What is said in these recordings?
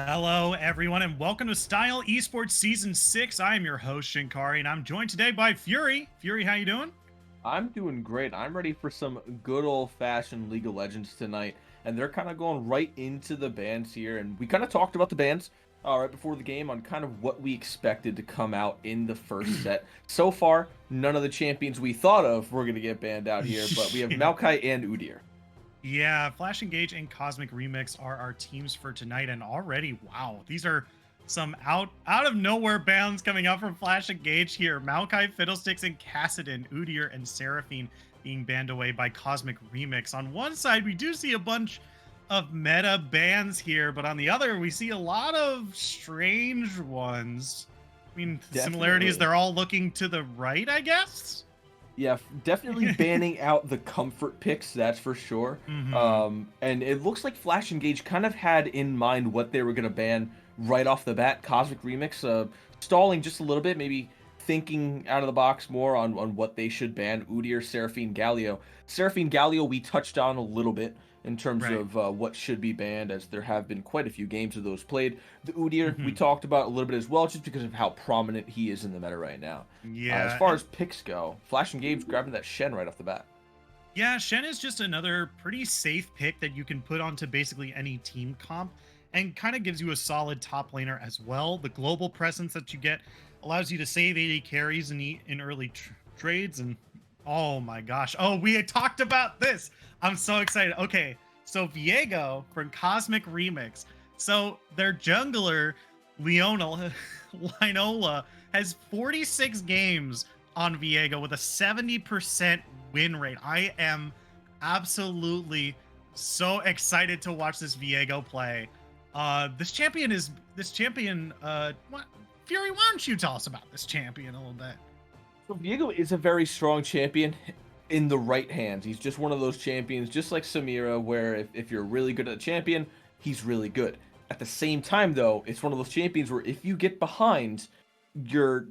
Hello, everyone, and welcome to Style Esports Season 6. I am your host, Shinkari, and I'm joined today by Fury. Fury, how you doing? I'm doing great. I'm ready for some good old-fashioned League of Legends tonight, and they're kind of going right into the bans here. And we kind of talked about the bans right before the game on kind of what we expected to come out in the first set. So far, none of the champions we thought of were going to get banned out here, but we have Yeah. Maokai and Udyr. Yeah, Flash Engage and Cosmic Remix are our teams for tonight, and already, wow, these are some out of nowhere bans coming out from Flash Engage here. Maokai, Fiddlesticks, and Cassidon, Udyr, and Seraphine being banned away by Cosmic Remix. On one side, we do see a bunch of meta bans here, but on the other, we see a lot of strange ones. I mean, the similarities, Definitely. they're all looking to the right, I guess? Yeah, definitely banning out the comfort picks, that's for sure. Hmm. And it looks like Flash Engage kind of had in mind what they were going to ban right off the bat. Cosmic Remix, stalling just a little bit, maybe thinking out of the box more on what they should ban. Udyr, Seraphine, Galio. Seraphine, Galio, we touched on a little bit in terms Right. of what should be banned, as there have been quite a few games of those played. The Udyr, we Hmm. talked about a little bit as well, just because of how prominent he is in the meta right now. As Yeah, far and as picks go, Flash and Gabe's grabbing that Shen right off the bat. yeah, Shen is just another pretty safe pick that you can put onto basically any team comp and kind of gives you a solid top laner as well. The global presence that you get allows you to save 80 carries in early trades. And oh my gosh. Oh, we had talked about this. I'm so excited. Okay, so Viego from Cosmic Remix. So their jungler, Leona, Linola, has 46 games on Viego with a 70% win rate. I am absolutely so excited to watch this Viego play. What, Fury, why don't you tell us about this champion a little bit? So Viego is a very strong champion in the right hands. He's just one of those champions, just like Samira, where if you're really good at a champion, he's really good. At the same time, though, it's one of those champions where if you get behind, your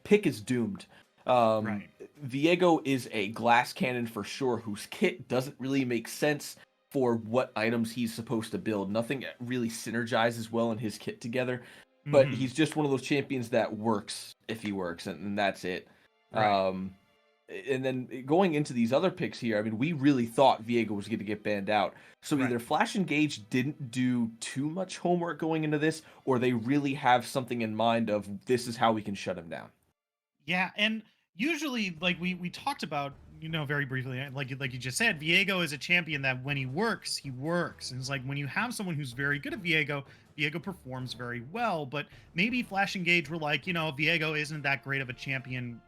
pick is doomed. Um, Right. Viego is a glass cannon for sure, whose kit doesn't really make sense for what items he's supposed to build. Nothing really synergizes well in his kit together, but Hmm. he's just one of those champions that works if he works, and that's it. Right. Um, and then going into these other picks here, I mean, we really thought Viego was going to get banned out. So Right. either Flash and Gage didn't do too much homework going into this, or they really have something in mind of this is how we can shut him down. Yeah, and usually, like we talked about, very briefly, like you just said, Viego is a champion that when he works, he works. And it's like when you have someone who's very good at Viego, Viego performs very well. But maybe Flash and Gage were like, Viego isn't that great of a champion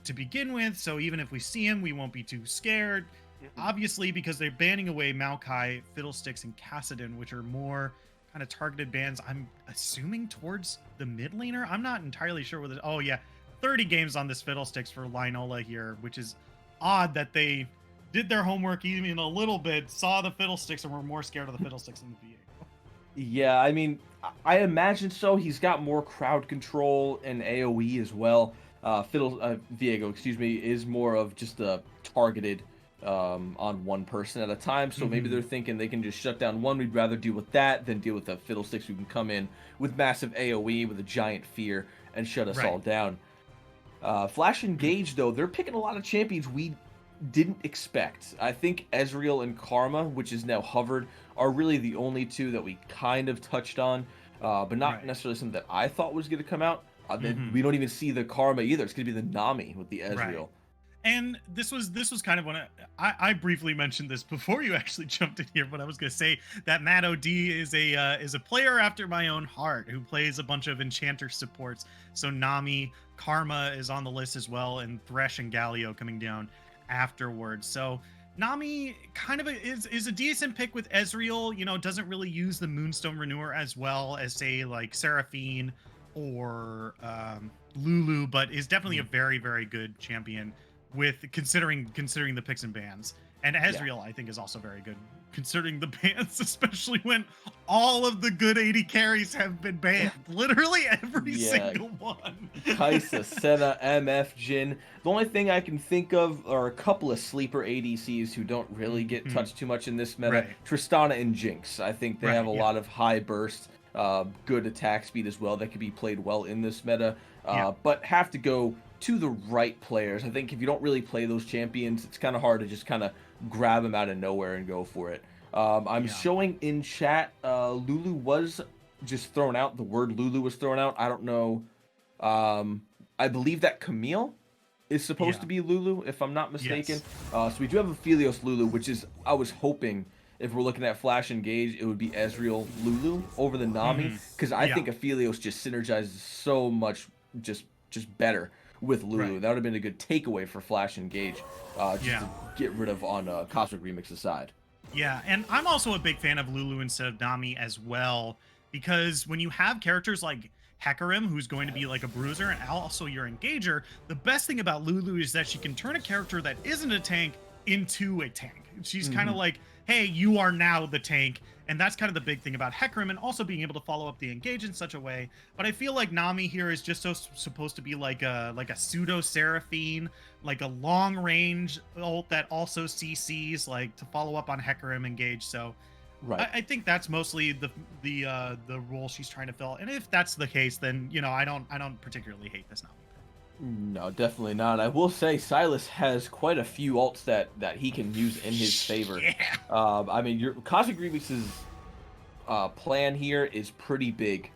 to begin with, so even if we see him, we won't be too scared. Mhm. Obviously, because they're banning away Maokai, Fiddlesticks, and Cassidon, which are more kind of targeted bans. I'm assuming towards the mid laner. I'm not entirely sure whether. Oh yeah, 30 games on this Fiddlesticks for Linola here, which is odd that they did their homework even a little bit, saw the Fiddlesticks, and were more scared of the Fiddlesticks than the VA. Yeah, I mean, I imagine so. He's got more crowd control and AoE as well. Viego, excuse me, is more of just a targeted on one person at a time. So maybe they're Hmm. thinking they can just shut down one. We'd rather deal with that than deal with the Fiddlesticks who can come in with massive AoE with a giant fear and shut us Right. all down. Flash and Gage, though, they're picking a lot of champions we didn't expect. I think Ezreal and Karma, which is now Hovered, are really the only two that we kind of touched on, but not Right. necessarily something that I thought was going to come out. Then Hmm. we don't even see the Karma either. It's going to be the Nami with the Right. Ezreal. And this was kind of when I briefly mentioned this before you actually jumped in here, but I was gonna say that Matt Od is a player after my own heart who plays a bunch of enchanter supports. So Nami, Karma is on the list as well, and Thresh and Galio coming down afterwards. So Nami kind of is a decent pick with Ezreal. Doesn't really use the Moonstone Renewer as well as say like Seraphine or Lulu, but is definitely a Mhm. very very good champion with considering the picks and bans. And Yeah. Ezreal, I think, is also very good considering the bans, especially when all of the good 80 carries have been banned. Literally every Yeah. single one. Kaisa, Senna, MF, Jin. The only thing I can think of are a couple of sleeper ADCs who don't really get Mhm. touched too much in this meta. Right. Tristana and Jinx. I think they have Right. a Yeah. lot of high burst good attack speed as well that could be played well in this meta, Yeah. but have to go to the right players. I think if you don't really play those champions, it's kind of hard to just kind of grab them out of nowhere and go for it. I'm Yeah. showing in chat, Lulu was just thrown out. The word Lulu was thrown out. I don't know. I believe that Camille is supposed Yeah. to be Lulu, if I'm not mistaken. Yes. So we do have a Philios Lulu, which is, I was hoping if we're looking at Flash Engage, it would be Ezreal Lulu over the Nami, because I Yeah. think Aphelios just synergizes so much, just better with Lulu. Right. That would have been a good takeaway for Flash Engage, just Yeah. to get rid of on Cosmic Remix aside. Yeah, and I'm also a big fan of Lulu instead of Nami as well, because when you have characters like Hecarim, who's going to be like a bruiser and also your engager, the best thing about Lulu is that she can turn a character that isn't a tank into a tank. She's kind of like, hey, you are now the tank. And that's kind of the big thing about Hecarim, and also being able to follow up the engage in such a way. But I feel like Nami here is just supposed to be like a pseudo Seraphine, like a long range ult that also CCs, like to follow up on Hecarim engage. So Right. I think that's mostly the role she's trying to fill. And if that's the case, then I don't particularly hate this Nami. No, definitely not. I will say Silas has quite a few ults that he can use in his favor. Yeah. I mean, your Cosmic Remix's plan here is pretty big.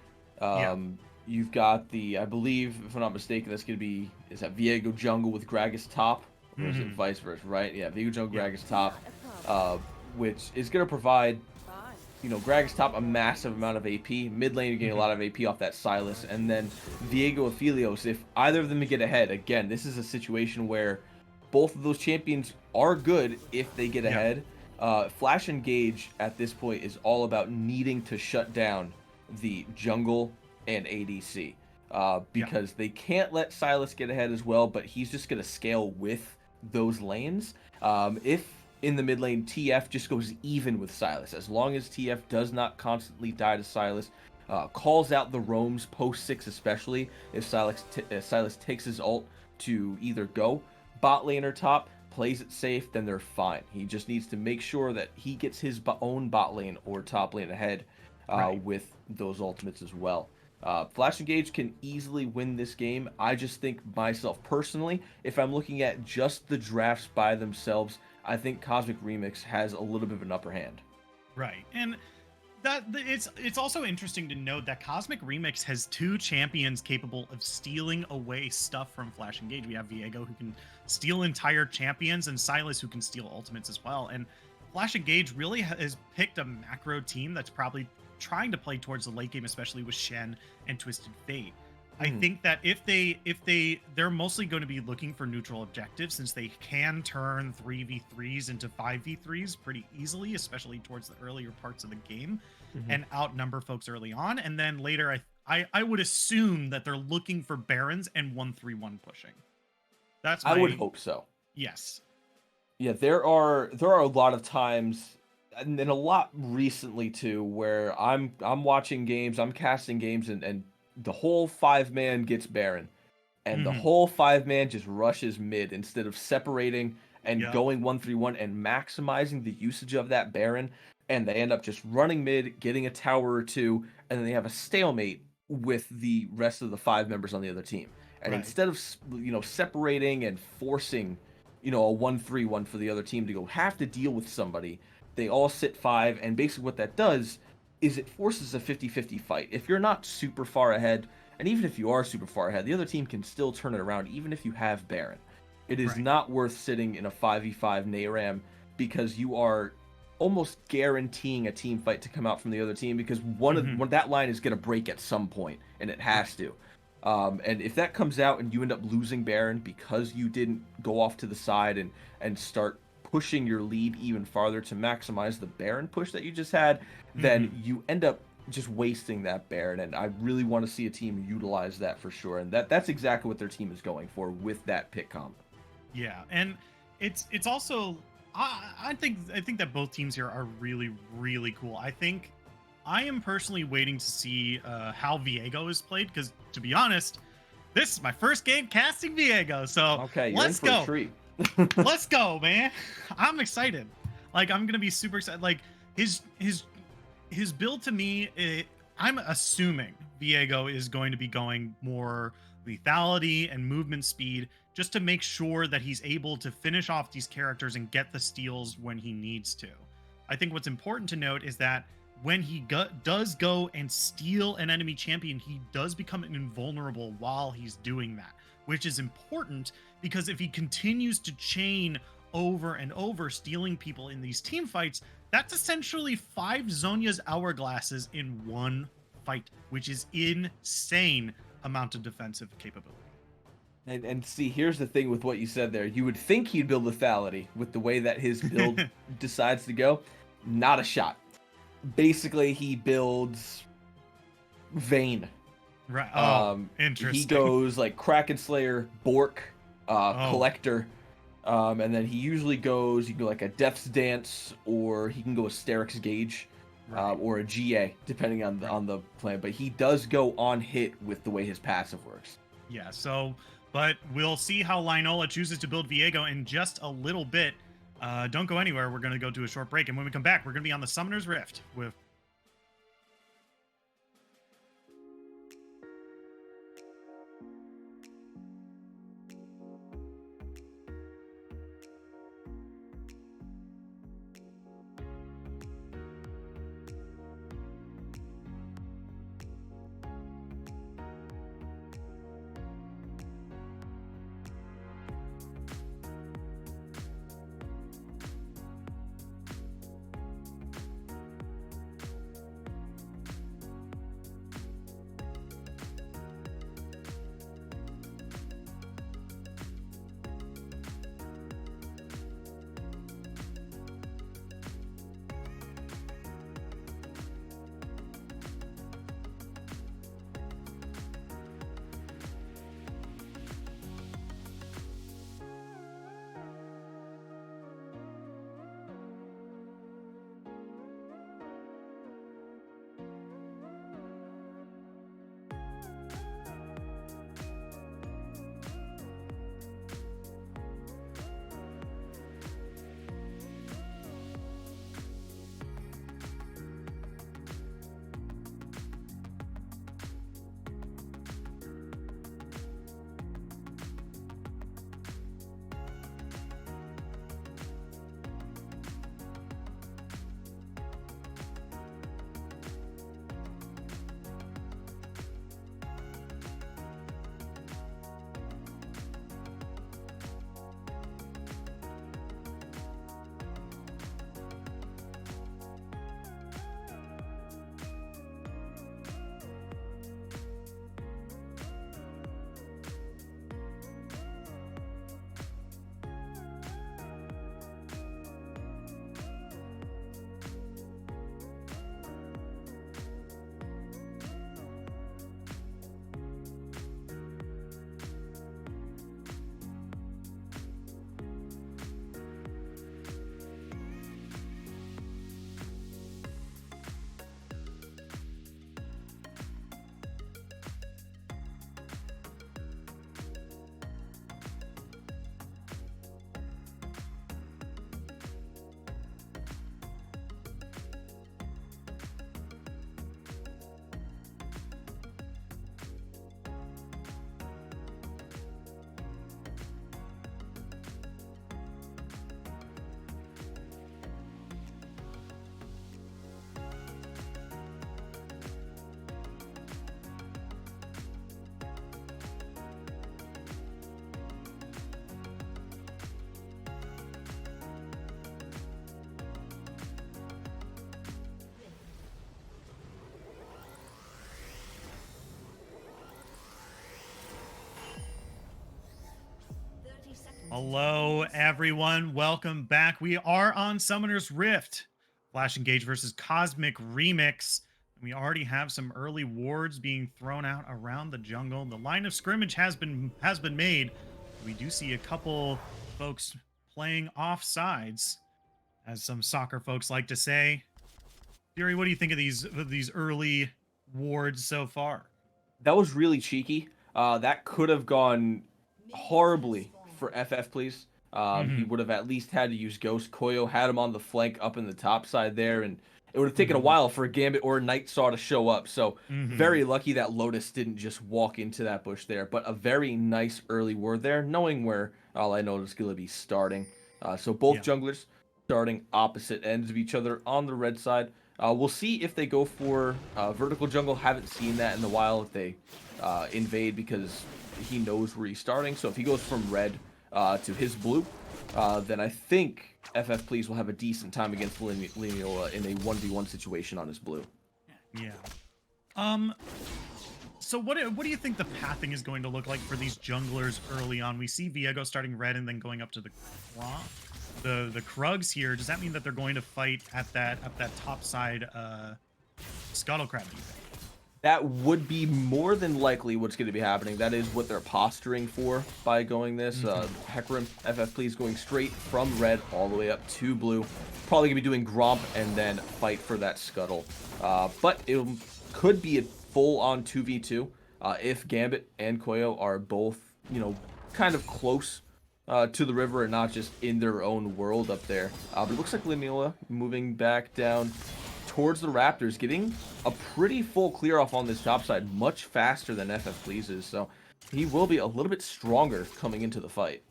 You've got the, I believe, if I'm not mistaken, that's going to be, is that Viego jungle with Gragas top? Or is it vice versa, right? Yeah, Viego jungle, Gragas top, which is going to provide, Gragas top a massive amount of AP. Mid lane, you're getting a lot of AP off that Silas. And then Viego Aphelios, if either of them get ahead, again, this is a situation where both of those champions are good if they get ahead. Flash Engage at this point is all about needing to shut down the jungle and ADC. Because they can't let Silas get ahead as well, but he's just going to scale with those lanes. If in the mid lane, TF just goes even with Silas. As long as TF does not constantly die to Silas, calls out the roams post 6 especially, if Silas takes his ult to either go bot lane or top, plays it safe, then they're fine. He just needs to make sure that he gets his own bot lane or top lane ahead with those ultimates as well. Flash Engage can easily win this game. I just think myself personally, if I'm looking at just the drafts by themselves, I think Cosmic Remix has a little bit of an upper hand. Right. And it's also interesting to note that Cosmic Remix has 2 champions capable of stealing away stuff from Flash Engage. We have Viego, who can steal entire champions, and Silas, who can steal ultimates as well. And Flash Engage really has picked a macro team that's probably trying to play towards the late game, especially with Shen and Twisted Fate. I think that if they're mostly going to be looking for neutral objectives, since they can turn 3v3s into 5v3s pretty easily, especially towards the earlier parts of the game, and outnumber folks early on. And then later, I would assume that they're looking for Barons and 1-3-1 pushing. I would hope so. Yes. Yeah, there are a lot of times, and a lot recently too, where I'm watching games, I'm casting games, and the whole 5-man gets Baron, and the whole 5-man just rushes mid instead of separating and going 1-3-1 and maximizing the usage of that Baron, and they end up just running mid, getting a tower or two, and then they have a stalemate with the rest of the 5 members on the other team. And instead of separating and forcing a 1-3-1 for the other team to go have to deal with somebody, they all sit 5, and basically what that does is it forces a 50-50 fight. If you're not super far ahead, and even if you are super far ahead, the other team can still turn it around, even if you have Baron. It is not worth sitting in a 5v5 Nayram, because you are almost guaranteeing a team fight to come out from the other team, because one that line is going to break at some point, and it has to. And if that comes out and you end up losing Baron because you didn't go off to the side and start pushing your lead even farther to maximize the Baron push that you just had, then you end up just wasting that Baron. And I really want to see a team utilize that for sure. And that's exactly what their team is going for with that pick comp. Yeah, and it's also I think that both teams here are really, really cool. I am personally waiting to see how Viego is played, because to be honest, this is my first game casting Viego. So okay, let's go. A treat. Let's go, man. I'm excited. Like, I'm gonna be super excited. Like his build to me, I'm assuming Viego is going to be going more lethality and movement speed just to make sure that he's able to finish off these characters and get the steals when he needs to. I think what's important to note is that when he does go and steal an enemy champion, he does become invulnerable while he's doing that, which is important because if he continues to chain over and over stealing people in these team fights, that's essentially 5 Zhonya's hourglasses in one fight, which is insane amount of defensive capability. And see, here's the thing with what you said there. You would think he'd build lethality with the way that his build decides to go. Not a shot. Basically, he builds Vayne. Right. Oh, interesting. He goes like Kraken Slayer, Bork, Collector, and then he usually goes. You can go like a Death's Dance, or he can go a Sterix Gauge, or a GA, depending on the plan. But he does go on hit with the way his passive works. Yeah. So, but we'll see how Linola chooses to build Viego in just a little bit. Don't go anywhere. We're going to go to a short break, and when we come back, we're going to be on the Summoner's Rift with. Hello, everyone. Welcome back. We are on Summoner's Rift, Flash Engage versus Cosmic Remix. We already have some early wards being thrown out around the jungle. The line of scrimmage has been made. We do see a couple folks playing off sides, as some soccer folks like to say. Fury, what do you think of these early wards so far? That was really cheeky. That could have gone horribly for FF, please. He Hmm. would have at least had to use Ghost. Koyo had him on the flank up in the top side there, and it would have taken a Hmm. while for a Gambit or a Nightsaw to show up. So Hmm. very lucky that Lotus didn't just walk into that bush there, but a very nice early word there, knowing where all I know is going to be starting. So both Yeah. junglers starting opposite ends of each other on the red side. We'll see if they go for vertical jungle. Haven't seen that in a while if they invade because he knows where he's starting. So if he goes from red to his blue, then I think FF Please will have a decent time against Liniola in a 1v1 situation on his blue. Yeah. Um. So what do you think the pathing is going to look like for these junglers early on? We see Viego starting red and then going up to the Krugs here. Does that mean that they're going to fight at that top side Scuttle Crab? Do you think? That would be more than likely what's going to be happening. That is what they're posturing for by going this. Mhm. Hecarim, FF Please going straight from red all the way up to blue. Probably going to be doing Gromp and then fight for that Scuttle. But it could be a full-on 2v2 if Gambit and Koyo are both, kind of close to the river and not just in their own world up there. But it looks like Liniola moving back down towards the Raptors, getting a pretty full clear off on this top side, much faster than FF Pleases. So he will be a little bit stronger coming into the fight.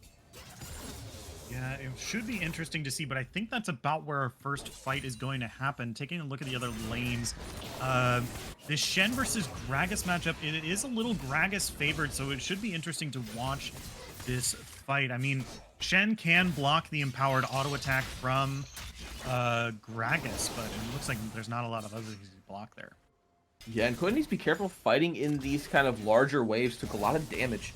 Yeah, it should be interesting to see, but I think that's about where our first fight is going to happen. Taking a look at the other lanes, this Shen versus Gragas matchup, it is a little Gragas favored, so it should be interesting to watch this fight. I mean, Shen can block the empowered auto attack from Gragas, but it looks like there's not a lot of others to block there. Yeah, and Koyo needs to be careful fighting in these kind of larger waves. Took a lot of damage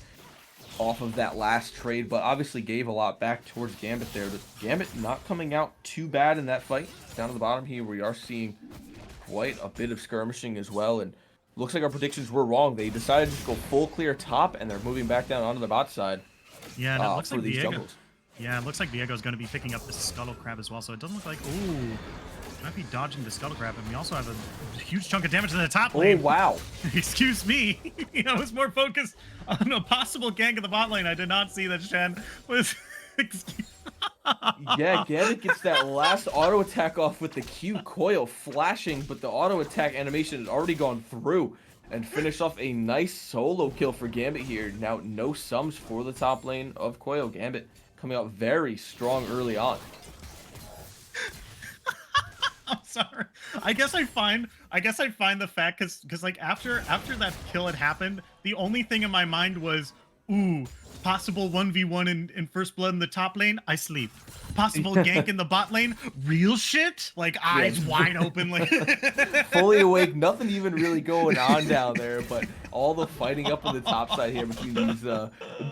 off of that last trade, but obviously gave a lot back towards Gambit there. But Gambit not coming out too bad in that fight. Down at the bottom here, we are seeing quite a bit of skirmishing as well, and looks like our predictions were wrong. They decided to go full clear top, and they're moving back down onto the bot side Yeah, and it looks for like these Viego. jungles. Yeah, it looks like Viego's going to be picking up the Scuttle Crab as well, so it doesn't look like... Ooh, might be dodging the Scuttle Crab, and we also have a huge chunk of damage in the top Oh, lane. wow. Excuse me. I was more focused on a possible gank of the bot lane. I did not see that Shen was... Yeah, Gambit gets that last auto attack off with the Q. Koyo flashing, but the auto attack animation had already gone through and finished off a nice solo kill for Gambit here. Now, no sums for the top lane of Koyo. Gambit coming out very strong early on. I'm sorry. I guess I find the fact because like after that kill had happened, the only thing in my mind was, ooh, possible 1v1 in first blood in the top lane, I sleep. Possible gank in the bot lane, real shit? Like eyes wide open, like fully awake, nothing even really going on down there, but all the fighting up on the top side here between these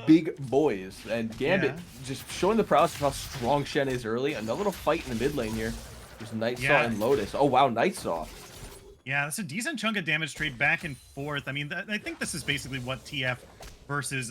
big boys. And Gambit just showing the prowess of how strong Shen is early. Another little fight in the mid lane here. There's Nightsaw and Lotus. Oh wow, Nightsaw. Yeah, that's a decent chunk of damage trade back and forth. I mean, I think this is basically what TF versus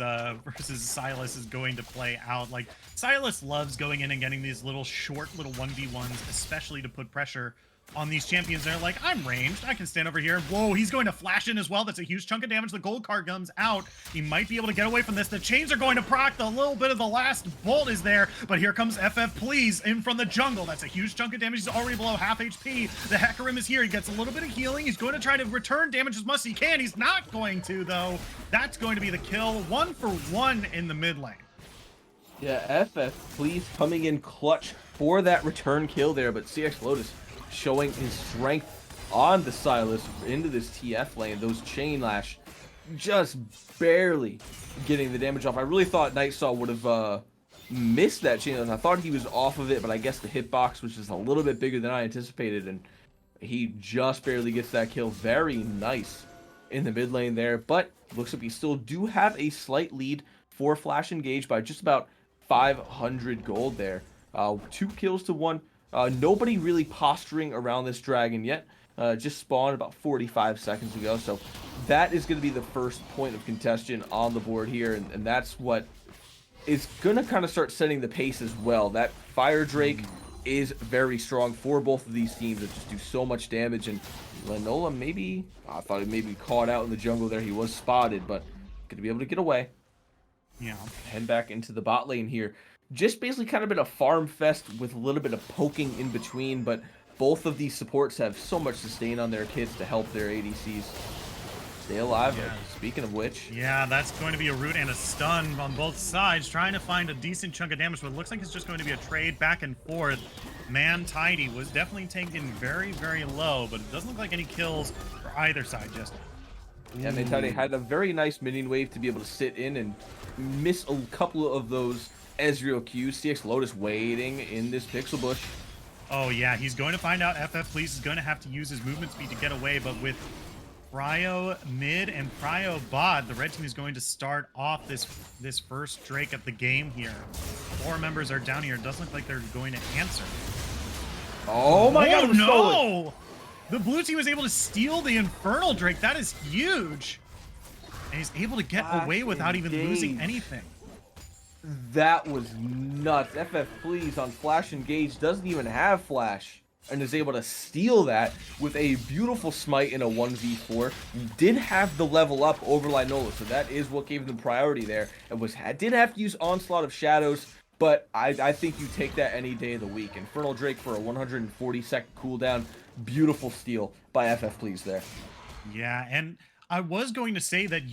Silas is going to play out. Like, Silas loves going in and getting these little short little 1v1s, especially to put pressure on these champions. They're like, I'm ranged, I can stand over here. Whoa, he's going to flash in as well. That's a huge chunk of damage. The gold card comes out. He might be able to get away from this. The chains are going to proc. The little bit of the last bolt is there, but here comes FF Please in from the jungle. That's a huge chunk of damage. He's already below half HP. The Hecarim is here. He gets a little bit of healing. He's going to try to return damage as much as he can. He's not going to, though. That's going to be the kill. 1 for 1 in the mid lane. Yeah, FF Please coming in clutch for that return kill there, but CX Lotus showing his strength on the Silas into this TF lane. Those chain lash just barely getting the damage off. I really thought Nightsaw would have missed that chain lash. I thought he was off of it, but I guess the hitbox was just a little bit bigger than I anticipated, and he just barely gets that kill. Very nice in the mid lane there, but looks like we still do have a slight lead for Flash Engage by just about 500 gold there. 2 kills to 1. Nobody really posturing around this dragon yet. Just spawned about 45 seconds ago, so that is going to be the first point of contention on the board here, and that's what is going to kind of start setting the pace as well. That Fire Drake is very strong for both of these teams that just do so much damage, and Lenola maybe, I thought he maybe caught out in the jungle there. He was spotted, but going to be able to get away. Yeah. Head back into the bot lane here. just basically kind of been a farm fest with a little bit of poking in between, but both of these supports have so much sustain on their kits to help their ADCs stay alive. Yeah. Speaking of which, Yeah, that's going to be a root and a stun on both sides, trying to find a decent chunk of damage, but it looks like it's just going to be a trade back and forth. Man, Tidy was definitely taken very, very low, but it doesn't look like any kills for either side just yet. yeah, Man Tidy had a very nice minion wave to be able to sit in and miss a couple of those Ezreal Qs. CX Lotus waiting in this pixel bush. Oh, yeah, he's going to find out FF Please is going to have to use his movement speed to get away, but with Pryo mid and Pryo bot, the red team is going to start off this first Drake of the game here. 4 members are down here. It doesn't look like they're going to answer. Oh my god, no! The blue team was able to steal the Infernal Drake. That is huge. And he's able to get away without even losing anything. That was nuts. FF Please on Flash Engage doesn't even have Flash and is able to steal that with a beautiful smite in a 1v4. Did have the level up over Linola, so that is what gave them priority there. And did have to use Onslaught of Shadows, but I think you take that any day of the week. Infernal Drake for a 140-second cooldown. Beautiful steal by FF Please there. Yeah, and I was going to say that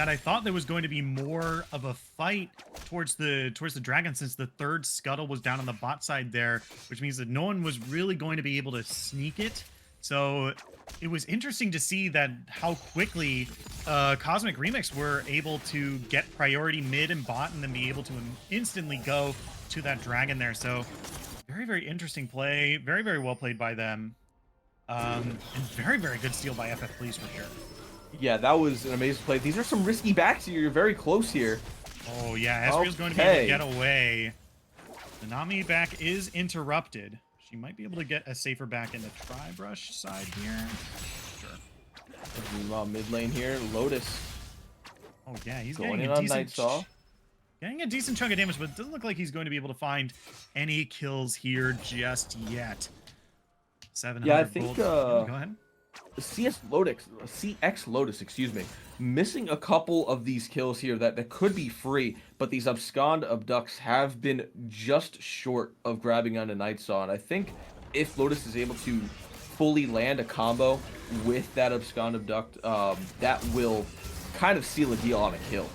I thought there was going to be more of a fight towards the dragon, since the third scuttle was down on the bot side there, which means that no one was really going to be able to sneak it. So it was interesting to see that how quickly Cosmic Remix were able to get priority mid and bot and then be able to instantly go to that dragon there. So very, very interesting play. Very, very well played by them. And very, very good steal by FF Please for sure. Yeah, that was an amazing play. These are some risky backs here. You're very close here. Oh, yeah. Ezreal's going to be able to get away. The Nami back is interrupted. She might be able to get a safer back in the Tri-Brush side here. Sure. Mid lane here, Lotus. Oh, yeah. He's going getting in a on decent... Nightsaw. Getting a decent chunk of damage, but it doesn't look like he's going to be able to find any kills here just yet. 700 yeah, I think... Go ahead. CX Lotus, excuse me, missing a couple of these kills here that could be free, but these abscond abducts have been just short of grabbing onto Nightsaw, and I think if Lotus is able to fully land a combo with that abscond abduct, that will kind of seal a deal on a kill.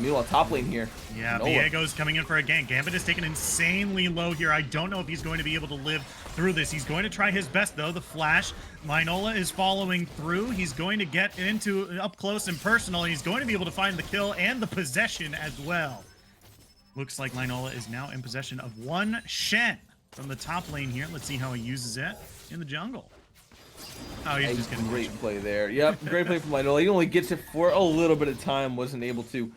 Meanwhile, top lane here. Yeah, Viego's coming in for a gank. Gambit is taken insanely low here. I don't know if he's going to be able to live through this. He's going to try his best, though. The flash. Linola is following through. He's going to get into up close and personal, and he's going to be able to find the kill and the possession as well. Looks like Linola is now in possession of one Shen from the top lane here. Let's see how he uses it in the jungle. Oh, he's just getting great play there. Yep, great play from Linola. He only gets it for a little bit of time. Wasn't able to,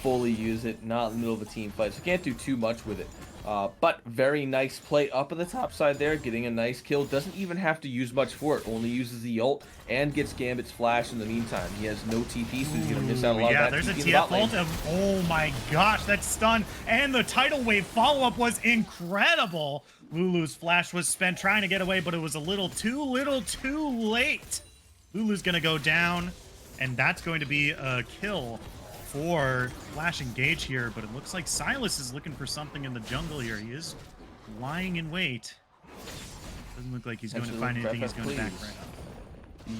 fully use it. Not in the middle of a team fight, so can't do too much with it. But very nice play up at the top side there, getting a nice kill. Doesn't even have to use much for it. Only uses the ult and gets Gambit's flash in the meantime. He has no TP, so he's going to miss out a lot of that. Yeah, there's a TF ult. Oh my gosh, that stun. And the tidal wave follow-up was incredible. Lulu's flash was spent trying to get away, but it was a little too late. Lulu's going to go down, and that's going to be a kill for Flash Engage here, but it looks like Silas is looking for something in the jungle here. He is lying in wait. Doesn't look like he's going to find anything. He's going to back right up.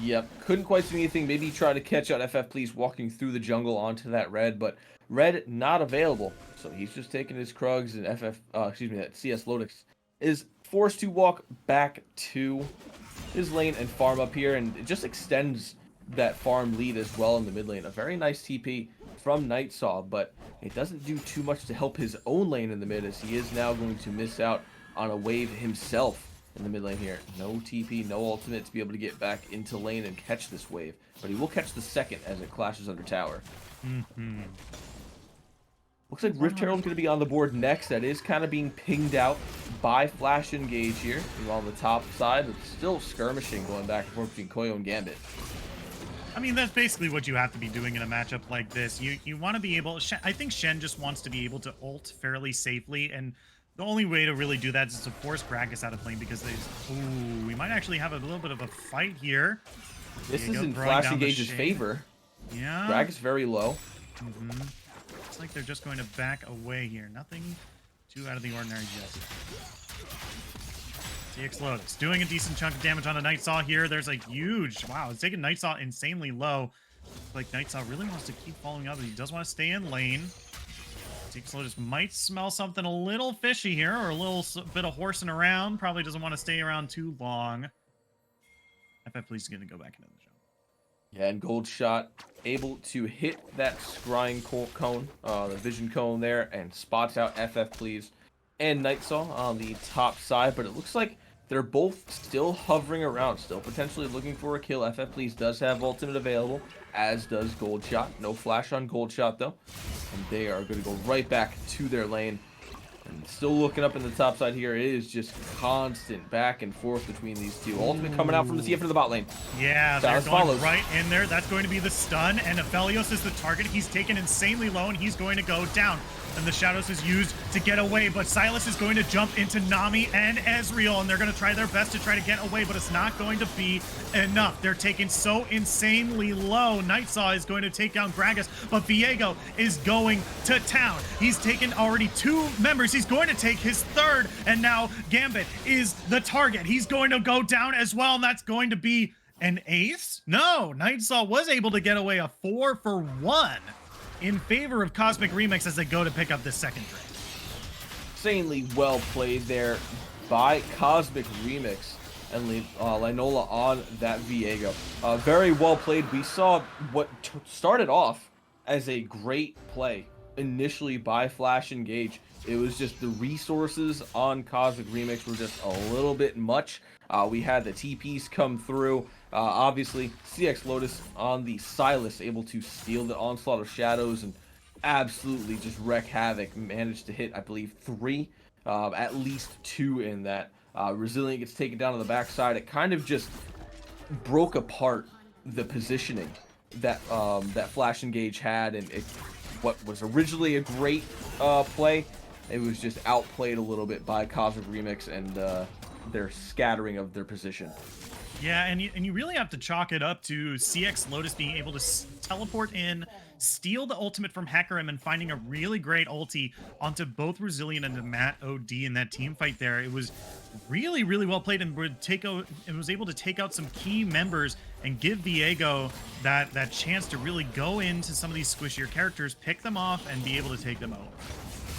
Yep, couldn't quite see anything. Maybe try to catch out FF Please walking through the jungle onto that red, but red not available. So he's just taking his Krugs, and that CS Lotus is forced to walk back to his lane and farm up here, and it just extends that farm lead as well in the mid lane. A very nice TP from Nightsaw, but it doesn't do too much to help his own lane in the mid, as he is now going to miss out on a wave himself in the mid lane here. No TP, no ultimate to be able to get back into lane and catch this wave, but he will catch the second as it clashes under tower. Looks like Rift Herald's going to be on the board next. That is kind of being pinged out by Flash Engage here. Meanwhile, on the top side, it's still skirmishing going back and forth between Koyo and Gambit. I mean, that's basically what you have to be doing in a matchup like this. You want to be able... I think Shen just wants to be able to ult fairly safely, and the only way to really do that is to force Gragas out of lane, because ooh, we might actually have a little bit of a fight here. This is in Flash Engage's favor. Yeah. Gragas very low. Looks like they're just going to back away here. Nothing too out of the ordinary just yet. CX Lotus doing a decent chunk of damage on the Night Saw here. There's a huge, wow, it's taking Night Saw insanely low. Like Night Saw really wants to keep following up, but he does want to stay in lane. CX Lotus might smell something a little fishy here, or a little bit of horsing around. Probably doesn't want to stay around too long. FF Please is going to go back into the jump. Yeah, and Gold Shot able to hit that scrying cone, the vision cone there, and spots out FF Please and Night Saw on the top side. But it looks like they're both still hovering around, still potentially looking for a kill. FF Please does have ultimate available, as does Gold Shot. No flash on Gold Shot though, and they are going to go right back to their lane. And still looking up in the top side here, it is just constant back and forth between these two. Ultimate coming out from the TF into the bot lane. Yeah, they're going right in there. That's going to be the stun, and Aphelios is the target. He's taken insanely low, and he's going to go down. And the Shadows is used to get away, but Silas is going to jump into Nami and Ezreal, and they're going to try their best to try to get away, but it's not going to be enough. They're taken so insanely low. Night Saw is going to take down Gragas, but Viego is going to town. He's taken already 2 members. He's going to take his 3rd, and now Gambit is the target. He's going to go down as well, and that's going to be an ace? No, Night Saw was able to get away a 4 for 1. In favor of Cosmic Remix as they go to pick up this second trade. Insanely well played there by Cosmic Remix and Linola on that Viego. Very well played. We saw what started off as a great play initially by Flash Engage. It was just the resources on Cosmic Remix were just a little bit much. We had the TPs come through. Obviously, CX Lotus on the Silas able to steal the onslaught of shadows and absolutely just wreak havoc. Managed to hit, I believe, 3, at least 2 in that. Resilient gets taken down on the backside. It kind of just broke apart the positioning that that Flash Engage had, and what was originally a great play, it was just outplayed a little bit by Cosmic Remix and their scattering of their position. Yeah, and you really have to chalk it up to CX Lotus being able to teleport in, steal the ultimate from Hecarim, and finding a really great ulti onto both Resilient and the Matt OD in that team fight there. It was really, really well played, and was able to take out some key members and give Viego that chance to really go into some of these squishier characters, pick them off, and be able to take them over.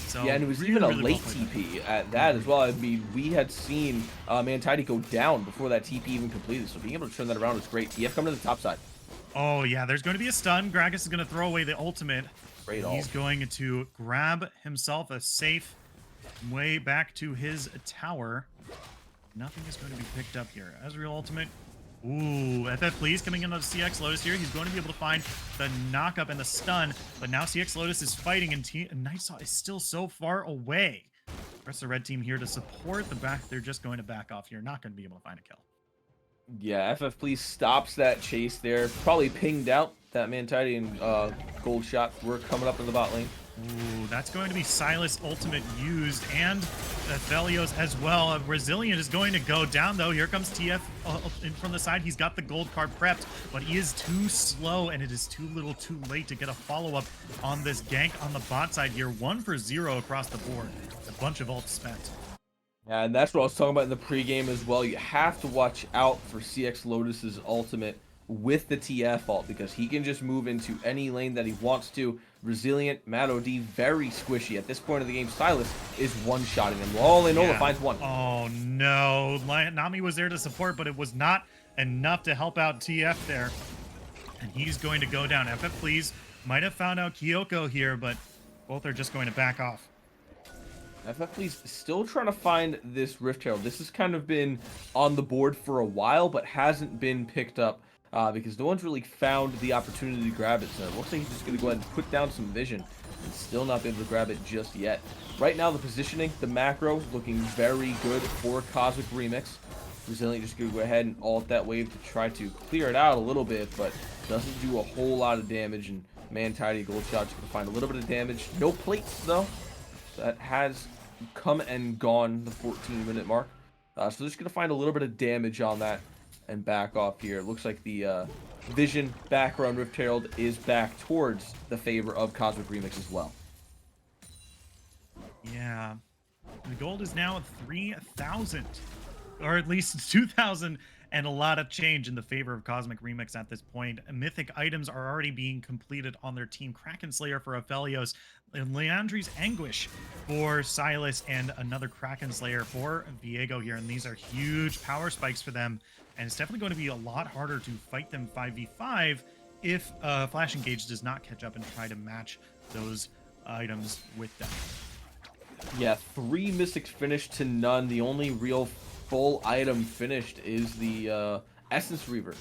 So yeah, and it was really, even a really late well TP at that as well. I mean, we had seen Mantidy go down before that TP even completed, so being able to turn that around was great. TF coming to the top side. Oh, yeah, there's going to be a stun. Gragas is going to throw away the ultimate. Great He's going to grab himself a safe way back to his tower. Nothing is going to be picked up here. Ezreal ultimate. Ooh, FF Please coming into CX Lotus here. He's going to be able to find the knock-up and the stun, but now CX Lotus is fighting, and Night Saw is still so far away. The rest of the red team here to support the back. They're just going to back off here. Not going to be able to find a kill. Yeah, FF Please stops that chase there. Probably pinged out that Mantidy and Gold Shot were coming up in the bot lane. Ooh, that's going to be Silas ultimate used, and Aphelios as well. Resilient is going to go down, though. Here comes TF in from the side. He's got the gold card prepped, but he is too slow, and it is too little too late to get a follow-up on this gank on the bot side here. 1 for 0 across the board. A bunch of ults spent. Yeah, and that's what I was talking about in the pregame as well. You have to watch out for CX Lotus's ultimate with the TF ult, because he can just move into any lane that he wants to. Resilient, Matt OD, very squishy. At this point of the game, Silas is one-shotting him. Oh, Linola finds one. Oh, no. Nami was there to support, but it was not enough to help out TF there. And he's going to go down. FF Please might have found out Kyoko here, but both are just going to back off. FF Please still trying to find this Rift Herald. This has kind of been on the board for a while, but hasn't been picked up because no one's really found the opportunity to grab it. So it looks like he's just going to go ahead and put down some vision and still not be able to grab it just yet. Right now, the positioning, the macro, looking very good for Cosmic Remix. Resilient just going to go ahead and ult that wave to try to clear it out a little bit, but doesn't do a whole lot of damage. And Mantidy, Gold Shot, just going to find a little bit of damage. No plates, though. That has come and gone the 14-minute mark. So they're just going to find a little bit of damage on that and back off here. It looks like the Vision background Rift Herald is back towards the favor of Cosmic Remix as well. Yeah. The gold is now at 3,000, or at least 2,000, and a lot of change in the favor of Cosmic Remix at this point. Mythic items are already being completed on their team. Kraken Slayer for Aphelios, and Leandri's Anguish for Silas, and another Kraken Slayer for Viego here. And these are huge power spikes for them, and it's definitely going to be a lot harder to fight them 5v5 if Flash Engage does not catch up and try to match those items with them. Yeah, 3 mystics finished to none. The only real full item finished is the Essence Reaver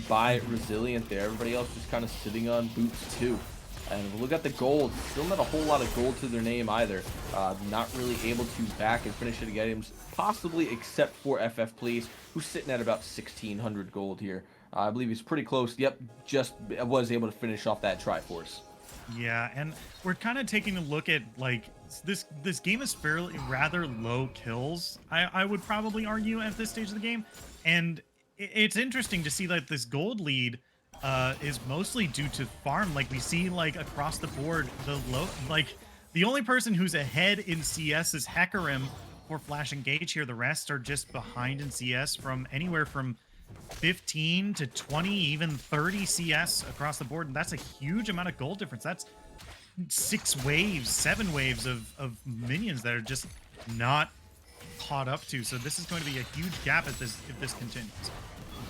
by Resilient there. Everybody else just kind of sitting on boots too. And if we look at the gold, still not a whole lot of gold to their name either. Not really able to back and finish hitting items, possibly except for FF Please, who's sitting at about 1,600 gold here. I believe he's pretty close. Yep, just was able to finish off that Triforce. Yeah, and we're kind of taking a look at like this game is fairly rather low kills. I would probably argue at this stage of the game, and it's interesting to see that this gold lead is mostly due to farm. Like we see like across the board, the only person who's ahead in CS is Hecarim for Flash Engage here. The rest are just behind in CS from anywhere from 15 to 20, even 30 CS across the board, and that's a huge amount of gold difference. That's 6 waves, 7 waves of minions that are just not caught up to. So this is going to be a huge gap if this continues.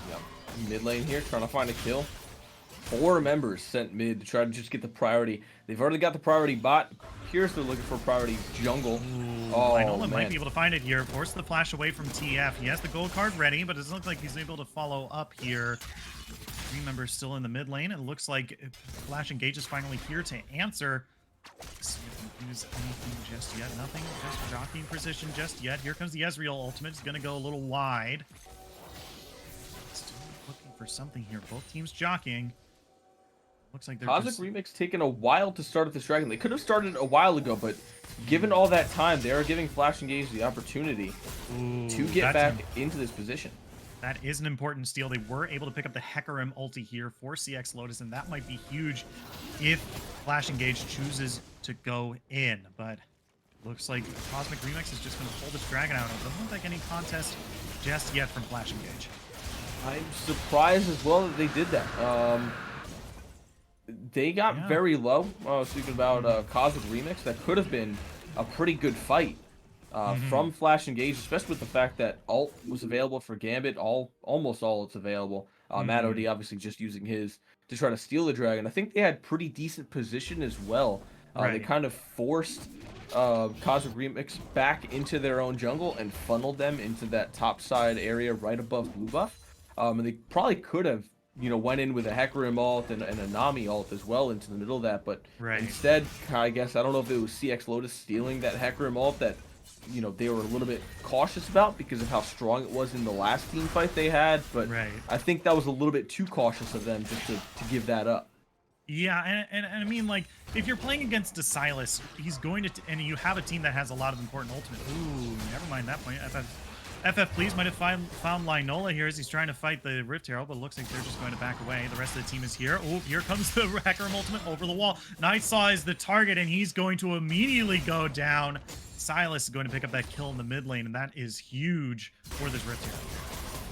Yep. Mid lane here, trying to find a kill. 4 members sent mid to try to just get the priority. They've already got the priority bot. Appears they're looking for priority jungle. Ooh, oh, Inola might be able to find it here. Force the flash away from TF. He has the gold card ready, but it doesn't look like he's able to follow up here. 3 members still in the mid lane. It looks like Flash Engage is finally here to answer. Let's see if we can use anything just yet. Nothing. Just jockeying position just yet. Here comes the Ezreal ultimate. It's going to go a little wide. Still looking for something here. Both teams jockeying. Looks like they're Cosmic Remix taking a while to start at this dragon. They could have started a while ago, but given all that time, they are giving Flash Engage the opportunity to get back into this position. That is an important steal. They were able to pick up the Hecarim ulti here for CX Lotus, and that might be huge if Flash Engage chooses to go in. But looks like Cosmic Remix is just going to pull this dragon out. It doesn't look like any contest just yet from Flash Engage. I'm surprised as well that they did that. They got very low. Speaking about Cosmic Remix, that could have been a pretty good fight from Flash Engage, especially with the fact that ult was available for Gambit. Almost all it's available. Matt OD obviously just using his to try to steal the dragon. I think they had pretty decent position as well. They kind of forced Cosmic Remix back into their own jungle and funneled them into that top side area right above blue buff. And they probably could have, went in with a Hecarim ult and a Nami ult as well into the middle of that, but instead, I guess, I don't know if it was CX Lotus stealing that Hecarim ult that, they were a little bit cautious about because of how strong it was in the last team fight they had, but I think that was a little bit too cautious of them just to give that up. Yeah, and I mean, like, if you're playing against a Silas, he's going to, and you have a team that has a lot of important ultimate. Ooh, never mind that point. FF Please might have found Linola here as he's trying to fight the Rift Herald, but it looks like they're just going to back away. The rest of the team is here. Oh, here comes the Hecarim ultimate over the wall. Nightsaw is the target, and he's going to immediately go down. Silas is going to pick up that kill in the mid lane, and that is huge for this Rift Herald.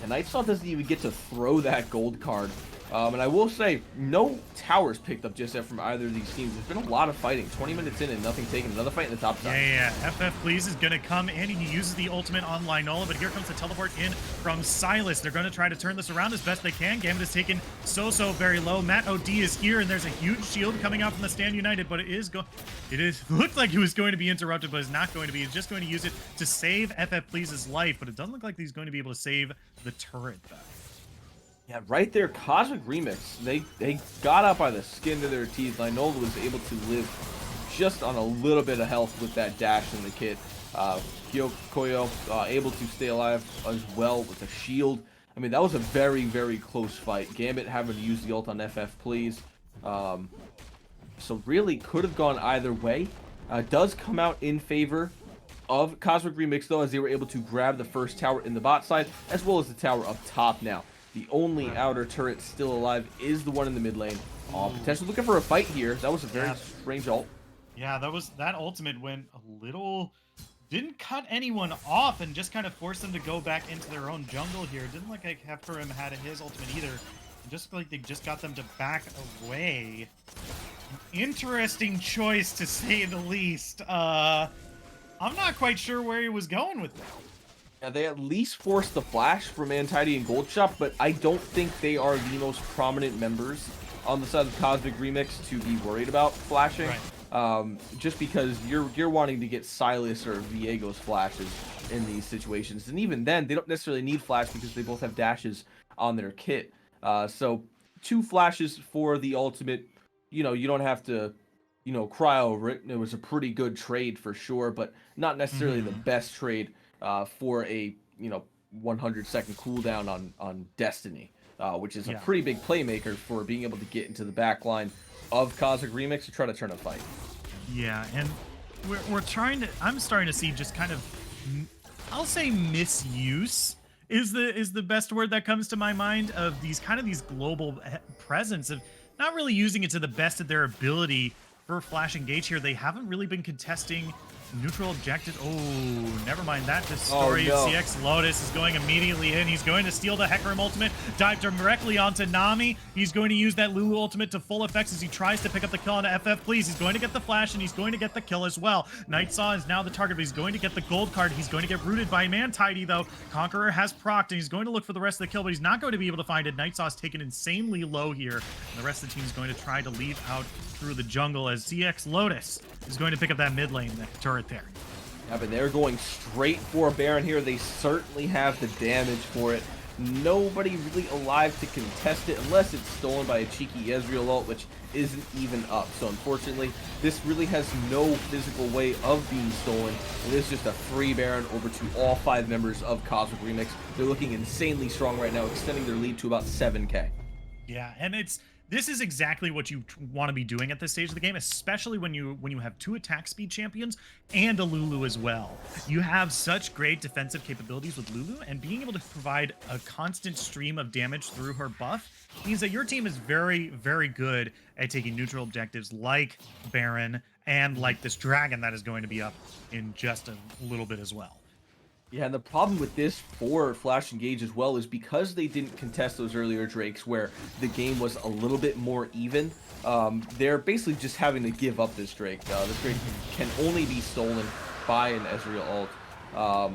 And Nightsaw doesn't even get to throw that gold card. And I will say, no towers picked up just yet from either of these teams. There's been a lot of fighting. 20 minutes in and nothing taken. Another fight in the top side. Yeah. FF Please is going to come in, and he uses the ultimate on Linola, but here comes the teleport in from Silas. They're going to try to turn this around as best they can. Gambit is taken so very low. Matt OD is here, and there's a huge shield coming out from the Stand United, but it looked like it was going to be interrupted, but it's not going to be. He's just going to use it to save FF Please's life, but it doesn't look like he's going to be able to save the turret, though. Yeah, right there, Cosmic Remix. They got out by the skin of their teeth. Linola was able to live just on a little bit of health with that dash in the kit. Koyo able to stay alive as well with a shield. I mean, that was a very close fight. Gambit having to use the ult on FF Please. So really could have gone either way. Does come out in favor of Cosmic Remix, though, as they were able to grab the first tower in the bot side, as well as the tower up top now. The only outer turret still alive is the one in the mid lane. Potentially looking for a fight here. That was a very strange ult. Yeah, that ultimate went a little didn't cut anyone off and just kind of forced them to go back into their own jungle here. Didn't look like Hefferim had his ultimate either. Just like they just got them to back away. Interesting choice to say the least. I'm not quite sure where he was going with that. Yeah, they at least forced the flash from Mantidy and Goldshop, but I don't think they are the most prominent members on the side of Cosmic Remix to be worried about flashing. Right. Just because you're wanting to get Silas or Viego's flashes in these situations, and even then they don't necessarily need flash because they both have dashes on their kit. So 2 flashes for the ultimate. You know, you don't have to, cry over it. It was a pretty good trade for sure, but not necessarily the best trade for a 100-second cooldown on Destiny, which is a pretty big playmaker for being able to get into the back line of Cosmic Remix to try to turn a fight. Yeah, and we're trying to. I'm starting to see just kind of, I'll say misuse is the best word that comes to my mind of these global presence of not really using it to the best of their ability for Flash Engage here. They haven't really been contesting neutral objectives. Oh, never mind that. This story of CX Lotus is going immediately in. He's going to steal the Hecarim ultimate, dive directly onto Nami. He's going to use that Lulu ultimate to full effects as he tries to pick up the kill on FF. Please, he's going to get the flash and he's going to get the kill as well. Nightsaw is now the target, but he's going to get the gold card. He's going to get rooted by Mantidy though. Conqueror has procced and he's going to look for the rest of the kill, but he's not going to be able to find it. Nightsaw's taken insanely low here. And the rest of the team is going to try to leave out through the jungle as CX Lotus is going to pick up that mid lane turret there. Yeah, but they're going straight for Baron here. They certainly have the damage for it. Nobody really alive to contest it unless it's stolen by a cheeky Ezreal ult, which isn't even up. So unfortunately, this really has no physical way of being stolen. It is just a free Baron over to all 5 members of Cosmic Remix. They're looking insanely strong right now, extending their lead to about 7k. Yeah, and this is exactly what you want to be doing at this stage of the game, especially when you have 2 attack speed champions and a Lulu as well. You have such great defensive capabilities with Lulu, and being able to provide a constant stream of damage through her buff means that your team is very, very good at taking neutral objectives like Baron and like this dragon that is going to be up in just a little bit as well. Yeah, and the problem with this for Flash Engage as well is because they didn't contest those earlier Drakes where the game was a little bit more even, they're basically just having to give up this Drake. This Drake can only be stolen by an Ezreal ult,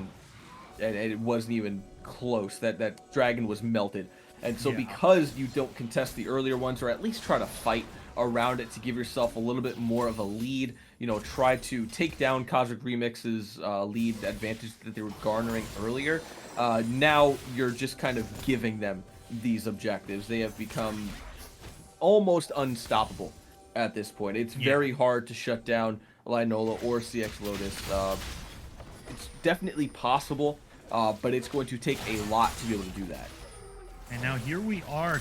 and it wasn't even close. That dragon was melted. And so because you don't contest the earlier ones, or at least try to fight around it to give yourself a little bit more of a lead, try to take down Cosmic Remix's lead advantage that they were garnering earlier, now you're just kind of giving them these objectives. They have become almost unstoppable at this point. It's very hard to shut down Linola or CX Lotus. It's definitely possible, but it's going to take a lot to be able to do that. And now here we are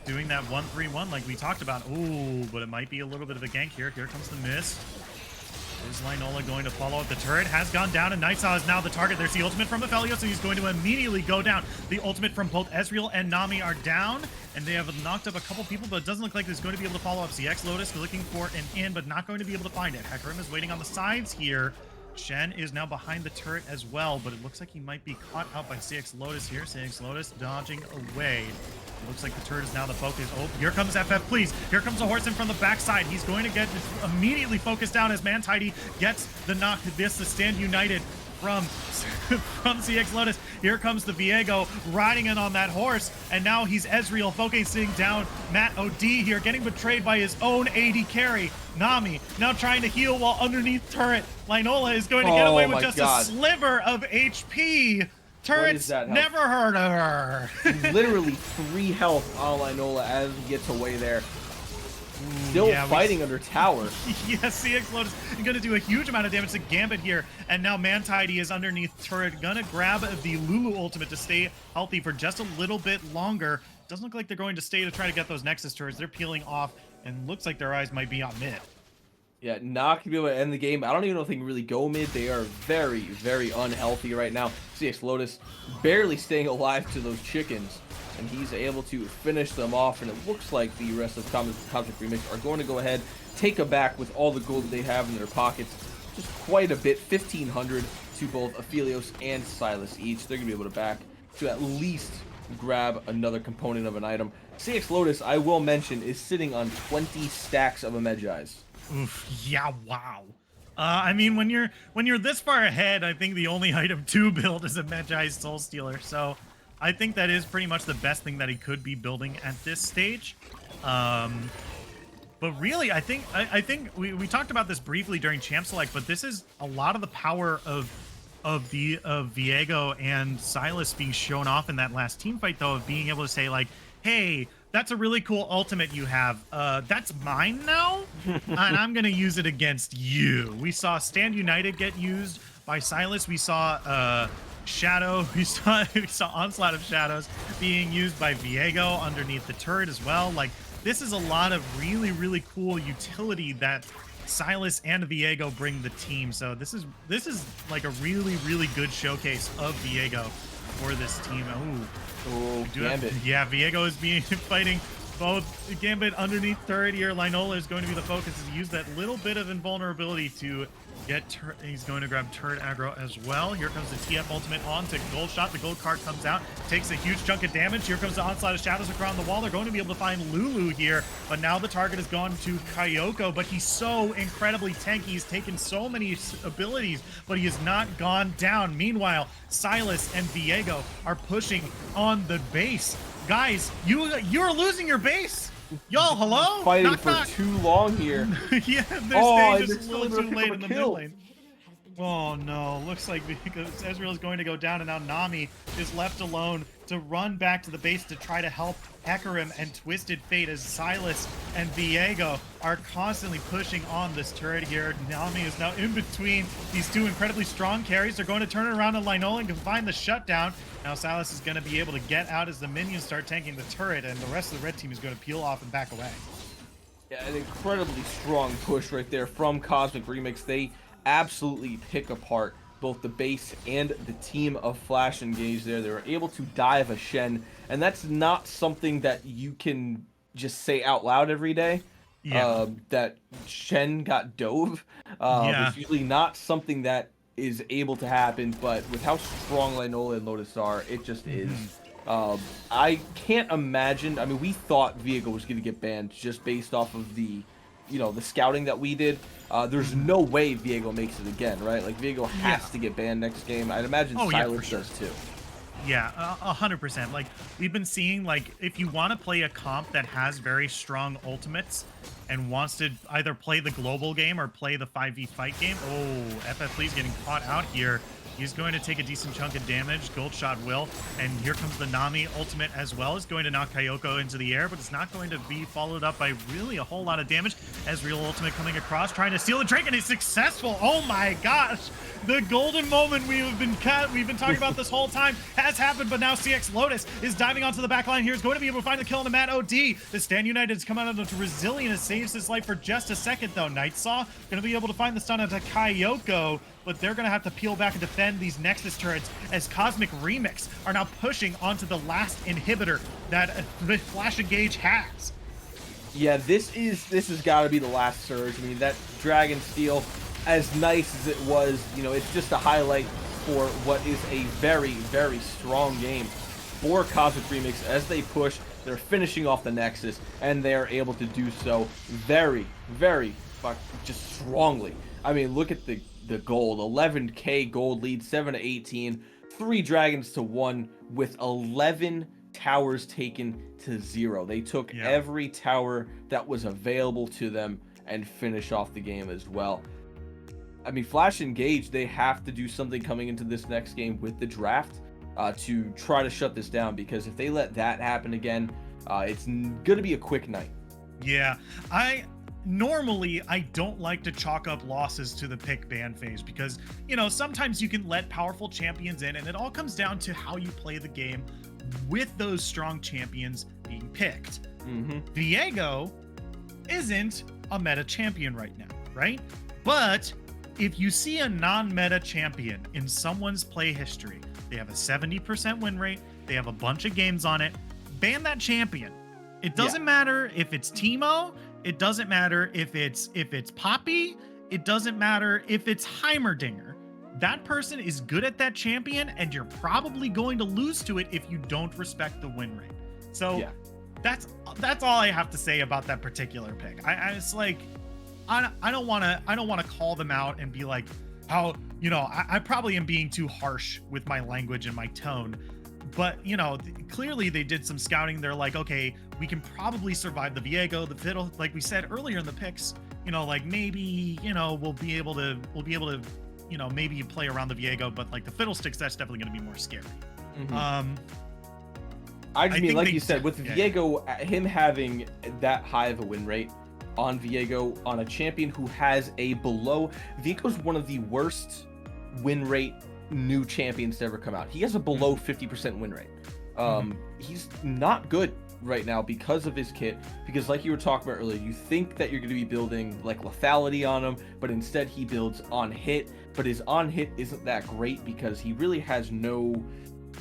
doing that 1-3-1 like we talked about. Ooh, but it might be a little bit of a gank here. Here comes the mist. Is Linola going to follow up? The turret has gone down, and Nightsaw is now the target. There's the ultimate from Aphelios, so he's going to immediately go down. The ultimate from both Ezreal and Nami are down, and they have knocked up a couple people, but it doesn't look like there's going to be able to follow up. CX Lotus looking for an in, but not going to be able to find it. Hecarim is waiting on the sides here. Shen is now behind the turret as well, but it looks like he might be caught out by CX Lotus here. CX Lotus dodging away. It looks like the turret is now the focus. Oh, here comes FF, please. Here comes a horse in from the backside. He's going to get immediately focused down as Mantidy gets the knock. This to stand united from CX Lotus. Here comes the Viego riding in on that horse, and now he's Ezreal focusing down Matt OD here, getting betrayed by his own AD carry. Nami now trying to heal while underneath turret. Linola is going to get away with just a sliver of HP. Turrets never heard of her. Literally 3 health on Linola as he gets away there. Still fighting under tower. Yes, CX Lotus is going to do a huge amount of damage to Gambit here. And now Mantidy is underneath turret. Going to grab the Lulu ultimate to stay healthy for just a little bit longer. Doesn't look like they're going to stay to try to get those Nexus turrets. They're peeling off, and looks like their eyes might be on mid. Yeah, not going to be able to end the game. I don't even know if they can really go mid. They are very, very unhealthy right now. CX Lotus barely staying alive to those chickens, and he's able to finish them off, and it looks like the rest of Cosmic Remix are going to go ahead, take a back with all the gold they have in their pockets. Just quite a bit, 1,500 to both Aphelios and Silas each. They're going to be able to back to at least grab another component of an item. CX Lotus, I will mention, is sitting on 20 stacks of Amegis. Oof, yeah, wow. I mean, when you're this far ahead, I think the only item to build is a Medjai's Soul Stealer. So I think that is pretty much the best thing that he could be building at this stage. But really, I think we talked about this briefly during Champ Select, but this is a lot of the power of Viego and Silas being shown off in that last team fight, though, of being able to say like, hey, that's a really cool ultimate you have. That's mine now, and I'm gonna use it against you. We saw Stand United get used by Silas. We saw Shadow. We saw Onslaught of Shadows being used by Viego underneath the turret as well. Like, this is a lot of really, really cool utility that Silas and Viego bring the team. So this is like a really, really good showcase of Viego for this team. Oh, Gambit. Yeah, Viego is fighting both Gambit underneath turret here. Linola is going to be the focus. He's used that little bit of invulnerability to get he's going to grab turret aggro as well. Here comes the TF ultimate on to Gold Shot. The gold card comes out, takes a huge chunk of damage. Here comes the Onslaught of Shadows around the wall. They're going to be able to find Lulu here, but now the target has gone to Kyoko, but he's so incredibly tanky. He's taken so many abilities, but he has not gone down. Meanwhile, Silas and Viego are pushing on the base. Guys, you're losing your base. Y'all, hello? Fighting for too long here. Yeah, their stage is a little too late in the middle lane. Oh no, looks like because Ezreal is going to go down, and now Nami is left alone to run back to the base to try to help Hecarim and Twisted Fate, as Silas and Viego are constantly pushing on this turret here. Nami is now in between these two incredibly strong carries. They're going to turn it around on Linola and find the shutdown. Now Silas is going to be able to get out as the minions start tanking the turret, and the rest of the red team is going to peel off and back away. Yeah, an incredibly strong push right there from Cosmic Remix. They absolutely pick apart both the base and the team of Flash Engage there. They were able to dive a Shen, and that's not something that you can just say out loud every day. Yeah. That Shen got dove. It's usually not something that is able to happen, but with how strong Linola and Lotus are, it just is. I can't imagine. I mean, we thought Viego was going to get banned just based off of the scouting that we did. There's no way Viego makes it again, right? Like, Viego has to get banned next game. I'd imagine Silas does too. Yeah, 100%. Like, we've been seeing, like, if you want to play a comp that has very strong ultimates and wants to either play the global game or play the 5v fight game. Oh, FFlee's getting caught out here. He's going to take a decent chunk of damage. Gold Shot will. And here comes the Nami ultimate as well. It's going to knock Kyoko into the air, but it's not going to be followed up by really a whole lot of damage. Ezreal ultimate coming across, trying to steal the Drake, and he's successful. Oh my gosh. The golden moment we've been talking about this whole time has happened, but now CX Lotus is diving onto the back line here. He's going to be able to find the kill on the Matt OD. The Stand United has come out of the Resilient. It saves his life for just a second, though. Nightsaw going to be able to find the stun onto Kyoko, but they're going to have to peel back and defend these Nexus turrets as Cosmic Remix are now pushing onto the last inhibitor that Flash Engage has. Yeah, this has got to be the last surge. I mean, that Dragon Steel, as nice as it was, it's just a highlight for what is a very, very strong game for Cosmic Remix. As they push, they're finishing off the Nexus, and they're able to do so very, very just strongly. I mean, look at the gold. 11k gold lead, 7-18, 3 dragons to 1 with 11 towers taken to 0. They took every tower that was available to them and finish off the game as well. I mean, Flash Engage, they have to do something coming into this next game with the draft to try to shut this down, because if they let that happen again, it's going to be a quick night. Yeah, Normally, I don't like to chalk up losses to the pick ban phase because, sometimes you can let powerful champions in, and it all comes down to how you play the game with those strong champions being picked. Viego isn't a meta champion right now, right? But if you see a non-meta champion in someone's play history, they have a 70% win rate, they have a bunch of games on it, ban that champion. It doesn't matter if it's Teemo, it doesn't matter if it's Poppy, it doesn't matter if it's Heimerdinger. that person is good at that champion, and you're probably going to lose to it if you don't respect the win rate. So Yeah. that's all I have to say about that particular pick. I it's like I don't want to call them out and be like, how, I probably am being too harsh with my language and my tone, but clearly they did some scouting. They're like, okay, we can probably survive the Viego, the Fiddle, like we said earlier in the picks. Like maybe we'll be able to maybe play around the Viego, but like the Fiddlesticks, that's definitely going to be more scary. Mm-hmm. I just mean, like you said, with Viego, him having that high of a win rate on Viego, on a champion who has a below, Viego's one of the worst win rate new champions to ever come out. He has a below 50% win rate. He's not good right now because of his kit, because like you were talking about earlier, you think that you're going to be building like lethality on him, but instead he builds on hit, but his on hit isn't that great because he really has no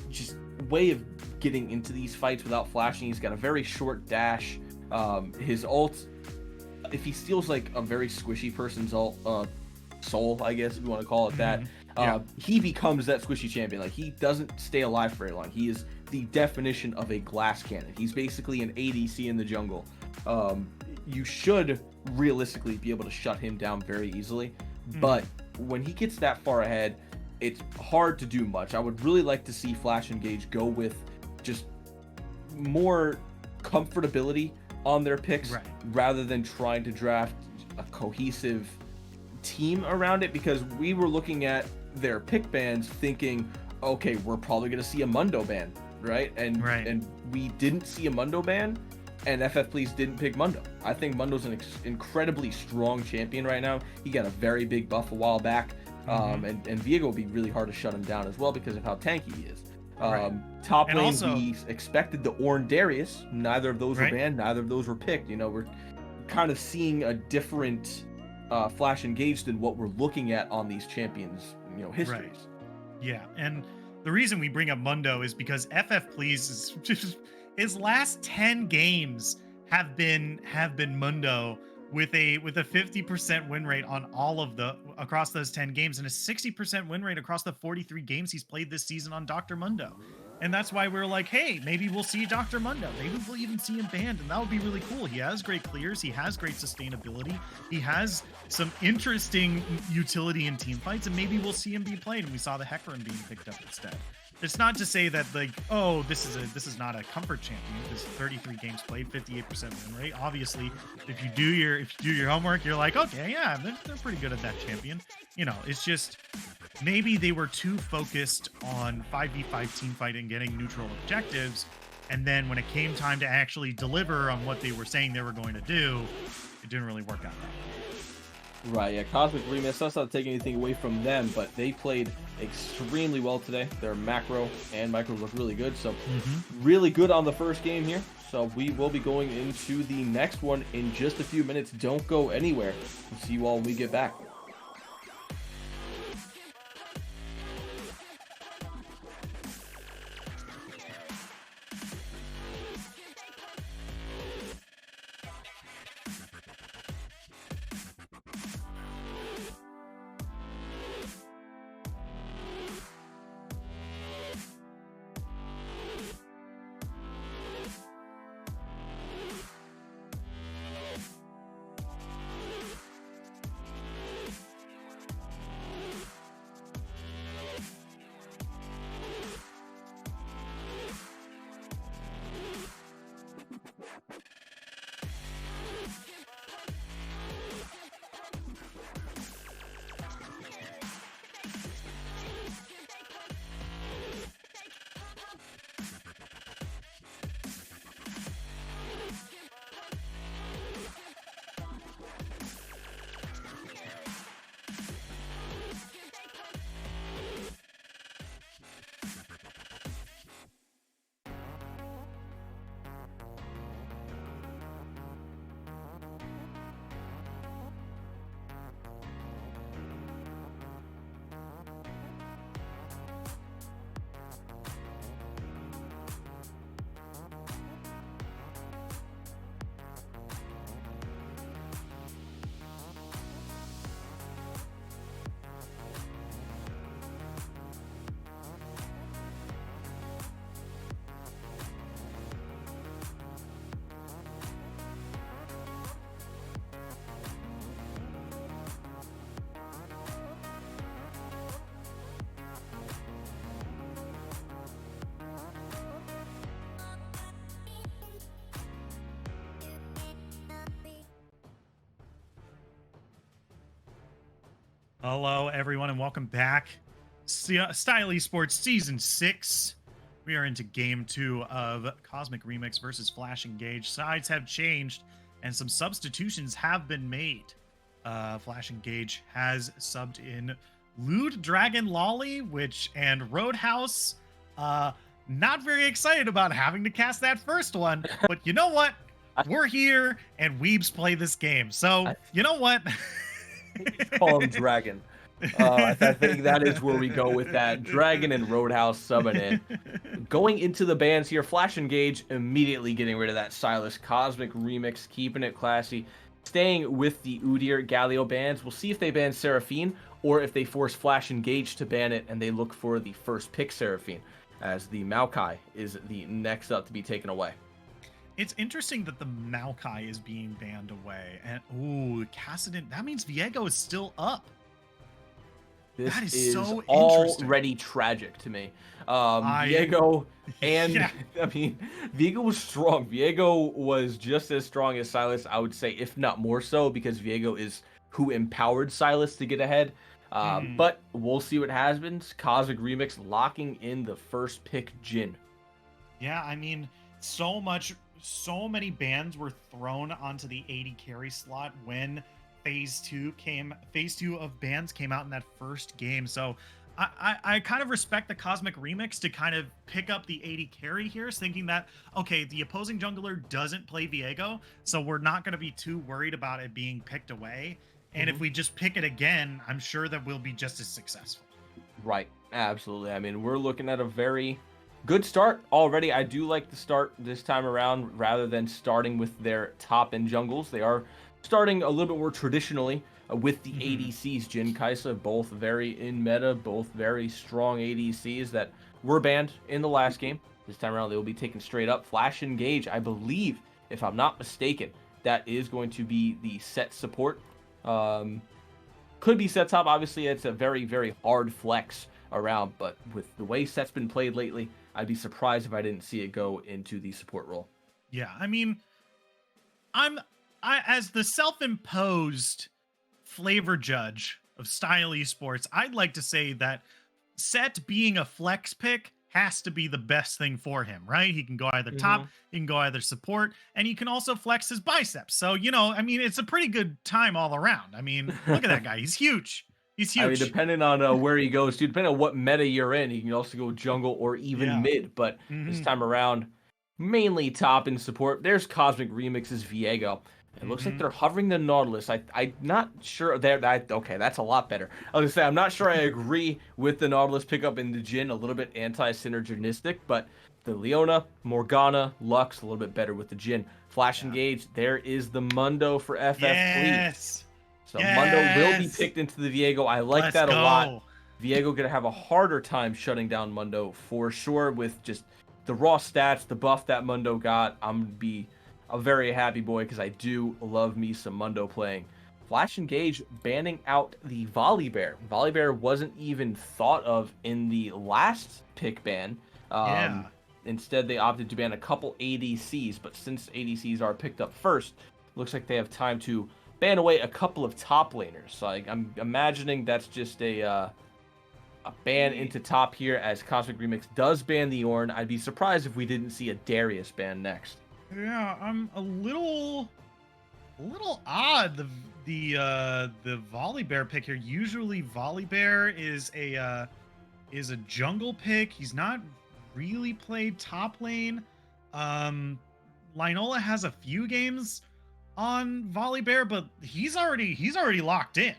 just way of getting into these fights without flashing. He's got a very short dash. His ult, if he steals like a very squishy person's ult, soul, I guess if you want to call it that, he becomes that squishy champion. Like, he doesn't stay alive for very long. He is the definition of a glass cannon. He's basically an ADC in the jungle. You should realistically be able to shut him down very easily, but when he gets that far ahead, it's hard to do much. I would really like to see Flash Engage go with just more comfortability on their picks, rather than trying to draft a cohesive team around it, because we were looking at their pick bans thinking, okay, we're probably going to see a Mundo ban, right? And we didn't see a Mundo ban, and FF Please didn't pick Mundo. I think Mundo's an incredibly strong champion right now. He got a very big buff a while back, and Viego will be really hard to shut him down as well because of how tanky he is. Top lane, also, we expected the Ornn Darius. Neither of those were banned. Neither of those were picked. We're kind of seeing a different Flash Engage than what we're looking at on these champions, histories. Yeah, and the reason we bring up Mundo is because FF Please is just, his last 10 games have been Mundo with a 50% win rate on all of across those 10 games, and a 60% win rate across the 43 games he's played this season on Dr. Mundo. And that's why we're like, hey, maybe we'll see Dr. Mundo. Maybe we'll even see him banned, and that would be really cool. He has great clears. He has great sustainability. He has some interesting utility in team fights, and maybe we'll see him be played. And we saw the Hecarim being picked up instead. It's not to say that, like, oh, this is not a comfort champion, because 33 games played, 58% win rate. Obviously, if you do your homework, you're like, okay, yeah, they're pretty good at that champion. It's just maybe they were too focused on 5v5 team fight and getting neutral objectives, and then when it came time to actually deliver on what they were saying they were going to do, it didn't really work out that way. Right, yeah, Cosmic Remix, that's not taking anything away from them, but they played extremely well today. Their macro and micro look really good, so really good on the first game here. So we will be going into the next one in just a few minutes. Don't go anywhere. We'll see you all when we get back. Hello, everyone, and welcome back. Style Esports Season 6. We are into Game 2 of Cosmic Remix versus Flash Engage. Sides have changed, and some substitutions have been made. Flash Engage has subbed in Lewd Dragon Lolly, and Roadhouse. Not very excited about having to cast that first one, but you know what? We're here, and Weebs play this game. So, you know what? Call him Dragon. I think that is where we go with that. Dragon and Roadhouse subbing in. Going into the bans here, Flash Engage immediately getting rid of that Silas. Cosmic Remix, keeping it classy. Staying with the Udyr Galio bans. We'll see if they ban Seraphine or if they force Flash Engage to ban it and they look for the first pick Seraphine, as the Maokai is the next up to be taken away. It's interesting that the Maokai is being banned away. And, ooh, Cassidon, that means Viego is still up. This That is is so already tragic to me. Viego and Yeah. I mean, Viego was strong. Viego was just as strong as Silas, I would say, if not more so, because Viego is who empowered Silas to get ahead. But we'll see what happens. Cosmic Remix locking in the first pick Jhin. Yeah, I mean, so many bans were thrown onto the 80 carry slot when phase 2 of bans came out in that first game. So I kind of respect the Cosmic Remix to kind of pick up the 80 carry here, thinking that, okay, the opposing jungler doesn't play Viego, so we're not going to be too worried about it being picked away. And if we just pick it again, I'm sure that we'll be just as successful. Right, absolutely. I mean, we're looking at a very good start already. I do like the start this time around rather than starting with their top end jungles. They are starting a little bit more traditionally with the ADCs. Jhin, Kai'Sa, both very in meta, both very strong ADCs that were banned in the last game. This time around, they will be taken straight up. Flash Engage, I believe, if I'm not mistaken, that is going to be the set support. Could be set top. Obviously, it's a very, very hard flex around, but with the way set's been played lately, I'd be surprised if I didn't see it go into the support role. Yeah, I mean, I as the self-imposed flavor judge of Style Esports, I'd like to say that Set being a flex pick has to be the best thing for him, right? He can go either top, he can go either support, and he can also flex his biceps. So, I mean, it's a pretty good time all around. I mean, look at that guy. He's huge. He's huge. I mean, depending on where he goes, dude, depending on what meta you're in, he can also go jungle or even mid. But this time around, mainly top in support. There's Cosmic Remix's Viego. It looks like they're hovering the Nautilus. I'm not sure. Okay, that's a lot better. I was gonna say I'm not sure I agree with the Nautilus pickup in the Jhin. A little bit anti-synergistic, but the Leona, Morgana, Lux a little bit better with the Jhin. Flash Engage. There is the Mundo for FF Yes. So Mundo will be picked into the Viego. I like Let's that a go. lot. Viego gonna have a harder time shutting down Mundo for sure with just the raw stats, the buff that Mundo got. I'm gonna be a very happy boy because I do love me some Mundo playing. Flash Engage banning out the Volibear. Volibear wasn't even thought of in the last pick ban. Instead, they opted to ban a couple ADCs, but since ADCs are picked up first, looks like they have time to ban away a couple of top laners. So I'm imagining that's just a ban into top here as Cosmic Remix does ban the Ornn. I'd be surprised if we didn't see a Darius ban next. Yeah, I'm a little odd. The Volibear pick here. Usually Volibear is a jungle pick. He's not really played top lane. Linola has a few games on Volibear, but he's already locked in.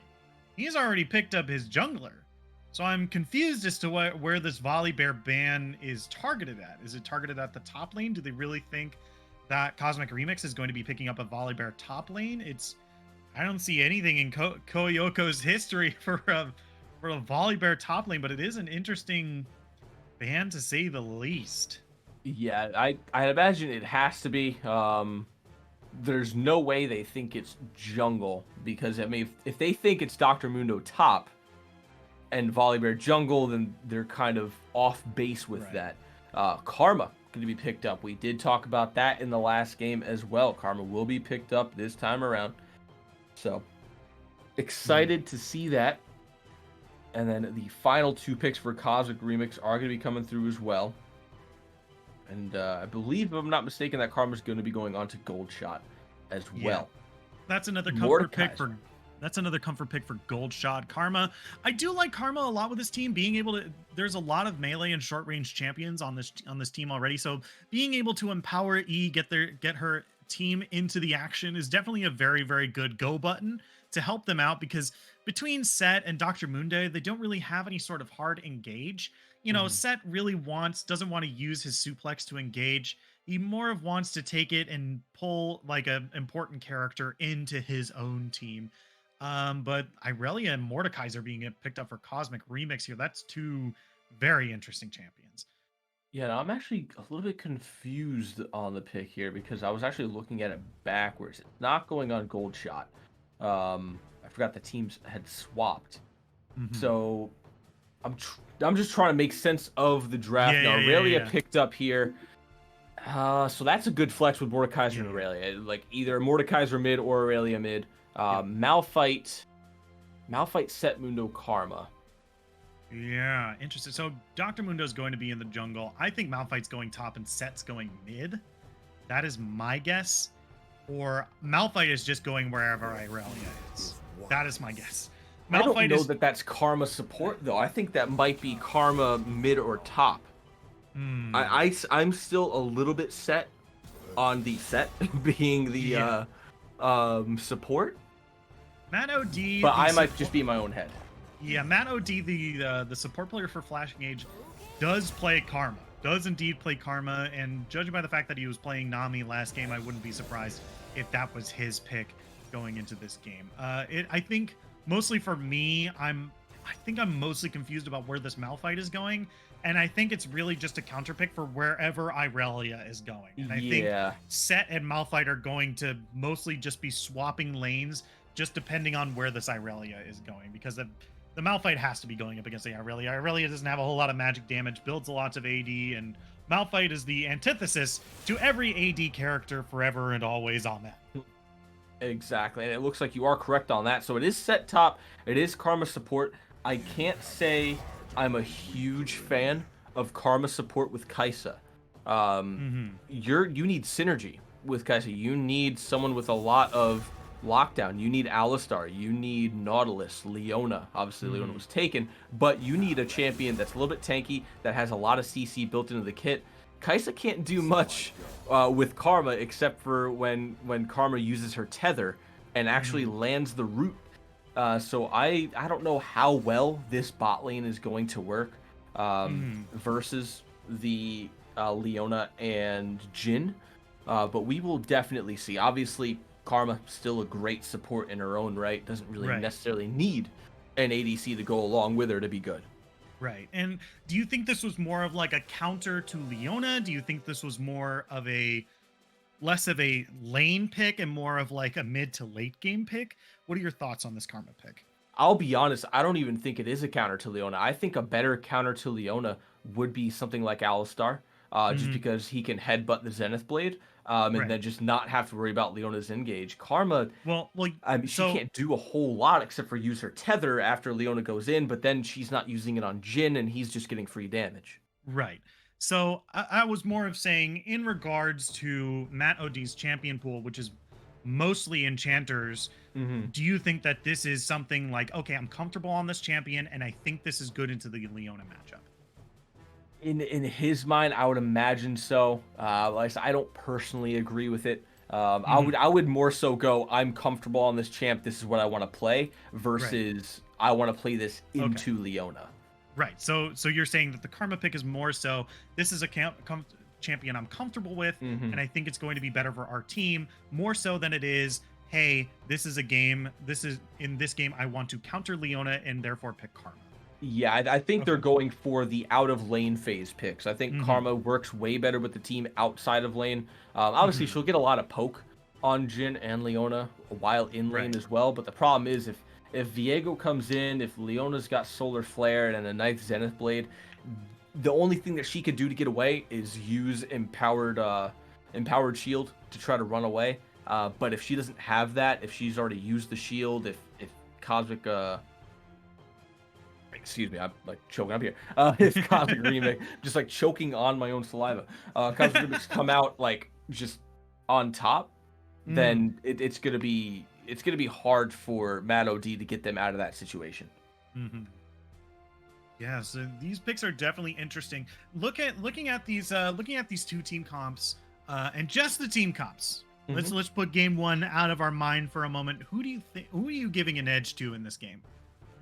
He's already picked up his jungler. So I'm confused as to where this Volibear ban is targeted at. Is it targeted at the top lane? Do they really think that Cosmic Remix is going to be picking up a Volibear top lane? I don't see anything in Koyoko's history for a Volibear top lane, but it is an interesting ban to say the least. Yeah, I imagine it has to be. There's no way they think it's jungle, because I mean, if they think it's Dr. Mundo top and Volibear jungle, then they're kind of off base with that. Karma going to be picked up. We did talk about that in the last game as well. Karma will be picked up this time around. So excited to see that. And then the final 2 picks for Cosmic Remix are going to be coming through as well. And I believe, if I'm not mistaken, that Karma's going to be going on to Gold Shot as well. That's another comfort pick Mordekaiser. for Gold Shot. Karma. I do like Karma a lot with this team. Being able to, there's a lot of melee and short range champions on this team already. So being able to empower E, get her team into the action is definitely a very, very good go button to help them out, because between Set and Dr. Munde, they don't really have any sort of hard engage. You know, Mhm. Set really doesn't want to use his suplex to engage. He more of wants to take it and pull like an important character into his own team. But Irelia and Mordekaiser being picked up for Cosmic Remix here, that's 2 very interesting champions. Yeah, no, I'm actually a little bit confused on the pick here because I was actually looking at it backwards. It's not going on Gold Shot. I forgot the teams had swapped. Mhm. So I'm just trying to make sense of the draft. Yeah, Now, yeah, yeah, Aurelia yeah. picked up here. So that's a good flex with Mordekaiser and Yeah. Aurelia. Like either Mordekaiser mid or Aurelia mid. Yep. Malphite Set Mundo Karma. Yeah, interesting. So Dr. Mundo's going to be in the jungle. I think Malphite's going top and Set's going mid. That is my guess. Or Malphite is just going wherever Irelia is. That is my guess. I don't Malphite know is. that that's Karma support though. I think that might be Karma mid or top. Hmm. I'm still a little bit set on the Set being the Yeah. support, Matt OD, but the I might support, just be in my own head. yeah, Matt OD, the support player for Flashing Age, does play Karma. Does indeed play Karma, and judging by the fact that he was playing Nami last game, I wouldn't be surprised if that was his pick going into this game. I think mostly for me, I think I'm mostly confused about where this Malphite is going, and I think it's really just a counter pick for wherever Irelia is going. And I think Yeah. Set and Malphite are going to mostly just be swapping lanes, just depending on where this Irelia is going, because the Malphite has to be going up against the Irelia. Irelia doesn't have a whole lot of magic damage, builds lots of AD, and Malphite is the antithesis to every AD character forever and always. Amen. Exactly, and it looks like you are correct on that. So it is Set top. It is Karma support. I can't say I'm a huge fan of Karma support with Kaisa. You need synergy with Kaisa. You need someone with a lot of lockdown. You need Alistar. You need Nautilus, Leona. Obviously, Leona was taken, but you need a champion that's a little bit tanky, that has a lot of CC built into the kit. Kaisa can't do much with Karma except for when Karma uses her tether and actually lands the root. So I don't know how well this bot lane is going to work versus the Leona and Jhin, but we will definitely see. Obviously, Karma still a great support in her own right. Doesn't really necessarily need an ADC to go along with her to be good. Right. And do you think this was more of like a counter to Leona? Do you think this was more of a less of a lane pick and more of like a mid to late game pick? What are your thoughts on this Karma pick? I'll be honest, I don't even think it is a counter to Leona. I think a better counter to Leona would be something like Alistar, just because he can headbutt the Zenith Blade, and then just not have to worry about Leona's engage. Karma, well, I mean, she can't do a whole lot except for use her tether after Leona goes in, but then she's not using it on Jhin, and he's just getting free damage. right. So I was more of saying in regards to Matt OD's champion pool, which is mostly enchanters. Do you think that this is something like, okay, I'm comfortable on this champion, and I think this is good into the Leona matchup? In his mind, I would imagine so. Like I said, I don't personally agree with it. I would more so go, I'm comfortable on this champ. This is what I want to play versus I want to play this into Leona. Right. So you're saying that the Karma pick is more so this is a champion I'm comfortable with, and I think it's going to be better for our team more so than it is, hey, this is a game. In this game I want to counter Leona and therefore pick Karma. Yeah, I think they're going for the out of lane phase picks. I think Karma works way better with the team outside of lane. Obviously, she'll get a lot of poke on Jhin and Leona while in lane as well. But the problem is if Viego comes in, if Leona's got Solar Flare and a nice Zenith Blade, the only thing that she could do to get away is use empowered shield to try to run away. But if she doesn't have that, if she's already used the shield, if Cosmic excuse me, I'm like choking up here. If Cosmic Remix, just like choking on my own saliva, Cosmic Remix come out like just on top, then it's gonna be hard for Matt OD to get them out of that situation. Mm-hmm. Yeah, so these picks are definitely interesting. Looking at these two team comps, and just the team comps. Mhm. Let's put game one out of our mind for a moment. Who are you giving an edge to in this game?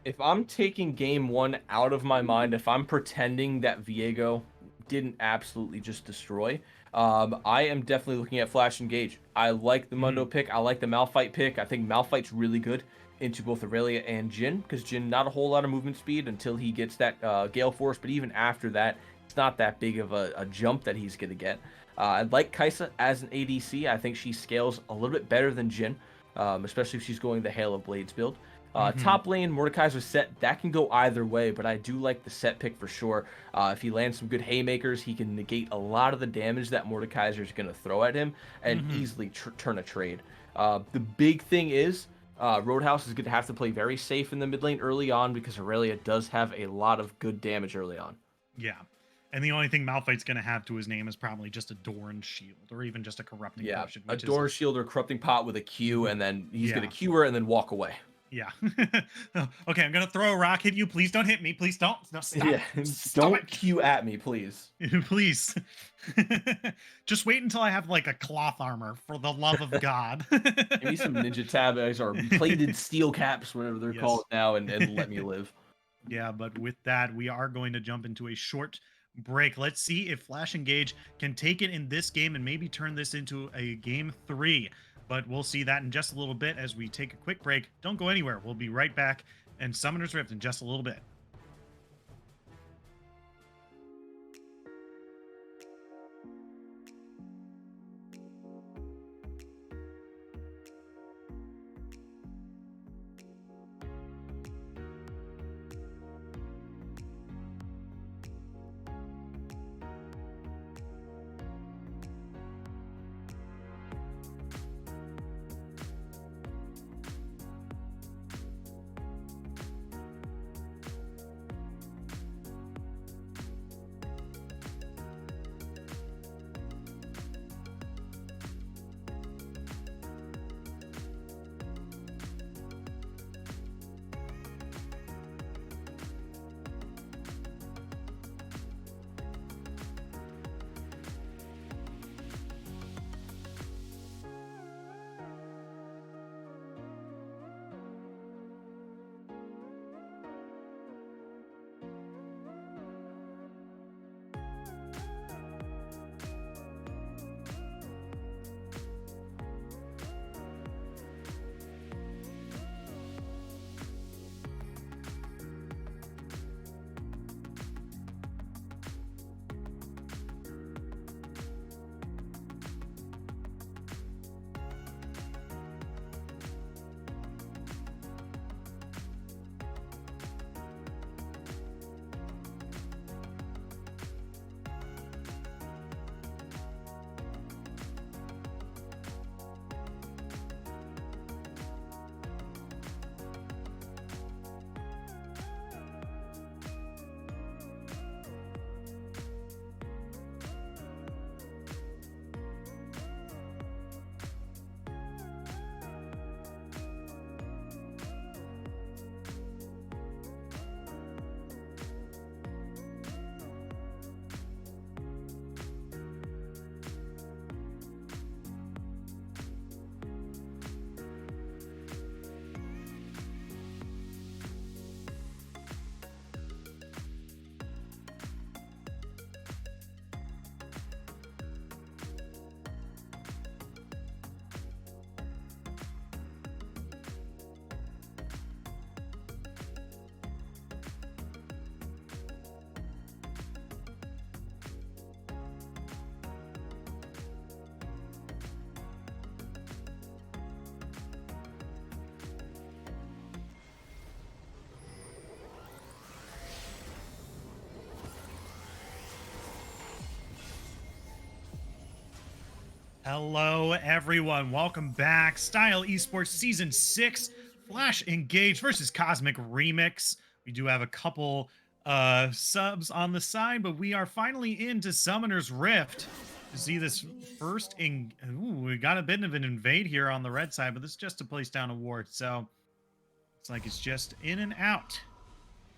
If I'm taking game one out of my mind, if I'm pretending that Viego didn't absolutely just destroy, I am definitely looking at Flash Engage. I like the Mundo Mhm. pick. I like the Malphite pick. I think Malphite's really good into both Aurelia and Jhin, because Jhin not a whole lot of movement speed until he gets that Gale Force, but even after that, it's not that big of a jump that he's going to get. I like Kai'Sa as an ADC. I think she scales a little bit better than Jhin, especially if she's going the Hail of Blades build. Mhm. Top lane, Mordekaiser's set, that can go either way, but I do like the set pick for sure. If he lands some good haymakers, he can negate a lot of the damage that Mordekaiser is going to throw at him and Mhm. easily turn a trade. The big thing is, Roadhouse is going to have to play very safe in the mid lane early on because Aurelia does have a lot of good damage early on. Yeah. And the only thing Malphite's going to have to his name is probably just a Dorn Shield or even just a Corrupting Yeah, Potion, a which is Door Shield or Corrupting Pot with a Q, and then he's going to yeah. Q her and then walk away. Yeah. Okay, I'm gonna throw a rock at you. Please don't hit me. Please don't. No, stop. Yeah, Stop don't Q at me, please. it. Please. Just wait until I have like a cloth armor, for the love of God. Give me some ninja tabs or plated steel caps, whatever they're called Yes. now, and let me live. Yeah, but with that, we are going to jump into a short break. Let's see if Flash Engage can take it in this game and maybe turn this into a game three. But we'll see that in just a little bit as we take a quick break. Don't go anywhere. We'll be right back and Summoner's Rift in just a little bit. Hello, everyone. Welcome back. Style Esports Season 6, Flash Engage versus Cosmic Remix. We do have a couple subs on the side, but we are finally into Summoner's Rift to see this first in. Ooh, we got a bit of an invade here on the red side, but this is just to place down a ward. So it's like it's just in and out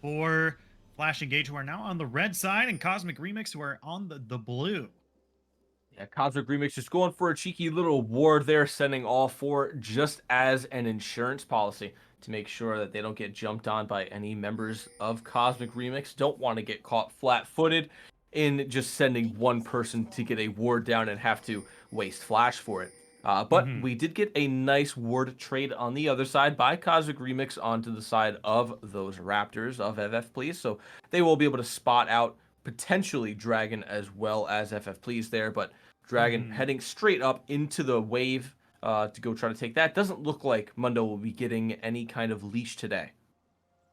for Flash Engage, who are now on the red side, and Cosmic Remix, who are on the blue. Yeah, Cosmic Remix just going for a cheeky little ward there, sending all four just as an insurance policy to make sure that they don't get jumped on by any members of Cosmic Remix. Don't want to get caught flat-footed in just sending one person to get a ward down and have to waste flash for it. But we did get a nice ward trade on the other side by Cosmic Remix onto the side of those Raptors of FF Please. So they will be able to spot out potentially Dragon as well as FF Please there. But Dragon heading straight up into the wave to go try to take that. Doesn't look like Mundo will be getting any kind of leash today.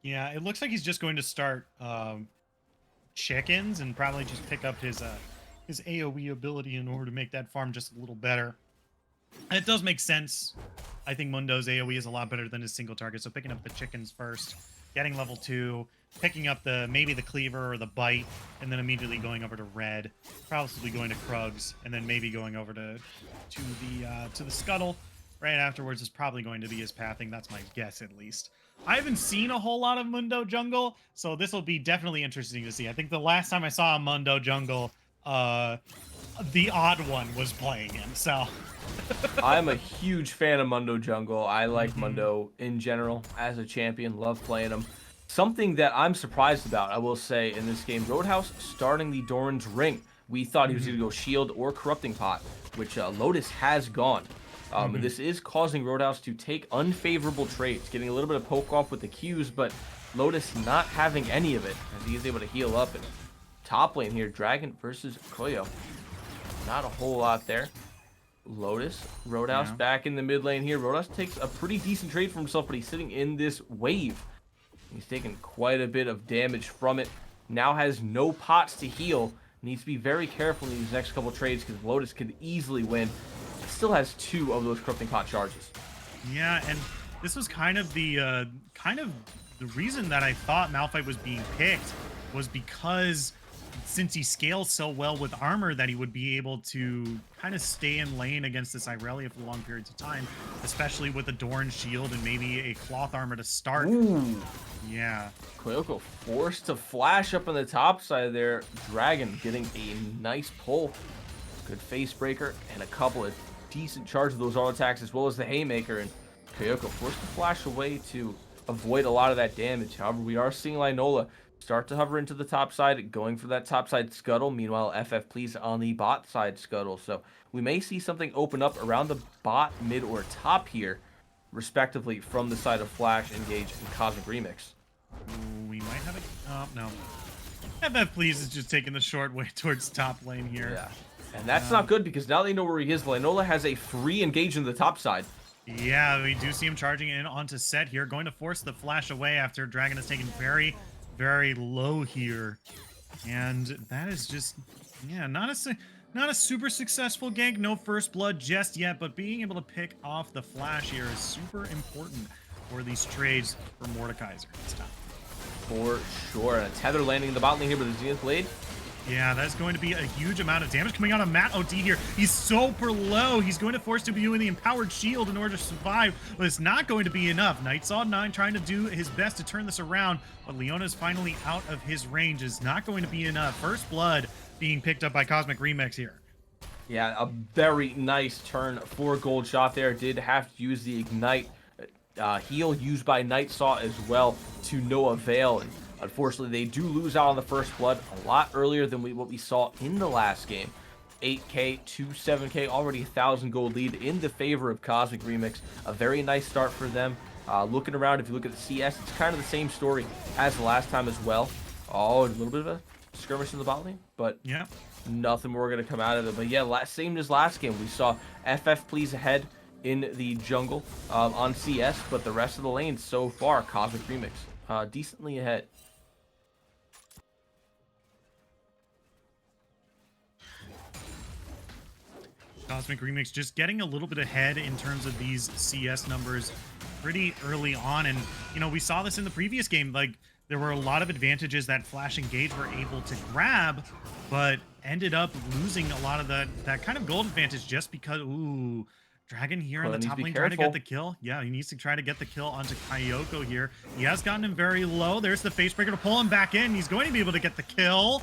Yeah, it looks like he's just going to start chickens and probably just pick up his AoE ability in order to make that farm just a little better. And it does make sense. I think Mundo's AoE is a lot better than his single target. So picking up the chickens first, getting level 2, picking up maybe the cleaver or the bite, and then immediately going over to red, probably going to Krugs, and then maybe going over to the scuttle. Right afterwards is probably going to be his pathing. That's my guess, at least. I haven't seen a whole lot of Mundo jungle, so this will be definitely interesting to see. I think the last time I saw a Mundo jungle, the odd one was playing him. So I'm a huge fan of Mundo jungle. I like Mundo in general as a champion. Love playing him. Something that I'm surprised about, I will say, in this game, Roadhouse starting the Doran's Ring. We thought he was going to go Shield or Corrupting Pot, which Lotus has gone. This is causing Roadhouse to take unfavorable trades, getting a little bit of poke off with the Qs, but Lotus not having any of it, as he is able to heal up. And top lane here, Dragon versus Koyo. Not a whole lot there. Lotus, Roadhouse back in the mid lane here. Roadhouse takes a pretty decent trade for himself, but he's sitting in this wave. He's taking quite a bit of damage from it. Now has no pots to heal. Needs to be very careful in these next couple trades because Lotus could easily win. Still has 2 of those Corrupting Pot charges. yeah, and this was kind of the reason that I thought Malphite was being picked was because since he scales so well with armor that he would be able to kind of stay in lane against this Irelia for long periods of time, especially with a Doran shield and maybe a cloth armor to start. Ooh. Yeah. Koyoko forced to flash up on the top side there. Dragon getting a nice pull. Good face breaker and a couple of decent charges of those auto attacks as well as the haymaker. And Koyoko forced to flash away to avoid a lot of that damage. However, we are seeing Linola start to hover into the top side, going for that top side scuttle. Meanwhile, FF Please on the bot side scuttle. So we may see something open up around the bot, mid, or top here, respectively, from the side of Flash, Engage, and Cosmic Remix. Ooh, we might have a... Oh, no. FF Please is just taking the short way towards top lane here. Yeah. And that's not good because now they know where he is. Linola has a free engage in the top side. Yeah, we do see him charging in onto set here. Going to force the flash away after Dragon has taken very, very low here. And that is just, yeah, not a super successful gank. No first blood just yet, but being able to pick off the flash here is super important for these trades for Mordekaiser and stuff. For sure. And a tether landing in the bot lane here with the Zenith Blade. Yeah, that's going to be a huge amount of damage coming out of Matt OD here. He's super low. He's going to force to be doing the Empowered Shield in order to survive, but it's not going to be enough. Nightsaw 9 trying to do his best to turn this around, but Leona's finally out of his range. Is not going to be enough. First blood being picked up by Cosmic Remix here. Yeah, a very nice turn for Gold Shot there. Did have to use the Ignite heal used by Nightsaw as well to no avail. And unfortunately, they do lose out on the first blood a lot earlier than what we saw in the last game. 8k to 7k, already 1,000 gold lead in the favor of Cosmic Remix. A very nice start for them. Looking around, if you look at the CS, it's kind of the same story as the last time as well. Oh, a little bit of a skirmish in the bot lane, but yeah, nothing more going to come out of it. But yeah, same as last game. We saw FF Please ahead in the jungle on CS, but the rest of the lanes so far, Cosmic Remix decently ahead. Cosmic Remix just getting a little bit ahead in terms of these CS numbers pretty early on. And, you know, we saw this in the previous game. Like, there were a lot of advantages that Flash Engage were able to grab, but ended up losing a lot of that kind of gold advantage just because, ooh, Dragon here in Gonna the need to top be lane trying to get careful. the kill. Yeah, he needs to try to get the kill onto Kyoko here. He has gotten him very low. There's the face breaker to pull him back in. He's going to be able to get the kill.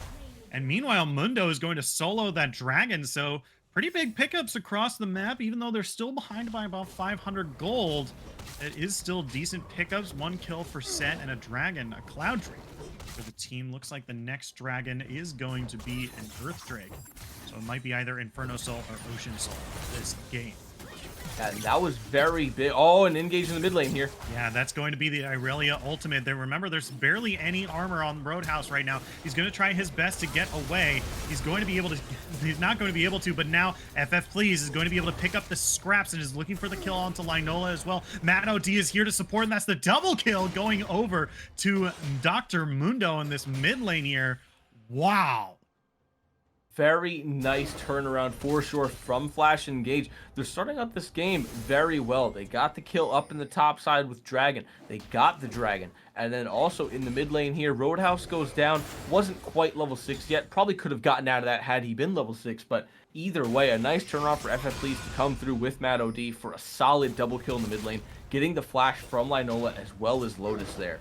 And meanwhile, Mundo is going to solo that dragon. So pretty big pickups across the map, even though they're still behind by about 500 gold. It is still decent pickups. 1 kill for Set and a dragon, a Cloud Drake for the team. Looks like the next dragon is going to be an Earth Drake. So it might be either Inferno Soul or Ocean Soul this game. And that was very big. Oh, and engage in the mid lane here. Yeah, that's going to be the Irelia ultimate. There, remember, there's barely any armor on Roadhouse right now. He's going to try his best to get away. He's going to be able to. He's not going to be able to, but now FF Please is going to be able to pick up the scraps and is looking for the kill onto Linola as well. Matt OD is here to support, and that's the double kill going over to Dr. Mundo in this mid lane here. Wow. Very nice turnaround for sure from Flash Engage. They're starting out this game very well. They got the kill up in the top side with Dragon. They got the Dragon. And then also in the mid lane here, Roadhouse goes down. Wasn't quite level 6 yet. Probably could have gotten out of that had he been level 6. But either way, a nice turnaround for FF Please to come through with Matt OD for a solid double kill in the mid lane. Getting the flash from Linola as well as Lotus there.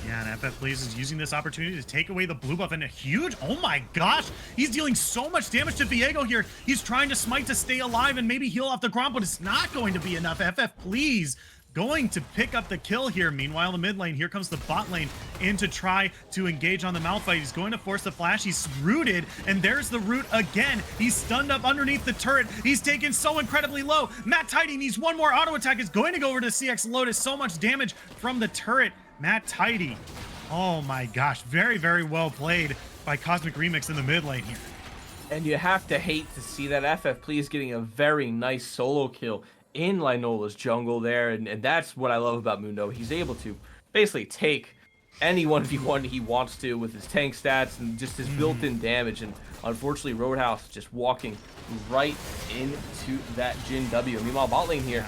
Yeah, and FF Please is using this opportunity to take away the blue buff, and a huge, oh my gosh, he's dealing so much damage to Viego here. He's trying to smite to stay alive and maybe heal off the ground, but it's not going to be enough. FF Please going to pick up the kill here. Meanwhile, in the mid lane, here comes the bot lane in to try to engage on the Malphite. He's going to force the flash. He's rooted, and there's the root again. He's stunned up underneath the turret. He's taken so incredibly low. Matt Tidy needs one more auto attack. It's going to go over to CX Lotus. So much damage from the turret. Matt Tidy. Oh my gosh. Very, very well played by Cosmic Remix in the mid lane here. And you have to hate to see that FF Please getting a very nice solo kill in Linola's jungle there. And that's what I love about Mundo. He's able to basically take any 1v1 he wants to with his tank stats and just his built-in damage. And unfortunately, Roadhouse just walking right into that Jin W. Meanwhile, bot lane here.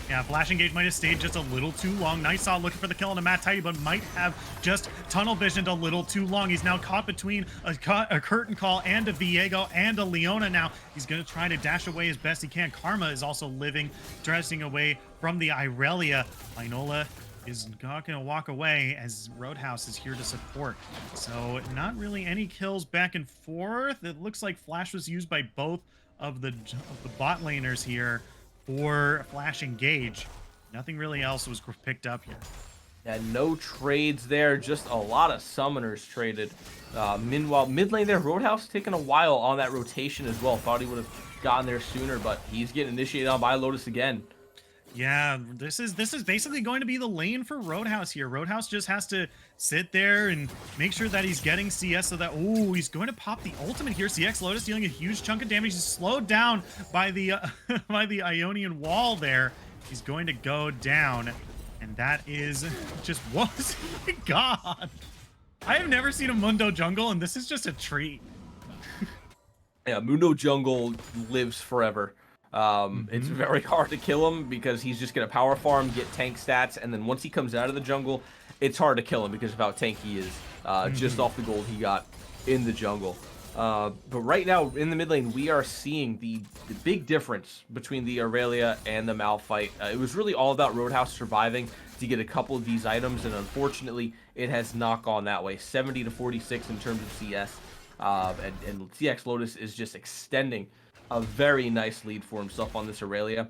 Yeah, Flash Engage might have stayed just a little too long. Nice Saw looking for the kill on a Matt Tidy, but might have just tunnel visioned a little too long. He's now caught between a curtain call and a Viego and a Leona now. He's going to try to dash away as best he can. Karma is also living, dressing away from the Irelia. Linola is not going to walk away as Roadhouse is here to support. So not really any kills back and forth. It looks like Flash was used by both of the bot laners here for Flash Engage. Nothing really else was picked up here. Yeah, no trades there, just a lot of summoners traded. Meanwhile, mid lane there, Roadhouse taking a while on that rotation as well. Thought he would have gotten there sooner, but he's getting initiated on by Lotus again. Yeah, this is basically going to be the lane for Roadhouse here. Roadhouse just has to sit there and make sure that he's getting CS so that, oh, he's going to pop the ultimate here. CX Lotus dealing a huge chunk of damage. He's slowed down by the by the Ionian wall there. He's going to go down, and that is just, what? Oh my god. I have never seen a Mundo jungle, and this is just a treat. Yeah, Mundo jungle lives forever. It's very hard to kill him because he's just going to power farm, get tank stats, and then once he comes out of the jungle, it's hard to kill him because of how tanky he is, just off the gold he got in the jungle. But right now, in the mid lane, we are seeing the big difference between the Aurelia and the Malphite. It was really all about Roadhouse surviving to get a couple of these items, and unfortunately, it has not gone that way. 70 to 46 in terms of CS, and CX Lotus is just extending a very nice lead for himself on this Aurelia.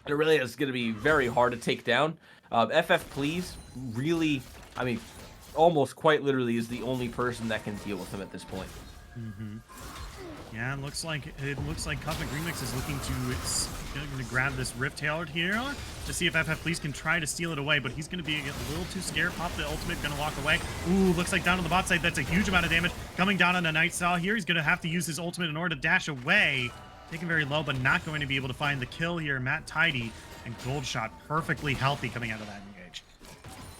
And Aurelia is going to be very hard to take down. FF Please really, I mean, almost quite literally is the only person that can deal with him at this point. Yeah, it looks like Cosmic Remix is looking to grab this Rift Tailor here to see if FF Please can try to steal it away, but he's going to be a little too scared. Pop the ultimate, going to walk away. Ooh, looks like down on the bot side, that's a huge amount of damage coming down on a Night Saw here. He's going to have to use his ultimate in order to dash away. Taken very low, but not going to be able to find the kill here. Matt Tidy and Gold Shot perfectly healthy coming out of that engage.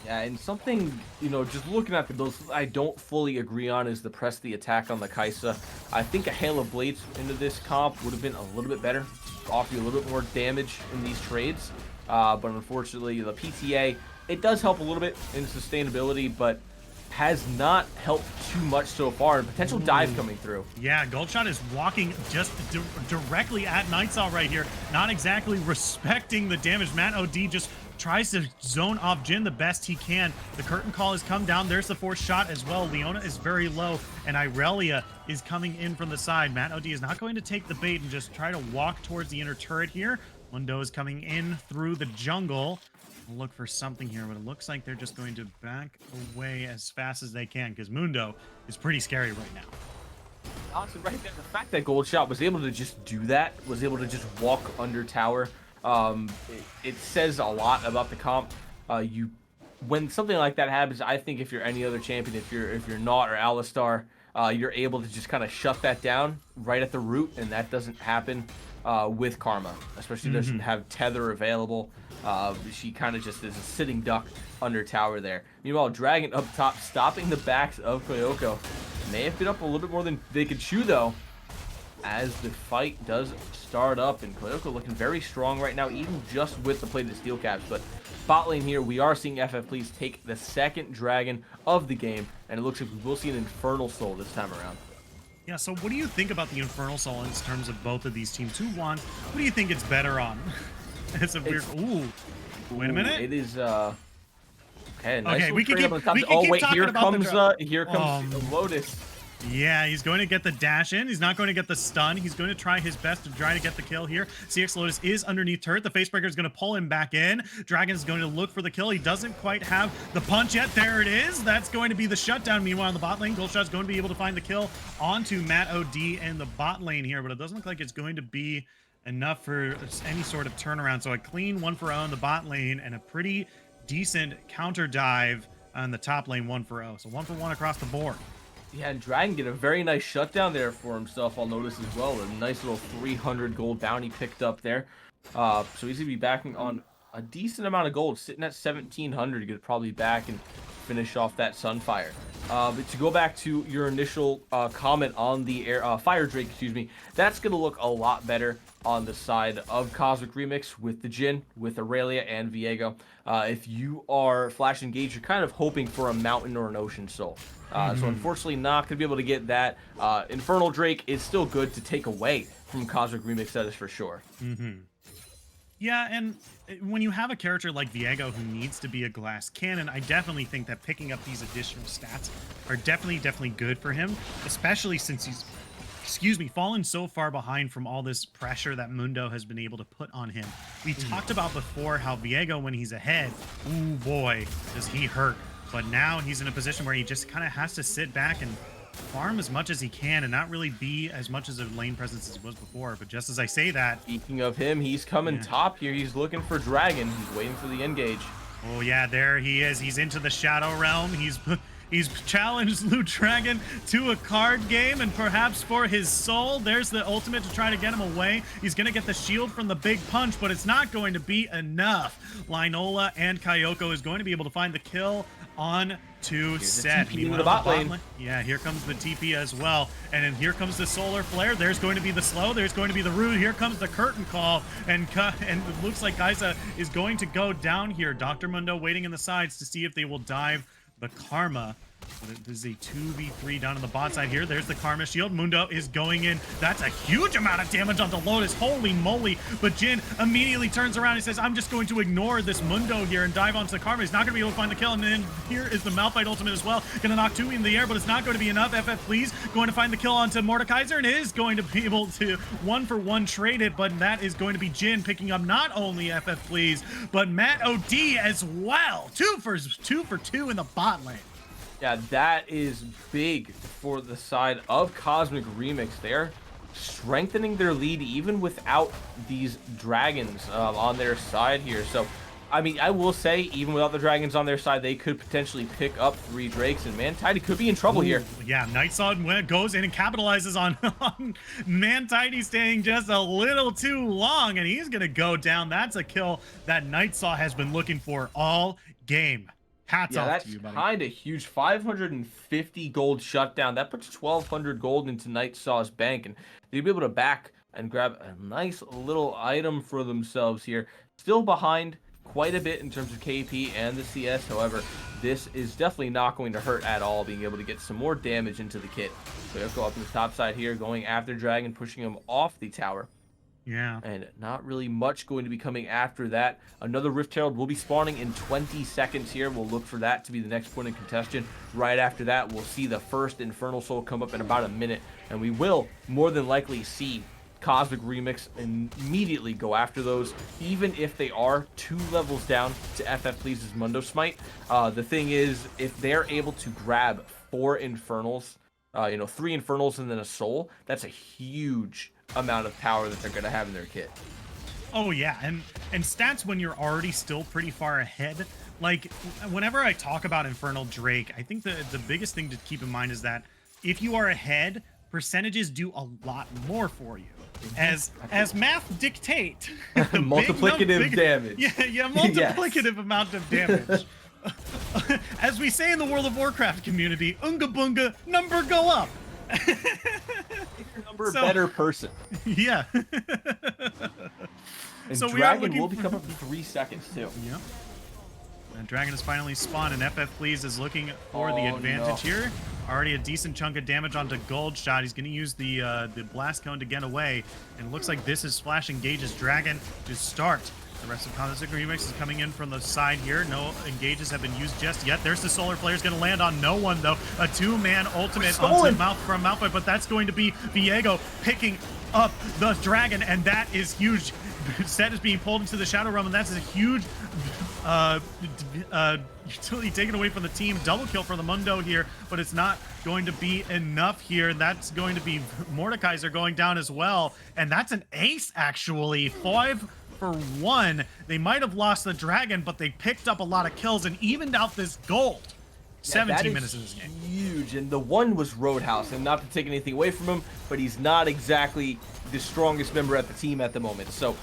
Yeah, and something, you know, just looking at the builds I don't fully agree on is the press the attack on the Kaisa. I think a Hail of Blades into this comp would have been a little bit better, offer you a little bit more damage in these trades. But unfortunately, the PTA, it does help a little bit in sustainability, but has not helped too much so far. Potential dive coming through. Yeah, Goldshot is walking just directly at Nightsaw right here. Not exactly respecting the damage. Matt OD just tries to zone off Jin the best he can. The curtain call has come down. There's the fourth shot as well. Leona is very low, and Irelia is coming in from the side. Matt OD is not going to take the bait and just try to walk towards the inner turret here. Mundo is coming in through the jungle. We'll look for something here, but it looks like they're just going to back away as fast as they can because Mundo is pretty scary right now. Honestly, right there, the fact that Goldshot was able to just do that, was able to just walk under tower, it says a lot about the comp. When something like that happens, I think if you're any other champion, if you're not or Alistar, you're able to just kind of shut that down right at the root, and that doesn't happen with Karma, especially doesn't have tether available. She kind of just is a sitting duck under tower there. Meanwhile, Dragon up top, stopping the backs of Koyoko. May have been up a little bit more than they could chew, though, as the fight does start up. And Koyoko looking very strong right now, even just with the plated steel caps. But bot lane here, we are seeing XFlow take the second Dragon of the game, and it looks like we will see an Infernal Soul this time around. Yeah, so what do you think about the Infernal Soul in terms of both of these teams? Who won? What do you think it's better on? It's a weird. Ooh, wait a minute. It is okay. Nice Okay, we can keep. Oh wait, here comes Oh, Lotus. Yeah, he's going to get the dash in. He's not going to get the stun. He's going to try his best to try to get the kill here. CX Lotus is underneath turret. The Facebreaker is going to pull him back in. Dragon's going to look for the kill. He doesn't quite have the punch yet. There it is. That's going to be the shutdown. Meanwhile, in the bot lane, Goldshot's going to be able to find the kill onto Matt OD in the bot lane here, but it doesn't look like it's going to be enough for any sort of turnaround. So a clean 1-for-0 in the bot lane and a pretty decent counter dive on the top lane 1-for-0. So 1-for-1 across the board. Yeah, and Dragon get a very nice shutdown there for himself, I'll notice as well. A nice little 300 gold bounty picked up there. So he's going to be backing on a decent amount of gold, sitting at 1,700 to get probably back and finish off that Sunfire. But to go back to your initial comment on the Fire Drake, excuse me, that's going to look a lot better on the side of Cosmic Remix with the Jhin, with Aurelia and Viego. If you are Flash Engage, you're kind of hoping for a Mountain or an Ocean Soul. So unfortunately not going to be able to get that. Infernal Drake is still good to take away from Cosmic Remix, that is for sure. Yeah, and when you have a character like Viego who needs to be a glass cannon, I definitely think that picking up these additional stats are definitely good for him, especially since he's, fallen so far behind from all this pressure that Mundo has been able to put on him. We talked about before how Viego, when he's ahead, ooh boy, does he hurt. But now he's in a position where he just kind of has to sit back and farm as much as he can and not really be as much as a lane presence as he was before. But just as I say that, speaking of him, he's coming top here. He's looking for Dragon. He's waiting for the engage. Oh yeah, there he is. He's into the Shadow Realm. He's challenged Loot Dragon to a card game, and perhaps for his soul. There's the ultimate to try to get him away. He's going to get the shield from the big punch, but it's not going to be enough. Linola and Kyoko is going to be able to find the kill on to Set. Meanwhile, the bot lane. Yeah, here comes the TP as well. And then here comes the Solar Flare. There's going to be the slow. There's going to be the root. Here comes the curtain call. And it looks like Kai'Sa is going to go down here. Dr. Mundo waiting in the sides to see if they will dive the Karma. But it is a 2v3 down on the bot side here. There's the Karma shield. Mundo is going in. That's a huge amount of damage onto Lotus. Holy moly. But Jin immediately turns around and says, I'm just going to ignore this Mundo here and dive onto the Karma. He's not going to be able to find the kill. And then here is the Malphite ultimate as well. Going to knock two in the air, but it's not going to be enough. FF Please going to find the kill onto Mordekaiser and is going to be able to 1-for-1 trade it. But that is going to be Jin picking up not only FF Please, but Matt OD as well. Two for two in the bot lane. Yeah, that is big for the side of Cosmic Remix. They're strengthening their lead even without these dragons on their side here. So, I mean, I will say, even without the dragons on their side, they could potentially pick up 3 Drakes, and Mantidy could be in trouble here. Yeah, Nightsaw goes in and capitalizes on Mantidy staying just a little too long, and he's going to go down. That's a kill that Nightsaw has been looking for all game. Hats off to you, buddy. That's kind of huge. 550 gold shutdown. That puts 1,200 gold into Nightsaw's bank, and they'll be able to back and grab a nice little item for themselves here. Still behind quite a bit in terms of KP and the CS. However, this is definitely not going to hurt at all, being able to get some more damage into the kit. So let's go up on the top side here, going after Dragon, pushing him off the tower. Yeah. And not really much going to be coming after that. Another Rift Herald will be spawning in 20 seconds here. We'll look for that to be the next point of contention. Right after that, we'll see the first Infernal Soul come up in about a minute. And we will more than likely see Cosmic Remix immediately go after those, even if they are 2 levels down to FF Please's Mundo Smite. The thing is, if they're able to grab 4 Infernals, 3 Infernals and then a Soul, that's a huge amount of power that they're going to have in their kit. Oh yeah, and stats when you're already still pretty far ahead. Like, whenever I talk about Infernal Drake, I think the biggest thing to keep in mind is that if you are ahead, percentages do a lot more for you. As math dictate. Multiplicative damage. Yeah, multiplicative amount of damage. As we say in the World of Warcraft community, Unga Bunga, number go up. Make your number better person. Yeah. And so Dragon will become up in 3 seconds too. Yep. And Dragon is finally spawned, and FF Please is looking for the advantage here. Already a decent chunk of damage onto Gold Shot. He's going to use the Blast Cone to get away. And it looks like this is Flash engages Dragon to start. The rest of Cosmic Remix is coming in from the side here. No engages have been used just yet. There's the Solar Flare. Is going to land on no one, though. A 2-man ultimate onto Malphite, but that's going to be Viego picking up the Dragon, and that is huge. Set is being pulled into the Shadow Realm, and that's a huge utility taken away from the team. Double kill for the Mundo here, but it's not going to be enough here. That's going to be Mordekaiser going down as well, and that's an ace, actually. 5 for 1. They might have lost the Dragon, but they picked up a lot of kills and evened out this gold. 17 minutes in this game. Huge, and the one was Roadhouse, and not to take anything away from him, but he's not exactly the strongest member at the team at the moment. So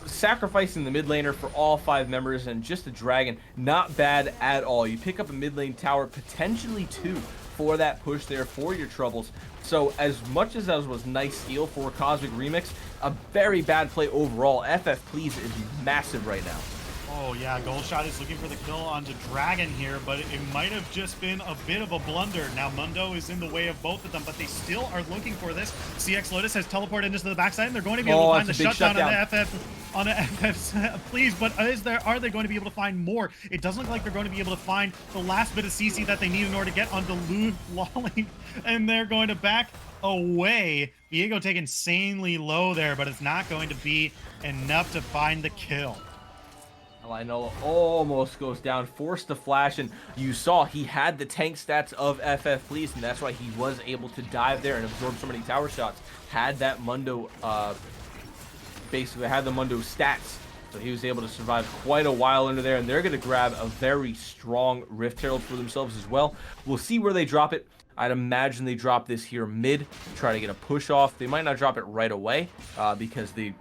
sacrificing the mid laner for all 5 members and just the Dragon, not bad at all. You pick up a mid lane tower, potentially 2 for that push there for your troubles. So as much as that was nice steal for Cosmic Remix, a very bad play overall. FF Please is massive right now. Oh yeah, Gold Shot is looking for the kill onto Dragon here, but it might have just been a bit of a blunder. Now Mundo is in the way of both of them, but they still are looking for this. CX Lotus has teleported into the backside, and they're going to be able to find the shutdown on the FF's Please, but are they going to be able to find more? It doesn't look like they're going to be able to find the last bit of CC that they need in order to get onto Lou Lolly, and they're going to back away. Viego taken insanely low there, but it's not going to be enough to find the kill. Lionel almost goes down, forced to flash, and you saw he had the tank stats of FF Please, and that's why he was able to dive there and absorb so many tower shots. Had that Mundo, basically had the Mundo stats, so he was able to survive quite a while under there, and they're going to grab a very strong Rift Herald for themselves as well. We'll see where they drop it. I'd imagine they drop this here mid, try to get a push off. They might not drop it right away because the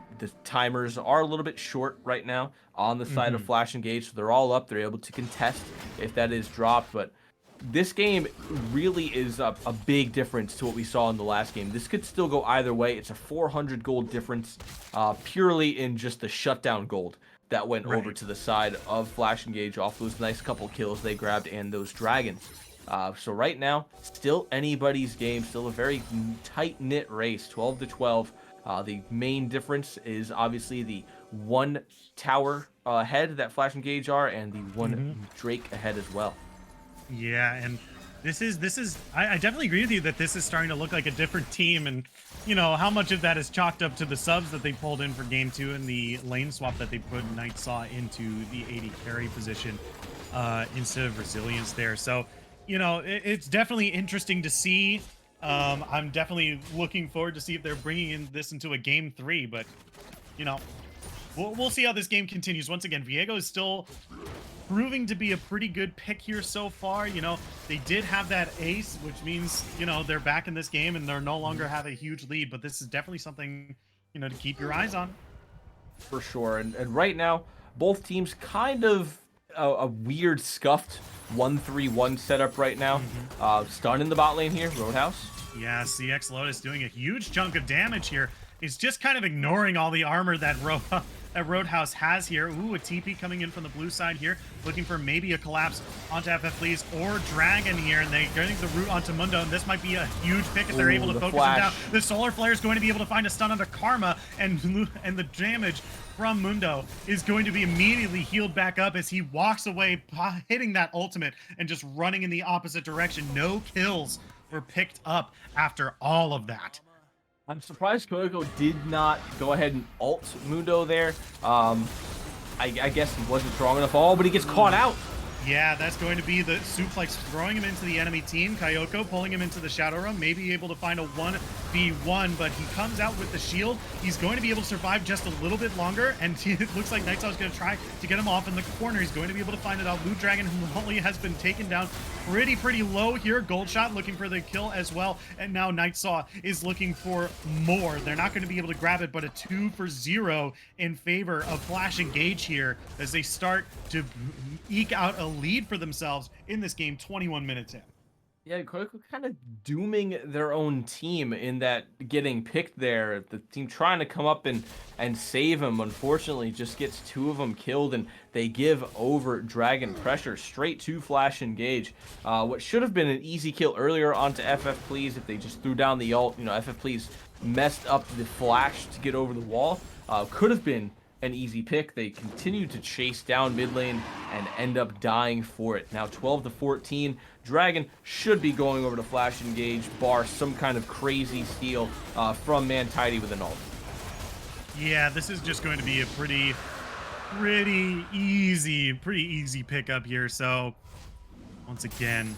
timers are a little bit short right now on the side of Flash Engage, so they're all up. They're able to contest if that is dropped, but this game really is a big difference to what we saw in the last game. This could still go either way. It's a 400 gold difference purely in just the shutdown gold that went over to the side of Flash Engage off those nice couple kills they grabbed and those Dragons. So right now, still anybody's game, still a very tight-knit race, 12-12. The main difference is obviously the 1 tower ahead that Flash Engage are, and the 1 Drake ahead as well. Yeah, and this is I definitely agree with you that this is starting to look like a different team, and you know how much of that is chalked up to the subs that they pulled in for game 2 and the lane swap that they put Night Saw into the AD carry position instead of Resilience there. So you know it's definitely interesting to see. I'm definitely looking forward to see if they're bringing this into a game 3, but you know we'll see how this game continues. Once again, Viego is still proving to be a pretty good pick here so far. You know, they did have that ace, which means, you know, they're back in this game and they're no longer have a huge lead, but this is definitely something, you know, to keep your eyes on. For sure. And right now, both teams kind of a weird scuffed 1-3-1 setup right now. Stun in the bot lane here, Roadhouse. Yeah, CX Lotus doing a huge chunk of damage here. He's just kind of ignoring all the armor that that Roadhouse has here. Ooh, a TP coming in from the blue side here, looking for maybe a collapse onto XFleas or Dragon here, and they're getting the root onto Mundo, and this might be a huge pick if they're able to focus him down. The Solar Flare is going to be able to find a stun onto Karma, and the damage from Mundo is going to be immediately healed back up as he walks away, hitting that ultimate and just running in the opposite direction. No kills were picked up after all of that. I'm surprised Koyoko did not go ahead and ult Mundo there. I guess he wasn't strong enough all, but he gets caught out. Yeah, that's going to be the suplex throwing him into the enemy team. Kyoko pulling him into the Shadow Realm, maybe able to find a 1v1, but he comes out with the shield. He's going to be able to survive just a little bit longer, and it looks like Nightsaw is going to try to get him off in the corner. He's going to be able to find it out. Blue Dragon, who only has been taken down pretty low here. Gold Shot looking for the kill as well, and now Nightsaw is looking for more. They're not going to be able to grab it, but a 2 for 0 in favor of Flash Engage here as they start to eke out a lead for themselves in this game 21 minutes in. Yeah, Koyoko kind of dooming their own team in that getting picked there. The team trying to come up and save him, unfortunately, just gets 2 of them killed, and they give over Dragon pressure straight to Flash Engage. What should have been an easy kill earlier onto XFleas if they just threw down the ult. You know, XFleas messed up the flash to get over the wall. Could have been an easy pick. They continue to chase down mid lane and end up dying for it. Now 12 to 14. Dragon should be going over to Flash Engage, bar some kind of crazy steal from Mantidy with an ult. Yeah, this is just going to be a pretty easy pickup here. So once again,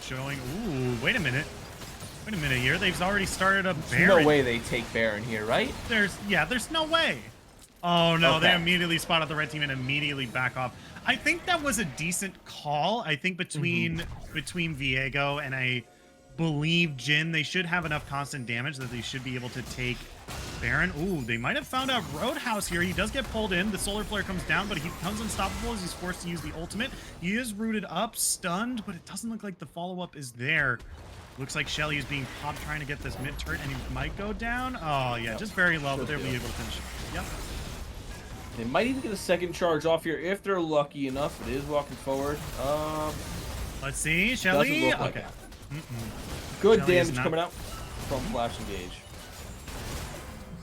showing. Ooh, wait a minute here. They've already started a Baron. There's no way they take Baron here, right? There's no way. Oh no, okay. They immediately spot out the red team and immediately back off. I think that was a decent call. I think between Viego and I believe Jhin, they should have enough constant damage that they should be able to take Baron. Ooh, they might have found out Roadhouse here. He does get pulled in. The Solar Flare comes down, but he becomes unstoppable as he's forced to use the ultimate. He is rooted up, stunned, but it doesn't look like the follow-up is there. Looks like Shelly is being popped trying to get this mid turret, and he might go down. Oh, yeah, just very low, but they'll be able to finish it. Yep. They might even get a second charge off here if they're lucky enough. It is walking forward. Let's see, Shelly. Like okay. Good Shelly damage coming out from Flash Engage.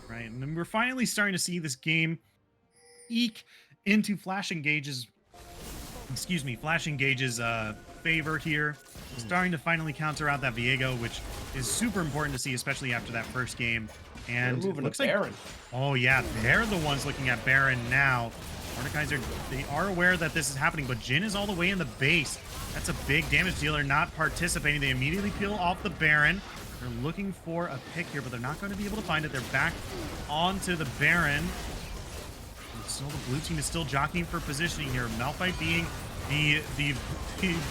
Right, and then we're finally starting to see this game eke into Flash Engage's favor here. Starting to finally counter out that Viego, which is super important to see, especially after that first game. And they're moving looks to like Baron. Oh yeah, they're the ones looking at Baron now. Mordekaiser, they are aware that this is happening, but Jhin is all the way in the base. That's a big damage dealer not participating. They immediately peel off the Baron. They're looking for a pick here, but they're not going to be able to find it. They're back onto the Baron. And still, the blue team is still jockeying for positioning here. Malphite being the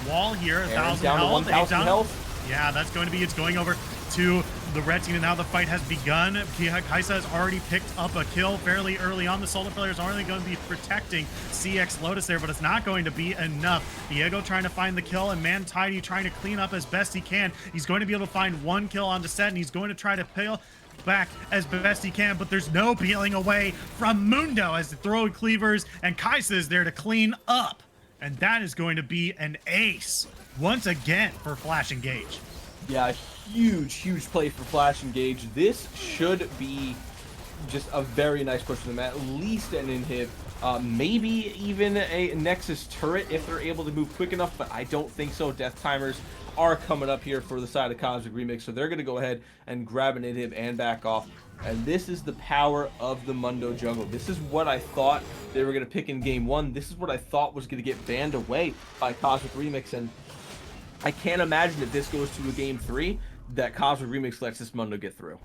wall here, 1,000 down to 1,000 health. Yeah, that's going to be, it's going over to the red team, and now the fight has begun. Kaisa has already picked up a kill fairly early on. The Solar Flare is only going to be protecting CX Lotus there, but it's not going to be enough. Viego trying to find the kill, and Mantidy trying to clean up as best he can. He's going to be able to find 1 kill onto Set, and he's going to try to peel back as best he can, but there's no peeling away from Mundo as the throw cleavers, and Kaisa is there to clean up. And that is going to be an ace once again for Flash Engage. Yeah, huge play for Flash Engage. This should be just a very nice push for them. At least an inhib, maybe even a Nexus turret if they're able to move quick enough, but I don't think so. Death timers are coming up here for the side of Cosmic Remix, so they're going to go ahead and grab an inhib and back off. And this is the power of the Mundo jungle. This is what I thought they were going to pick in game 1. This is what I thought was going to get banned away by Cosmic Remix, and I can't imagine if this goes to a game 3 that Cosmic Remix lets this Mundo get through.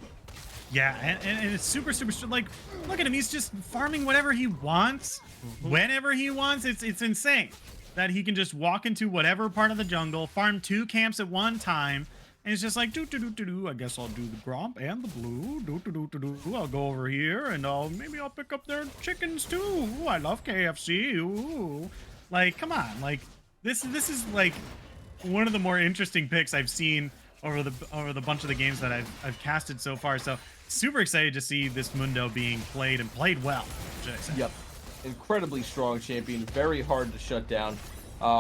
Yeah, and it's super, like, look at him. He's just farming whatever he wants, whenever he wants. It's insane that he can just walk into whatever part of the jungle, farm 2 camps at one time, and it's just like, I guess I'll do the Gromp and the blue. I'll go over here, and maybe I'll pick up their chickens too. Ooh, I love KFC. Ooh. Like, come on. Like, this is, like, one of the more interesting picks I've seen over the bunch of the games that I've casted so far. So super excited to see this Mundo being played and played well, should I say. Yep. Incredibly strong champion, very hard to shut down.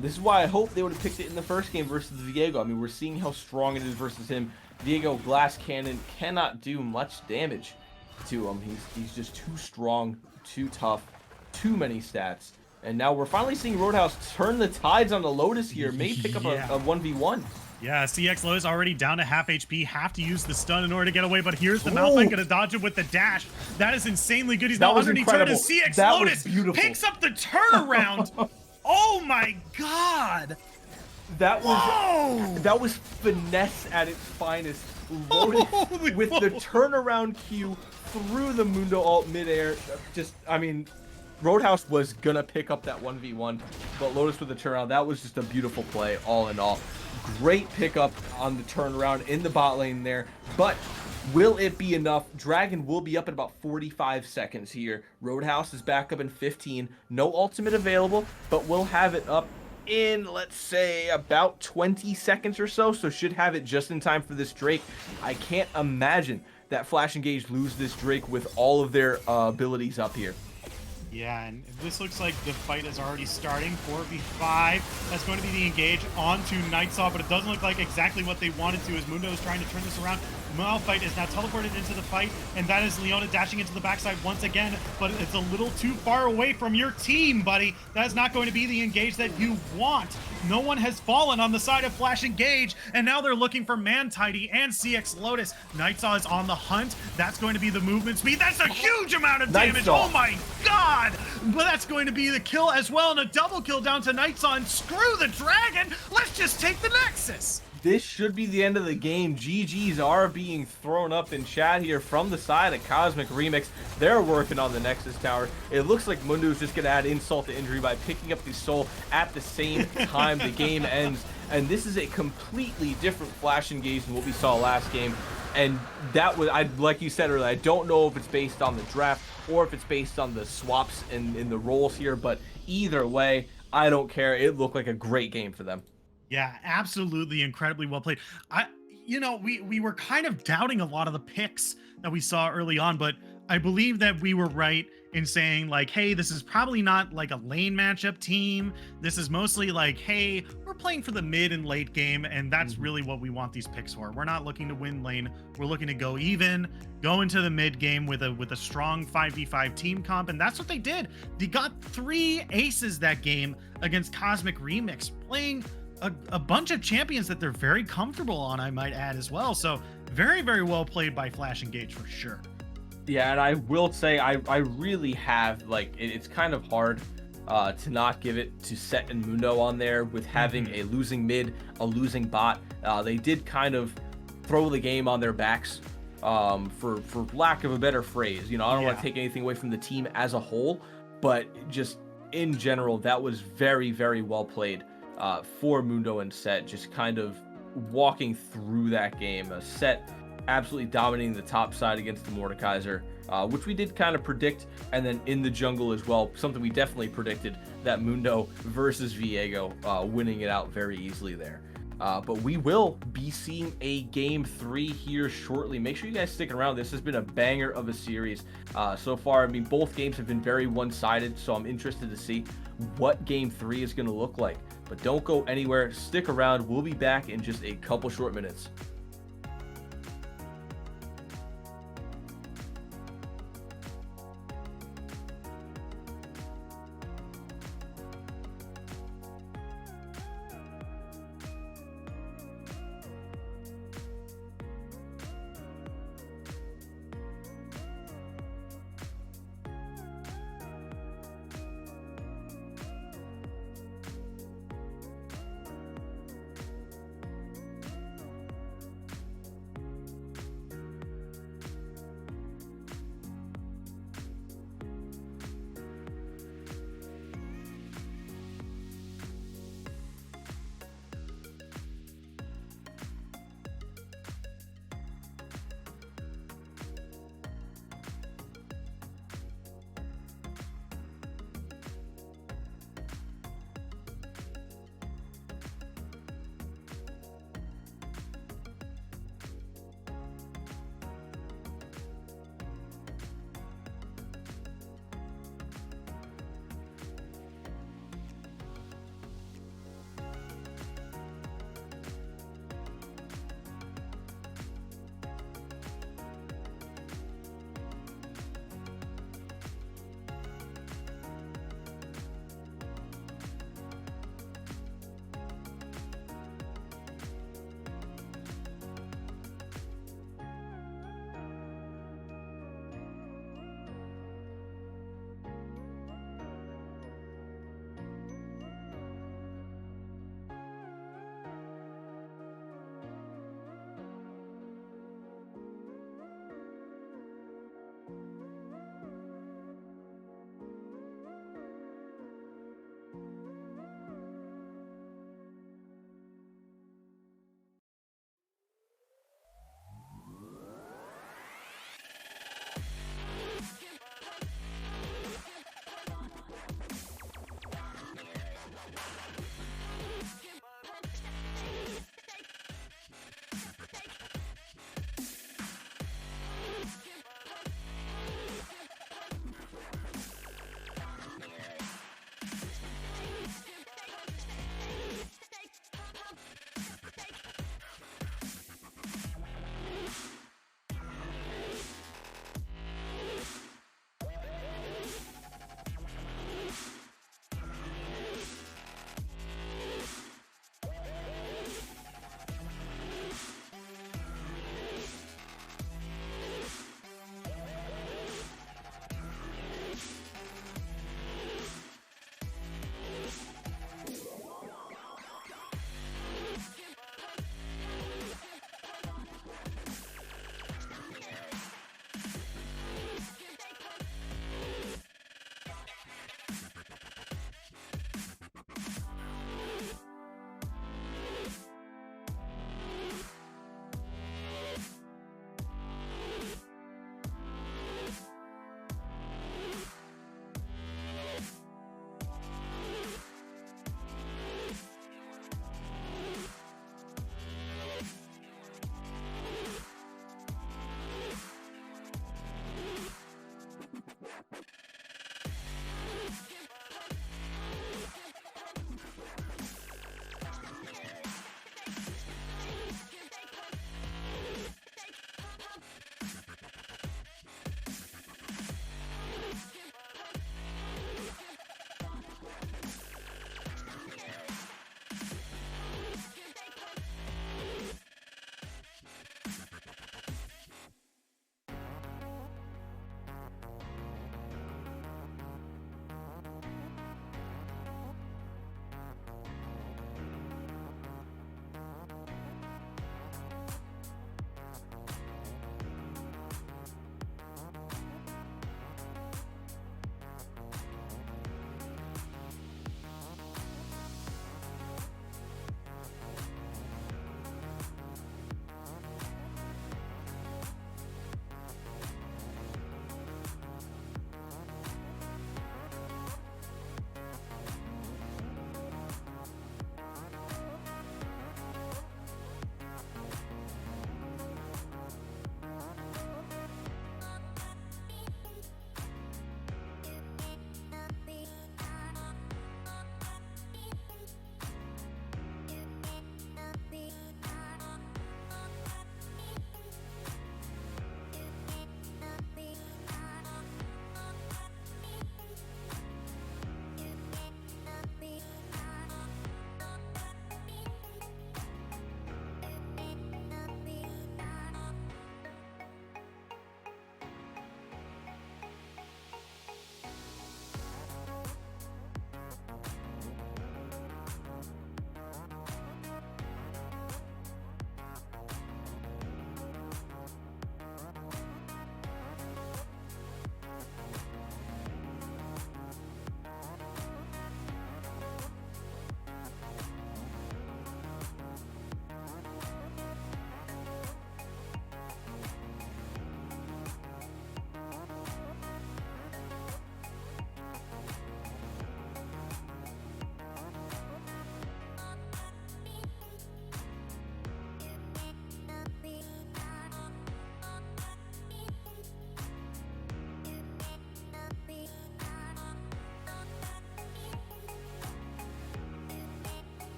This is why I hope they would have picked it in the first game versus Viego. I mean, we're seeing how strong it is versus him. Viego Glass Cannon cannot do much damage to him. He's just too strong, too tough, too many stats. And now we're finally seeing Roadhouse turn the tides on the Lotus here. May pick up a 1v1. Yeah, XFlow is already down to half HP. Have to use the stun in order to get away, but here's the Malphite gonna dodge it with the dash. That is insanely good. He's now underneath turn as XFlow picks up the turnaround. Oh my god! That was finesse at its finest. Loaded with the turnaround Q through the Mundo ult midair. Just, I mean, Roadhouse was gonna pick up that 1v1, but Lotus with the turnaround, that was just a beautiful play all in all. Great pickup on the turnaround in the bot lane there, but will it be enough? Dragon will be up in about 45 seconds here. Roadhouse is back up in 15. No ultimate available, but we'll have it up in, let's say, about 20 seconds or so, so should have it just in time for this Drake. I can't imagine that Flash Engage lose this Drake with all of their abilities up here. Yeah, and this looks like the fight is already starting. 4v5. That's going to be the engage onto Nightsaw, but it doesn't look like exactly what they wanted to as Mundo is trying to turn this around. Malphite is now teleported into the fight, and that is Leona dashing into the backside once again, but it's a little too far away from your team, buddy. That is not going to be the engage that you want. No one has fallen on the side of Flash Engage, and now they're looking for Man Tidy and CX Lotus. Nightsaw is on the hunt. That's going to be the movement speed. That's a huge amount of damage. Nightsaw. Oh my god! But that's going to be the kill as well, and a double kill down to Nightsaw, and screw the dragon. Let's just take the Nexus. This should be the end of the game. GGs are being thrown up in chat here from the side of Cosmic Remix. They're working on the Nexus Tower. It looks like Mundo is just going to add insult to injury by picking up the soul at the same time the game ends. And this is a completely different Flash Engage than what we saw last game. And that was, like you said earlier, I don't know if it's based on the draft or if it's based on the swaps in the roles here. But either way, I don't care. It looked like a great game for them. Yeah, absolutely incredibly well played. We were kind of doubting a lot of the picks that we saw early on, but I believe that we were right in saying like, hey, this is probably not like a lane matchup team. This is mostly like, hey, we're playing for the mid and late game, and that's really what we want these picks for. We're not looking to win lane. We're looking to go even, go into the mid game with a strong 5v5 team comp, and that's what they did. They got 3 aces that game against Cosmic Remix, playing a bunch of champions that they're very comfortable on, I might add as well. So very, very well played by Flash Engage for sure. Yeah, and I will say I really have, like, it's kind of hard to not give it to Set and Mundo on there with having a losing mid, a losing bot. They did kind of throw the game on their backs, for lack of a better phrase. You know, I don't want to take anything away from the team as a whole, but just in general, that was very, very well played for Mundo and Set, just kind of walking through that game. Set absolutely dominating the top side against the Mordekaiser, which we did kind of predict, and then in the jungle as well, something we definitely predicted, that Mundo versus Viego winning it out very easily there. But we will be seeing a game 3 here shortly. Make sure you guys stick around. This has been a banger of a series so far. I mean, both games have been very one-sided, so I'm interested to see what game 3 is going to look like. But don't go anywhere. Stick around. We'll be back in just a couple short minutes.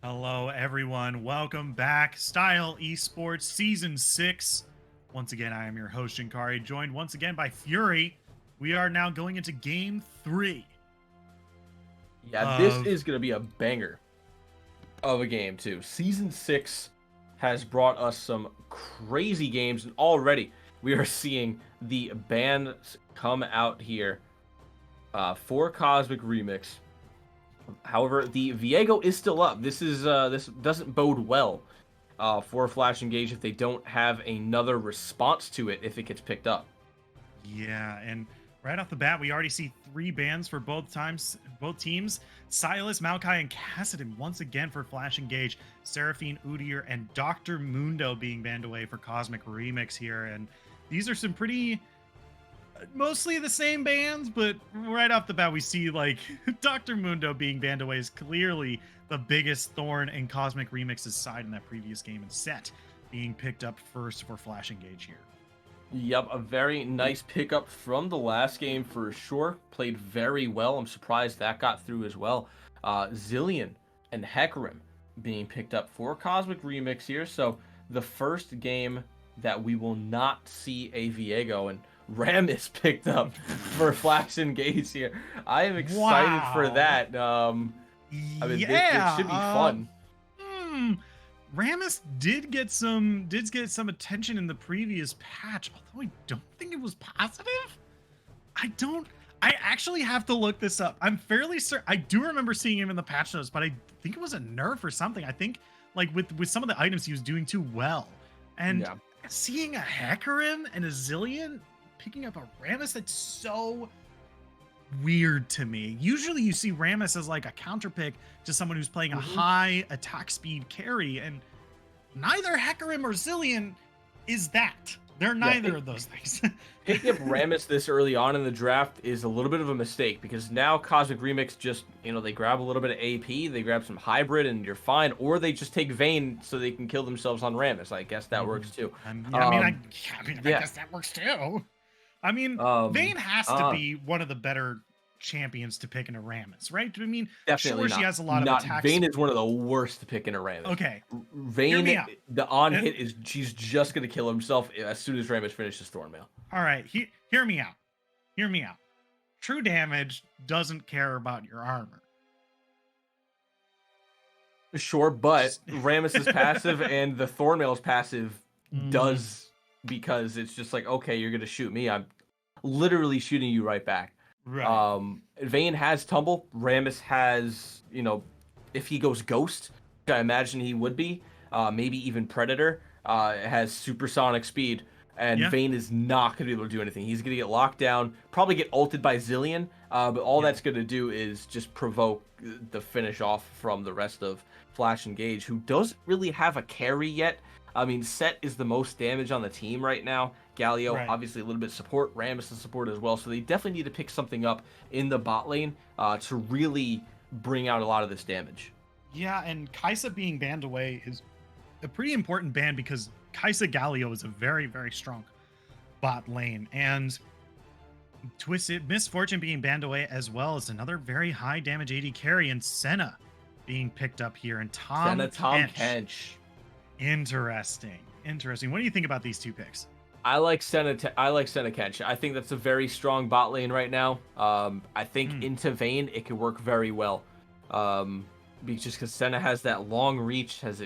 Hello, everyone. Welcome back. Style Esports Season 6. Once again, I am your host, Shinkari, joined once again by Fury. We are now going into Game 3 Yeah, this of... is going to be a banger of a game, too. Season 6 has brought us some crazy games, and already we are seeing the bans come out here for Cosmic Remix. However, the Viego is still up. This doesn't bode well for Flash Engage if they don't have another response to it if it gets picked up. Yeah, and right off the bat, we already see 3 bans for both teams. Silas, Maokai, and Cassidon once again for Flash Engage. Seraphine, Udyr, and Dr. Mundo being banned away for Cosmic Remix here. And these are some pretty... mostly the same bans, but right off the bat, we see like Dr. Mundo being banned away is clearly the biggest thorn in Cosmic Remix's side in that previous game, and Set being picked up first for Flash Engage here. Yep, a very nice pickup from the last game for sure. Played very well. I'm surprised that got through as well. Zillion and Hecarim being picked up for Cosmic Remix here. So the first game that we will not see a Viego, and Ram is picked up for Flash Engage here. I am excited for that. I mean, it should be fun. Rammus did get some attention in the previous patch, although I don't think it was positive. I actually have to look this up. I'm fairly certain I do remember seeing him in the patch notes, but I think it was a nerf or something. I think like with some of the items he was doing too well. And seeing a Hecarim and a Zillion picking up a Rammus, that's so weird to me. Usually you see Rammus as like a counter pick to someone who's playing a high attack speed carry, and neither Hecarim or Zillion is that. They're neither of those things. Picking up Rammus this early on in the draft is a little bit of a mistake, because now Cosmic Remix just, they grab a little bit of AP, they grab some hybrid, and you're fine, or they just take Vayne so they can kill themselves on Rammus. I guess that works too. I guess that works too. I mean, Vayne has to be one of the better champions to pick in a Rammus, right? I mean, definitely sure, not. she has a lot of attacks. Vayne is one of the worst to pick in a Rammus. Okay. Vayne, the on hit is she's just going to kill himself as soon as Rammus finishes Thornmail. All right, hear me out. Hear me out. True damage doesn't care about your armor. Sure, but Rammus's passive and the Thornmail's passive does, because it's just like, okay, you're going to shoot me. I'm literally shooting you right back. Right. Vayne has Tumble. Rammus has, if he goes Ghost, I imagine he would be. Maybe even Predator. Has supersonic speed, and Vayne is not going to be able to do anything. He's going to get locked down, probably get ulted by Zillion, but all that's going to do is just provoke the finish off from the rest of Flash Engage, who doesn't really have a carry yet. I mean, Set is the most damage on the team right now. Galio, obviously a little bit support. Rammus is support as well. So they definitely need to pick something up in the bot lane to really bring out a lot of this damage. Yeah, and Kai'Sa being banned away is a pretty important ban, because Kai'Sa Galio is a very, very strong bot lane. And Twisted Misfortune being banned away as well is another very high damage AD carry, and Senna being picked up here, and Tom Kench. Interesting. What do you think about these two picks? I like Senna Kench. I think that's a very strong bot lane right now. I think into Vayne it could work very well. Just because Senna has that long reach, has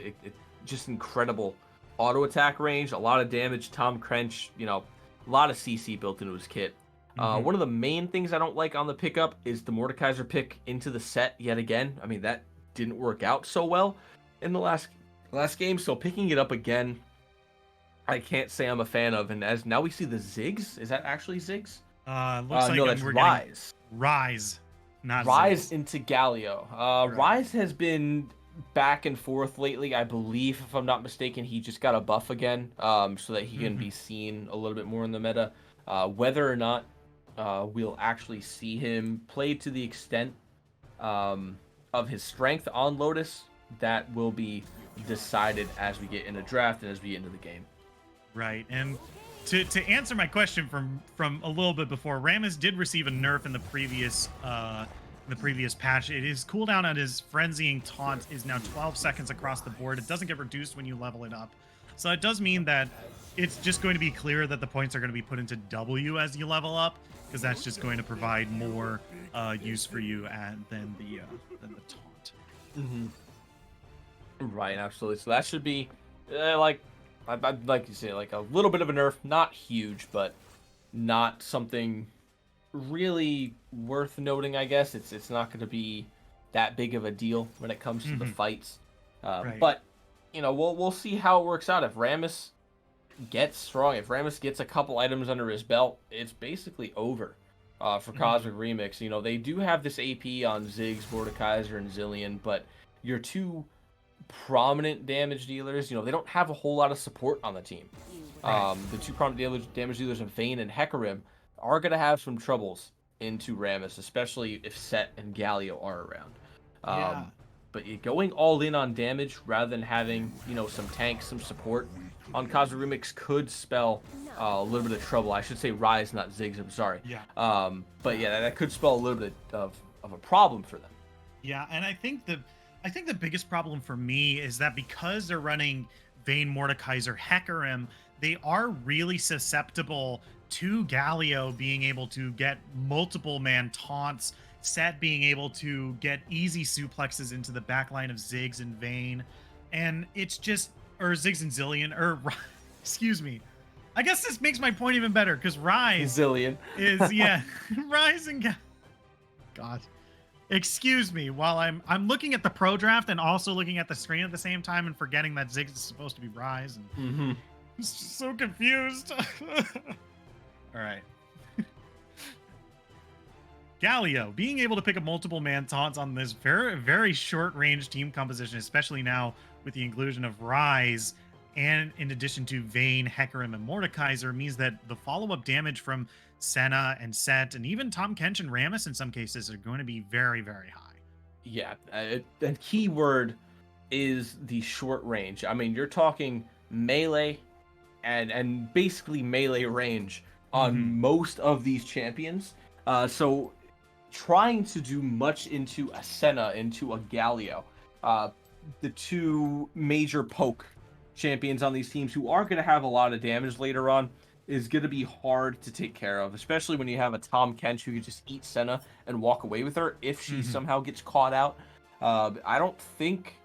just incredible auto attack range, a lot of damage. Tom Kench, a lot of CC built into his kit. One of the main things I don't like on the pickup is the Mordekaiser pick into the set yet again. I mean, that didn't work out so well in the last game, so picking it up again, I can't say I'm a fan of. And as now we see the Ziggs. Is that actually Ziggs? Looks like no, that's we're Rise. Rise, not Rise Ziggs. into Galio. Rise has been back and forth lately. I believe, if I'm not mistaken, he just got a buff again, so that he can be seen a little bit more in the meta. Whether or not we'll actually see him play to the extent of his strength on Lotus, that will be decided as we get in a draft and as we get into the game. Right, and to answer my question from a little bit before, Rammus did receive a nerf in the previous the previous patch. His cooldown on his frenzying taunt is now 12 seconds across the board. It doesn't get reduced when you level it up. So it does mean that it's just going to be clear that the points are going to be put into W as you level up, because that's just going to provide more use for you than the taunt. Right, absolutely. So that should be like I'd like to say like a little bit of a nerf, not huge, but not something really worth noting. I guess it's not going to be that big of a deal when it comes to the fights. Right. But you know, we'll see how it works out. If Rammus gets strong, if Rammus gets a couple items under his belt, it's basically over for Cosmic Remix. You know, they do have this AP on Ziggs, Mordekaiser, and Zillion, but your two prominent damage dealers, you know, they don't have a whole lot of support on the team. Right. The two prominent damage dealers of Vayne and Hecarim are going to have some troubles into Rammus, especially if Set and Galio are around. Yeah. But going all in on damage rather than having, you know, some tanks, some support on Cosmic Remix could spell a little bit of trouble. I should say Rise, not Ziggs. I'm sorry. Yeah. But yeah, that could spell a little bit of a problem for them. Yeah, and I think the biggest problem for me is that because they're running Vayne, Mordekaiser, Hecarim, they are really susceptible to Galio being able to get multiple man taunts, Set being able to get easy suplexes into the backline of Ziggs and Vayne, and it's just or Ziggs and Zillion or excuse me. I guess this makes my point even better because Rise Zillion is yeah, Rise and God. Excuse me, while I'm looking at the pro draft and also looking at the screen at the same time and forgetting that Ziggs is supposed to be Rise and I'm just so confused. All right. Galio being able to pick up multiple man taunts on this very short range team composition, especially now with the inclusion of Rise, and in addition to Vayne, Hecarim, and Mordekaiser, means that the follow-up damage from Senna and Set, and even Tom Kench and Rammus in some cases are going to be very, very high. Yeah, and key word is the short range. I mean, you're talking melee and basically melee range on most of these champions. So trying to do much into a Senna, into a Galio, the two major poke champions on these teams who are going to have a lot of damage later on, is going to be hard to take care of, especially when you have a Tom Kench who can just eat Senna and walk away with her if she somehow gets caught out. I don't think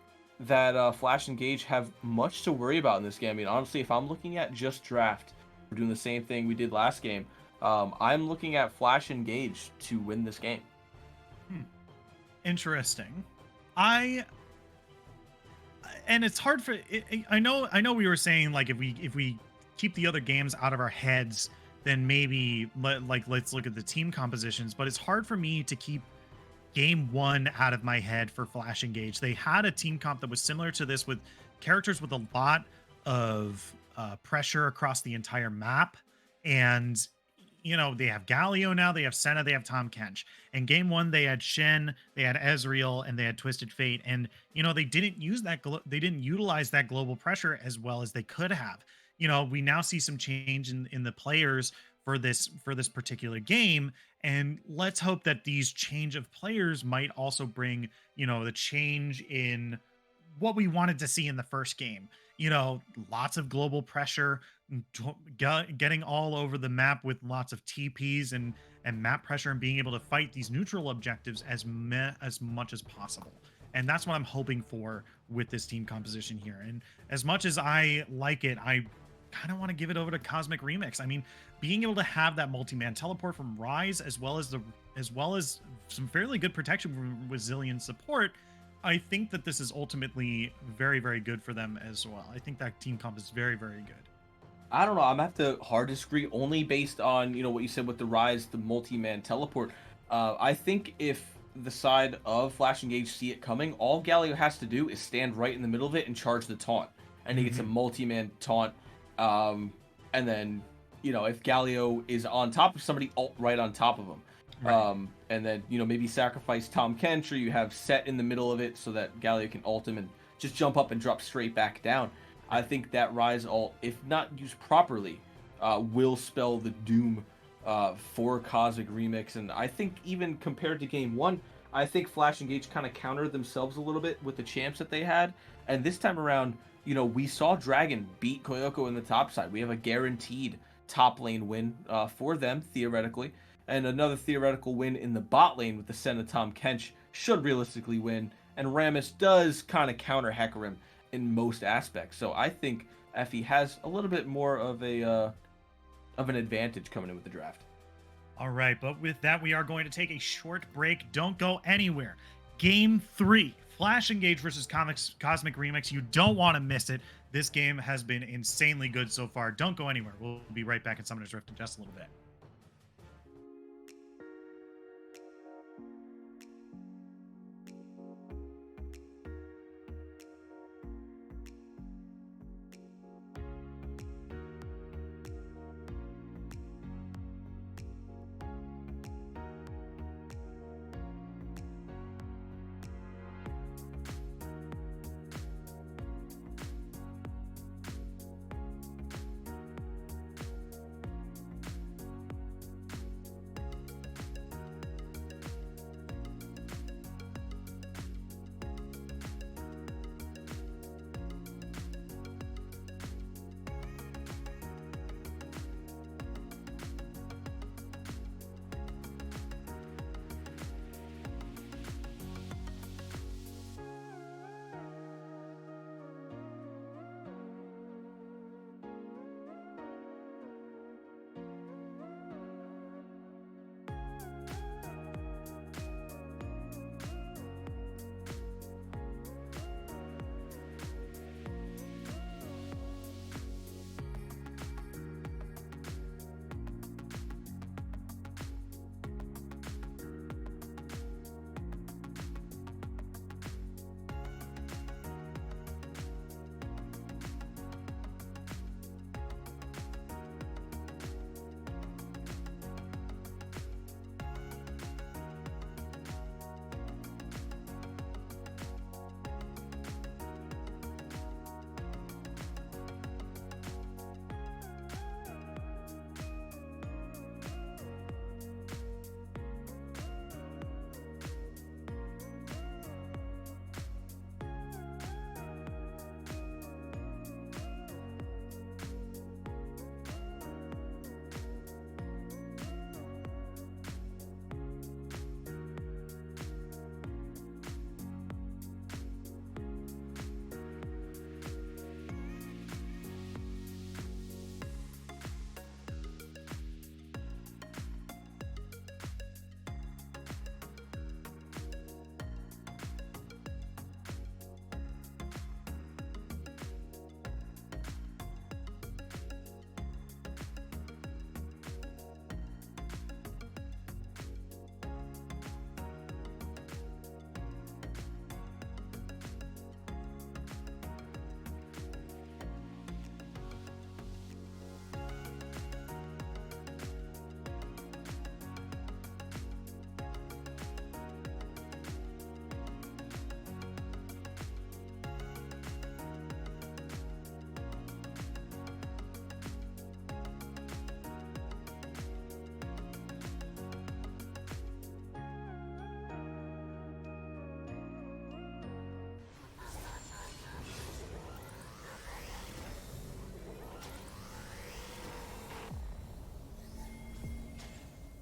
that Flash and Gage have much to worry about in this game. I mean, honestly, if I'm looking at just draft, we're doing the same thing we did last game. I'm looking at Flash and Gage to win this game. Interesting. And it's hard for I know we were saying like if we keep the other games out of our heads, then maybe let's look at the team compositions, but it's hard for me to keep game one out of my head for Flash and Gage. They had a team comp that was similar to this with characters with a lot of pressure across the entire map, and you know, they have Galio now, they have Senna, they have Tom Kench. In game one, they had Shen, they had Ezreal, and they had Twisted Fate. And you know, they didn't use that. They didn't utilize that global pressure as well as they could have. You know, we now see some change in the players for this particular game, and let's hope that these change of players might also bring, you know, the change in what we wanted to see in the first game. You know, lots of global pressure, getting all over the map with lots of TPs and map pressure, and being able to fight these neutral objectives as much as possible. And that's what I'm hoping for with this team composition here. And as much as I like it, I kind of want to give it over to Cosmic Remix. I mean, being able to have that multi-man teleport from Rise, as well as some fairly good protection from Zillion support, I think that this is ultimately very, very good for them as well. I think that team comp is very, very good. I don't know. I'm gonna have to hard disagree only based on, you know, what you said with the Rise, the multi-man teleport. I think if the side of Flash and Gage see it coming, all Galio has to do is stand right in the middle of it and charge the taunt. And he gets a multi-man taunt. And then, you know, if Galio is on top of somebody, ult right on top of him. Right. And then, you know, maybe sacrifice Tom Kench, or you have Set in the middle of it so that Galio can ult him and just jump up and drop straight back down. I think that Rise ult, if not used properly, will spell the doom for Cosmic Remix. And I think even compared to game one, I think Flash and Gage kind of countered themselves a little bit with the champs that they had. And this time around, we saw Dragon beat Koyoko in the top side. We have a guaranteed top lane win for them, theoretically. And another theoretical win in the bot lane with the Senatom Kench should realistically win. And Rammus does kind of counter Hecarim in most aspects. So I think Effie has a little bit more of an advantage coming in with the draft. All right, but with that, we are going to take a short break. Don't go anywhere. Game 3, Flash Engage versus Cosmic Remix. You don't want to miss it. This game has been insanely good so far. Don't go anywhere. We'll be right back at Summoner's Rift in just a little bit.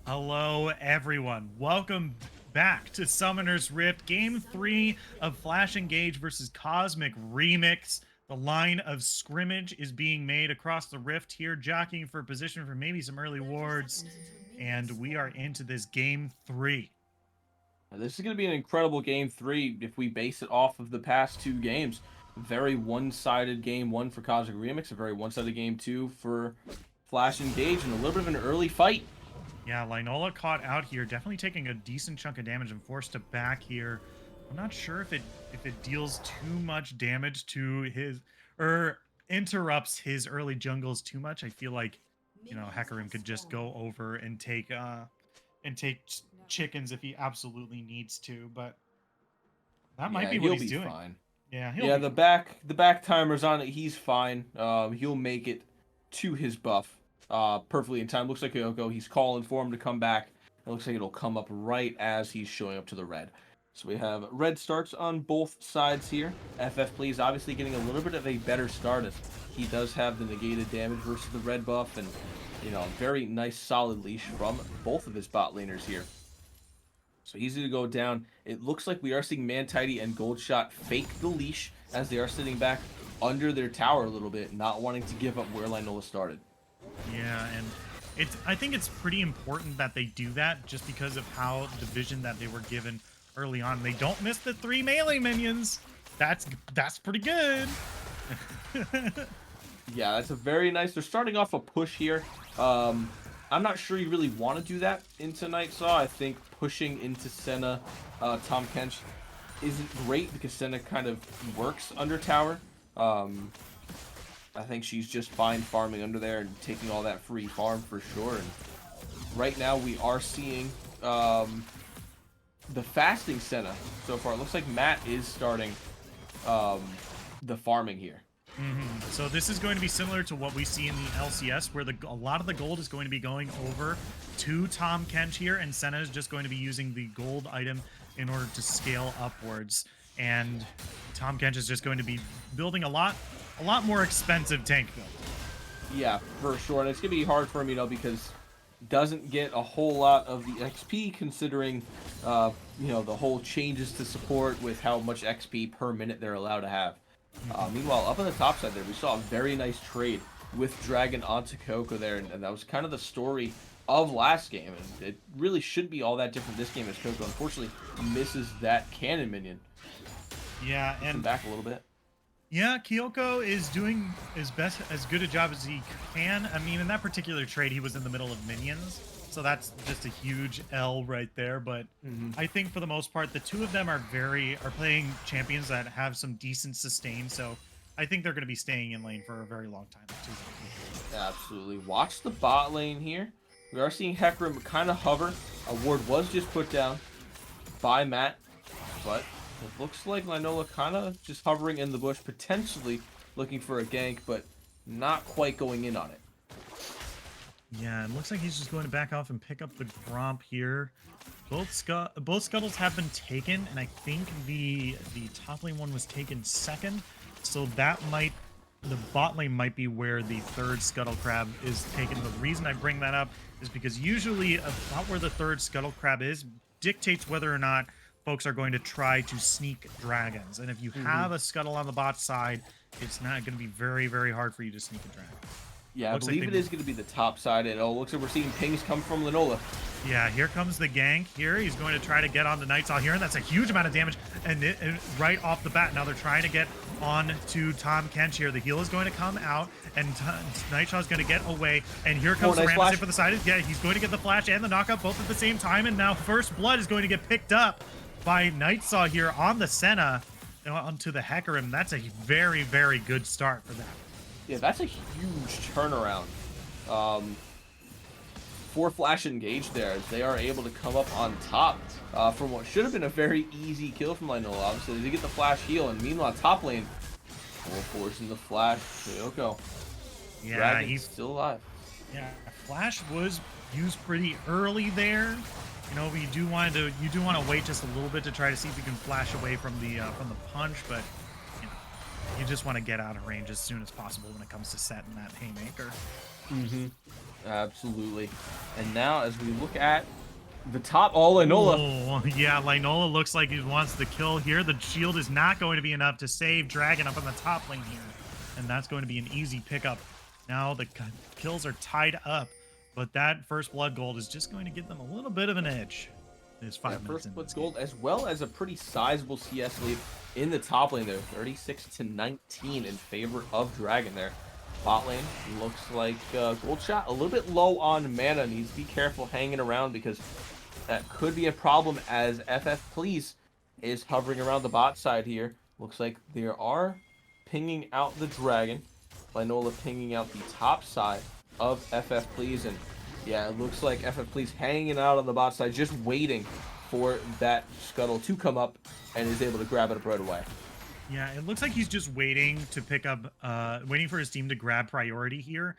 Hello, everyone. Welcome back to Summoner's Rift, Game 3 of Flash Engage versus Cosmic Remix. The line of scrimmage is being made across the Rift here, jockeying for position for maybe some early wards, and we are into this Game 3. Now, this is going to be an incredible Game 3 if we base it off of the past two games. Very one-sided Game 1 for Cosmic Remix, a very one-sided Game 2 for Flash Engage, and a little bit of an early fight. Yeah, Linola caught out here, definitely taking a decent chunk of damage and forced to back here. I'm not sure if it deals too much damage to his, or interrupts his early jungles too much. I feel like, Hecarim could just go over and take chickens if he absolutely needs to, but that might be what he's doing. Fine. Yeah, the back timer's on it. He's fine. He'll make it to his buff perfectly in time. Looks like Kyoko. He's calling for him to come back. It looks like it'll come up right as he's showing up to the red. So we have red starts on both sides here. FF Please obviously getting a little bit of a better start as he does have the negated damage versus the red buff, and very nice solid leash from both of his bot laners here. So easy to go down. It looks like we are seeing Mantidy and Goldshot fake the leash as they are sitting back under their tower a little bit, not wanting to give up where Linola started. Yeah, and I think it's pretty important that they do that just because of how the vision that they were given early on. They don't miss the 3 melee minions. That's pretty good. Yeah, that's a very nice. They're starting off a push here. I'm not sure you really want to do that into Nightsaw. I think pushing into Senna, Tom Kench isn't great because Senna kind of works under tower. I think she's just fine farming under there and taking all that free farm for sure. And right now we are seeing the fasting Senna so far. It looks like Matt is starting the farming here. So this is going to be similar to what we see in the LCS, where a lot of the gold is going to be going over to Tom Kench here, and Senna is just going to be using the gold item in order to scale upwards. And Tom Kench is just going to be building a lot more expensive tank build. Yeah, for sure. And it's going to be hard for him, because doesn't get a whole lot of the XP considering, the whole changes to support with how much XP per minute they're allowed to have. Meanwhile, up on the top side there, we saw a very nice trade with Dragon onto Coco there, and that was kind of the story of last game, and it really shouldn't be all that different this game as Coco unfortunately misses that cannon minion. Yeah, and back a little bit. Yeah, Kyoko is doing as good a job as he can. I mean, in that particular trade, he was in the middle of minions, so that's just a huge L right there. But I think for the most part, the two of them are playing champions that have some decent sustain. So I think they're going to be staying in lane for a very long time. Absolutely. Watch the bot lane here. We are seeing Hecarim kind of hover. A ward was just put down by Matt, but it looks like Linola kind of just hovering in the bush, potentially looking for a gank, but not quite going in on it. Yeah, it looks like he's just going to back off and pick up the Gromp here. Both scuttles have been taken, and I think the top lane one was taken second, so the bot lane might be where the third scuttle crab is taken. The reason I bring that up is because usually about where the third scuttle crab is dictates whether or not folks are going to try to sneak dragons. And if you have a scuttle on the bot side, it's not going to be very, very hard for you to sneak a dragon. Yeah, I believe it is going to be the top side, and it looks like we're seeing pings come from Linola. Yeah, here comes the gank here. He's going to try to get on the Nightsaw here, and that's a huge amount of damage. And right off the bat, now they're trying to get on to Tom Kench here. The heal is going to come out, and Nightsaw is going to get away. And here comes nice Ramsey for the side. Yeah, he's going to get the flash and the knockup both at the same time. And now First Blood is going to get picked up by Nightsaw here on the Senna onto the Hecarim. That's a very, very good start for them. Yeah, that's a huge turnaround. 4 flash engage there as they are able to come up on top from what should have been a very easy kill from Linola. Obviously, they get the flash heal, and meanwhile, top lane, forcing the flash. Kyoko. Yeah, Dragon's he's still alive. Yeah, flash was used pretty early there. But you do want to wait just a little bit to try to see if you can flash away from the punch, but you just want to get out of range as soon as possible when it comes to setting that haymaker. Absolutely. And now as we look at the top, Linola. Oh, yeah, Linola looks like he wants the kill here. The shield is not going to be enough to save Dragon up on the top lane here, and that's going to be an easy pickup. Now the kills are tied up, but that First Blood gold is just going to give them a little bit of an edge. There's 5 minutes First Blood gold, as well as a pretty sizable CS lead in the top lane there, 36-19 in favor of Dragon there. Bot lane looks like Goldshot a little bit low on mana. Needs to be careful hanging around because that could be a problem as FF Please is hovering around the bot side here. Looks like they are pinging out the Dragon. Linola pinging out the top side of FF Please, and yeah, it looks like FF Please hanging out on the bot side, just waiting for that scuttle to come up, and is able to grab it up right away. Yeah, it looks like he's just waiting to pick up, waiting for his team to grab priority here.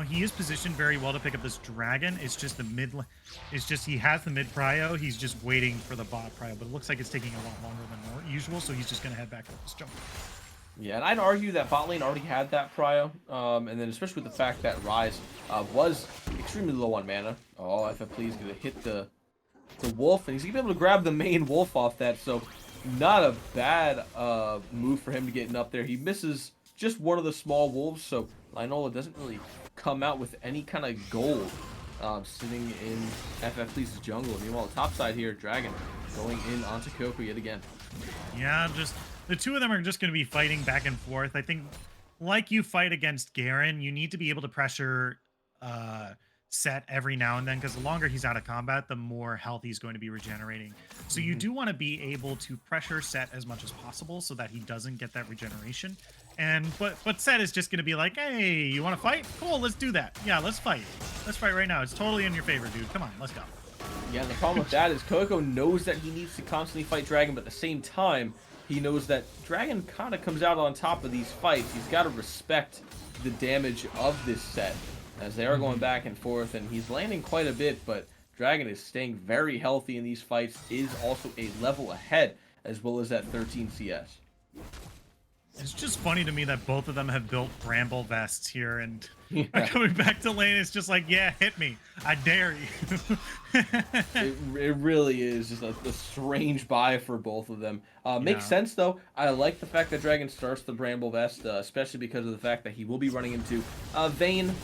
He is positioned very well to pick up this dragon. It's just the mid. It's just he has the mid prio. He's just waiting for the bot prio, but it looks like it's taking a lot longer than usual. So he's just gonna head back up this jungle. Yeah, and I'd argue that bot lane already had that prio, and then especially with the fact that Ryze was extremely low on mana. Oh, FFlee's gonna hit the wolf, and he's gonna be able to grab the main wolf off that. So not a bad move for him to getting up there. He misses just one of the small wolves, so Linola doesn't really come out with any kind of gold sitting in FFlee's jungle. Meanwhile, top side here, Dragon going in onto Kyoko yet again. Yeah, just the two of them are just going to be fighting back and forth. I think, like you fight against Garen, you need to be able to pressure Set every now and then, because the longer he's out of combat, the more health he's going to be regenerating. So you do want to be able to pressure Set as much as possible so that he doesn't get that regeneration. And but Set is just going to be like, hey, you want to fight? Cool, let's do that. Yeah, let's fight. Let's fight right now. It's totally in your favor, dude. Come on, let's go. Yeah, and the problem with that is Kyoko knows that he needs to constantly fight Dragon, but at the same time, he knows that Dragon kind of comes out on top of these fights. He's got to respect the damage of this Set, as they are going back and forth, and he's landing quite a bit, but Dragon is staying very healthy in these fights, is also a level ahead, as well as that 13 CS. It's just funny to me that both of them have built bramble vests here, and Yeah. coming back to lane, it's just like, yeah, hit me. I dare you. It really is just a strange buy for both of them. Makes sense, though. I like the fact that Dragon starts the bramble vest, especially because of the fact that he will be running into Vayne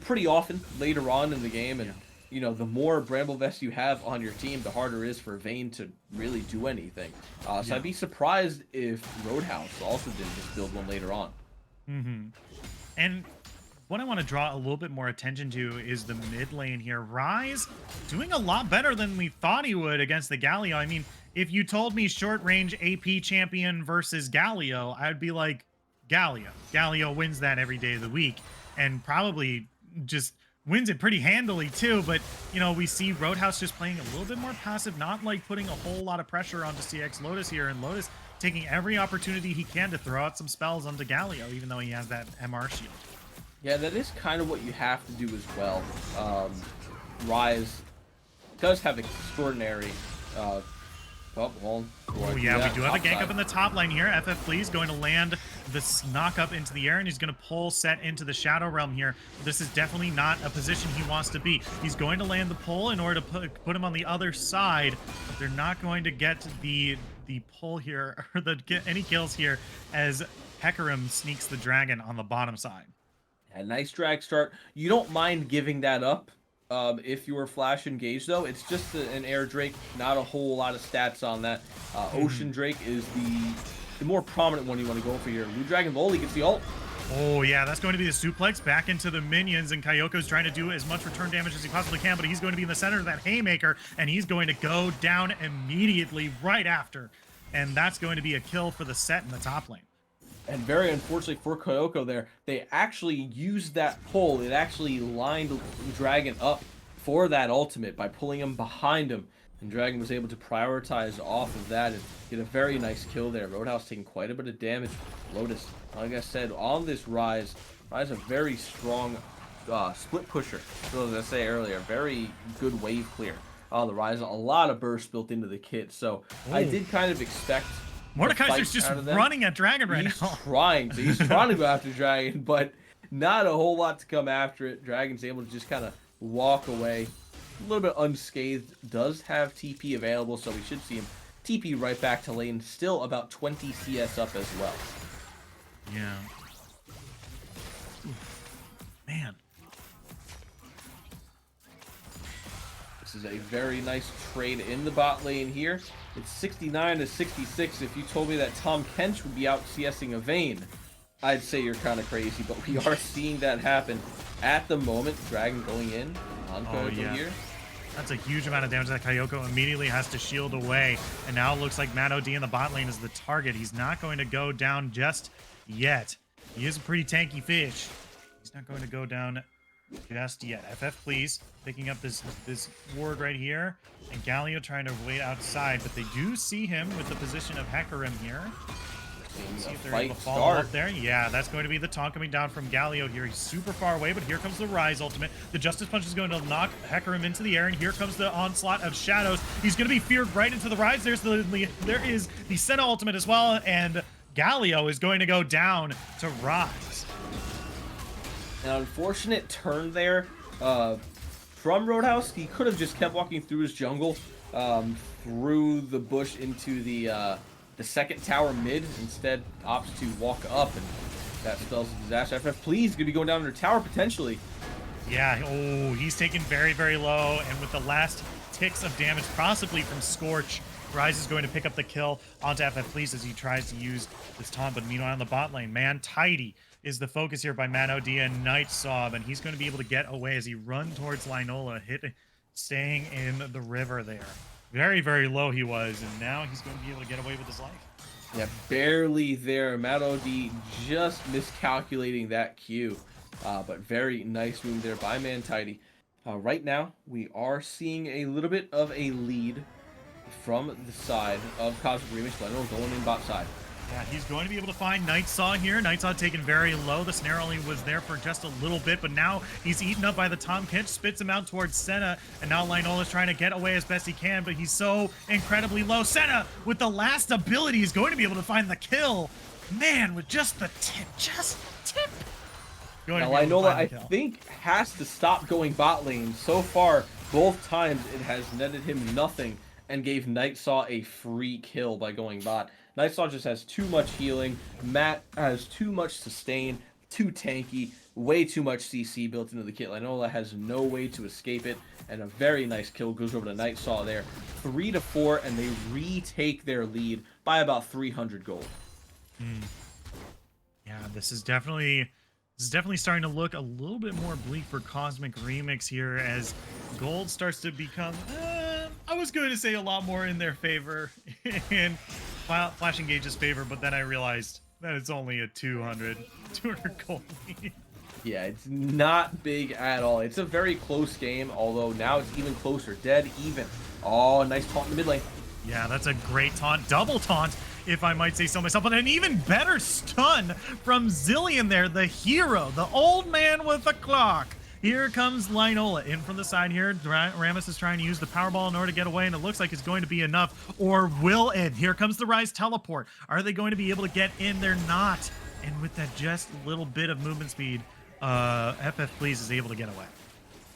pretty often later on in the game, and you know, the more bramble vests you have on your team, the harder it is for Vayne to really do anything. So I'd be surprised if Roadhouse also didn't just build one later on. And what I want to draw a little bit more attention to is the mid lane here. Ryze doing a lot better than we thought he would against the Galio. I mean, if you told me short range AP champion versus Galio, I'd be like, Galio. Galio wins that every day of the week, and probably just wins it pretty handily too. But you know, we see Roadhouse just playing a little bit more passive, not like putting a whole lot of pressure onto CX Lotus here, and Lotus taking every opportunity he can to throw out some spells onto Galio, even though he has that MR shield. Yeah, that is kind of what you have to do as well. Ryze does have extraordinary oh yeah, we do have a gank up in the top line here. FFlee's is going to land this knock up into the air, and he's going to pull Set into the Shadow Realm here. This is definitely not a position he wants to be. He's going to land the pull in order to put him on the other side, but they're not going to get the pull here, or get any kills here, as Hecarim sneaks the dragon on the bottom side. A nice drag start. You don't mind giving that up if you were flash engaged, though. It's just an air drake, not a whole lot of stats on that. Ocean drake is the more prominent one you want to go for here. Blue Dragon Loli gets the ult. Oh yeah, that's going to be the suplex back into the minions, and Kyoko's trying to do as much return damage as he possibly can, but he's going to be in the center of that haymaker, and he's going to go down immediately right after, and that's going to be a kill for the Set in the top lane. And very unfortunately for Kyoko there, they actually used that pull. It actually lined Dragon up for that ultimate by pulling him behind him. And Dragon was able to prioritize off of that and get a very nice kill there. Roadhouse taking quite a bit of damage. Lotus, like I said, on this Ryze a very strong split pusher. So as I say earlier, very good wave clear on the Ryze. A lot of burst built into the kit. So I did kind of expect... Mordekaiser's just running at Dragon right now. He's trying to go after Dragon, but not a whole lot to come after it. Dragon's able to just kind of walk away. A little bit unscathed. Does have TP available, so we should see him TP right back to lane. Still about 20 CS up as well. Yeah. Man. This is a very nice trade in the bot lane here. It's 69 to 66. If you told me that Tom Kench would be out CSing a Vayne, I'd say you're kind of crazy, but we are seeing that happen at the moment. Dragon going in on Kyoko here. That's a huge amount of damage that Kyoko immediately has to shield away, and now it looks like Matt OD in the bot lane is the target. He's not going to go down just yet. He is a pretty tanky fish. He's not going to go down just yet. FF, please, picking up this ward right here, and Galio trying to wait outside, but they do see him with the position of Hecarim here. Seeing See the if they're fight able to follow start. up there. Yeah, that's going to be the taunt coming down from Galio here. He's super far away, but here comes the Rise ultimate. The Justice Punch is going to knock Hecarim into the air, and here comes the onslaught of Shadows. He's going to be feared right into the Rise. There is the Senna ultimate as well, and Galio is going to go down to Rise. An unfortunate turn there from Roadhouse. He could have just kept walking through his jungle, through the bush into the second tower mid. Instead, opts to walk up, and that spells a disaster. FF, please, gonna be going down under tower potentially. Yeah, oh, he's taken very, very low, and with the last ticks of damage, possibly from Scorch, Rise is going to pick up the kill onto FF Please as he tries to use this taunt. But meanwhile, in the bot lane, Man Tidy is the focus here by Matt OD and Night Sob, and he's going to be able to get away as he runs towards Linola, staying in the river there. Very, very low he was, and now he's going to be able to get away with his life. Yeah, barely there. Matt OD just miscalculating that Q. But very nice move there by Man Tidy. Right now, we are seeing a little bit of a lead from the side of Cosmic Remix. Linola going in bot side. Yeah, he's going to be able to find Nightsaw here. Nightsaw taken very low. The snare only was there for just a little bit, but now he's eaten up by the Tom Pinch, spits him out towards Senna, and now Linola's trying to get away as best he can, but he's so incredibly low. Senna, with the last ability, is going to be able to find the kill. Man, with just the tip, Now, Linola, I think, has to stop going bot lane. So far, both times, it has netted him nothing and gave Nightsaw a free kill by going bot. Nightsaw just has too much healing. Matt has too much sustain, too tanky, way too much CC built into the kit. Linola has no way to escape it, and a very nice kill goes over to Nightsaw there. 3-4, and they retake their lead by about 300 gold. Yeah, this is definitely starting to look a little bit more bleak for Cosmic Remix here as gold starts to become, I was going to say a lot more in their favor, in Flash Engage's favor, but then I realized that it's only a 200 gold lead. Yeah, it's not big at all. It's a very close game, although now it's even closer. Dead even. Oh, nice taunt in the mid lane. Yeah, that's a great taunt. Double taunt, if I might say so myself. But an even better stun from Zillion there, the hero, the old man with the clock. Here comes Linola in from the side here. Rammus is trying to use the Powerball in order to get away, and it looks like it's going to be enough, or will it? Here comes the Rise teleport. Are they going to be able to get in? They're not. And with that just little bit of movement speed, FF Please is able to get away.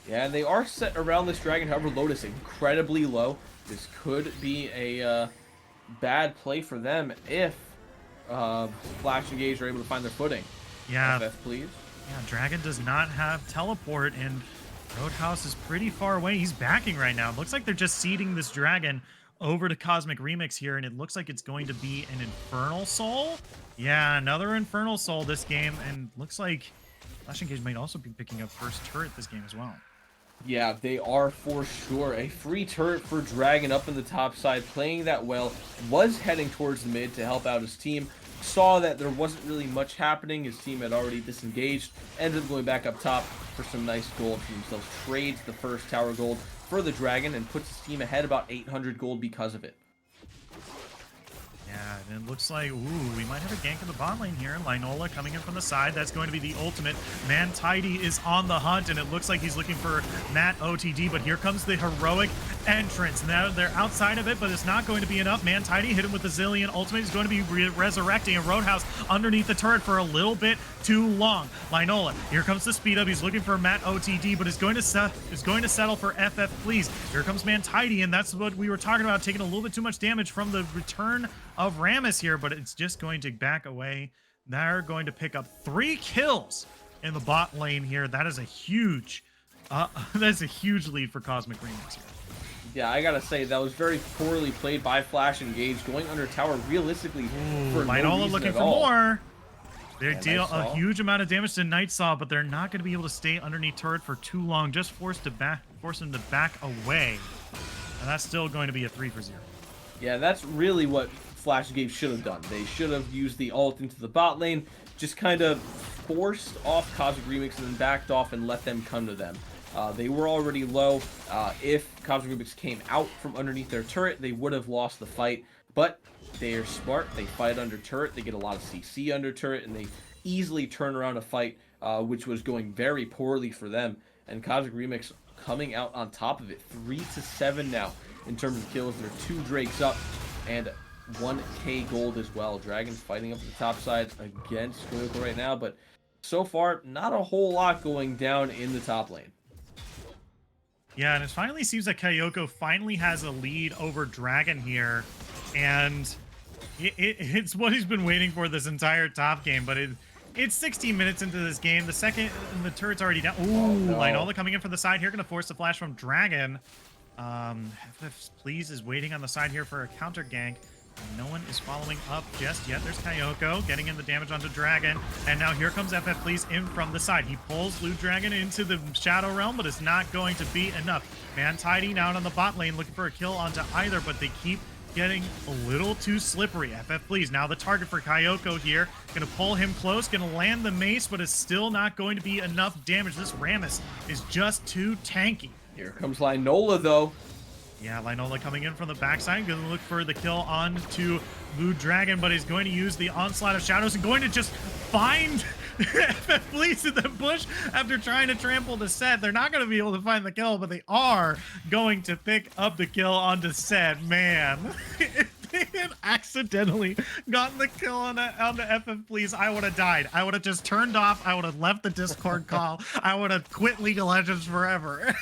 Yeah, and they are set around this dragon. However, Lotus incredibly low. This could be a bad play for them if Flash Engage are able to find their footing. Yeah. FF Please. Yeah, Dragon does not have teleport, and Roadhouse is pretty far away. He's backing right now. It looks like they're just seeding this Dragon over to Cosmic Remix here, and it looks like it's going to be an Infernal Soul. Yeah, another Infernal Soul this game, and looks like Flash Engage might also be picking up first turret this game as well. Yeah, they are for sure. A free turret for Dragon up in the top side, playing that well, was heading towards the mid to help out his team. Saw that there wasn't really much happening. His team had already disengaged. Ended up going back up top for some nice gold for themselves. Trades the first tower gold for the Dragon and puts his team ahead about 800 gold because of it. Yeah, and it looks like, ooh, we might have a gank in the bot lane here. Linola coming in from the side. That's going to be the ultimate. Man Tidy is on the hunt, and it looks like he's looking for Matt OTD, but here comes the heroic entrance. Now they're outside of it, but it's not going to be enough. Man Tidy hit him with the Zillion ultimate. He's going to be resurrecting a Roadhouse underneath the turret for a little bit too long. Linola, here comes the speed up. He's looking for Matt OTD, but is going to settle for FF Please. Here comes Man Tidy, and that's what we were talking about, taking a little bit too much damage from the return of Rammus here, but it's just going to back away. They're going to pick up 3 kills in the bot lane here. That is a huge lead for Cosmic Remix here. Yeah, I gotta say, that was very poorly played by Flash Engage, going under tower realistically for no Linola reason looking at for all. more. They Yeah, deal Nightsaw. a huge amount of damage to Nightsaw, but they're not going to be able to stay underneath turret for too long. Just force him to back away, and that's still going to be a 3-for-0. Yeah, that's really what Flash Engage should have done. They should have used the ult into the bot lane, just kind of forced off Cosmic Remix and then backed off and let them come to them. They were already low. If Cosmic Remix came out from underneath their turret, they would have lost the fight. But They are smart. They fight under turret. They get a lot of CC under turret, and they easily turn around a fight, which was going very poorly for them. And Cosmic Remix coming out on top of it, 3-7 now in terms of kills. They're 2 Drakes up and 1k gold as well. Dragons fighting up the top side against Kayoko right now, but so far not a whole lot going down in the top lane. Yeah, and it finally seems that Kayoko finally has a lead over Dragon here, and it's what he's been waiting for this entire top game, but it's 16 minutes into this game. The turret's already down. Ooh, oh, no. Linola coming in from the side here, gonna force the flash from Dragon. Please is waiting on the side here for a counter gank. No one is following up just yet. There's Kayoko getting in the damage onto Dragon. And now here comes Please in from the side. He pulls Blue Dragon into the Shadow Realm, but it's not going to be enough. Tidy out on the bot lane looking for a kill onto either, but they keep getting a little too slippery. Please now the target for Kayoko here. Gonna pull him close, gonna land the mace, but it's still not going to be enough damage. This Rammus is just too tanky. Here comes Linola though. Yeah, Linola coming in from the backside, going to look for the kill on to Blue Dragon, but he's going to use the Onslaught of Shadows and going to just find Please in the bush after trying to trample the Set. They're not going to be able to find the kill, but they are going to pick up the kill onto Set. Man, if they had accidentally gotten the kill onto Please, I would have died. I would have just turned off. I would have left the Discord call. I would have quit League of Legends forever.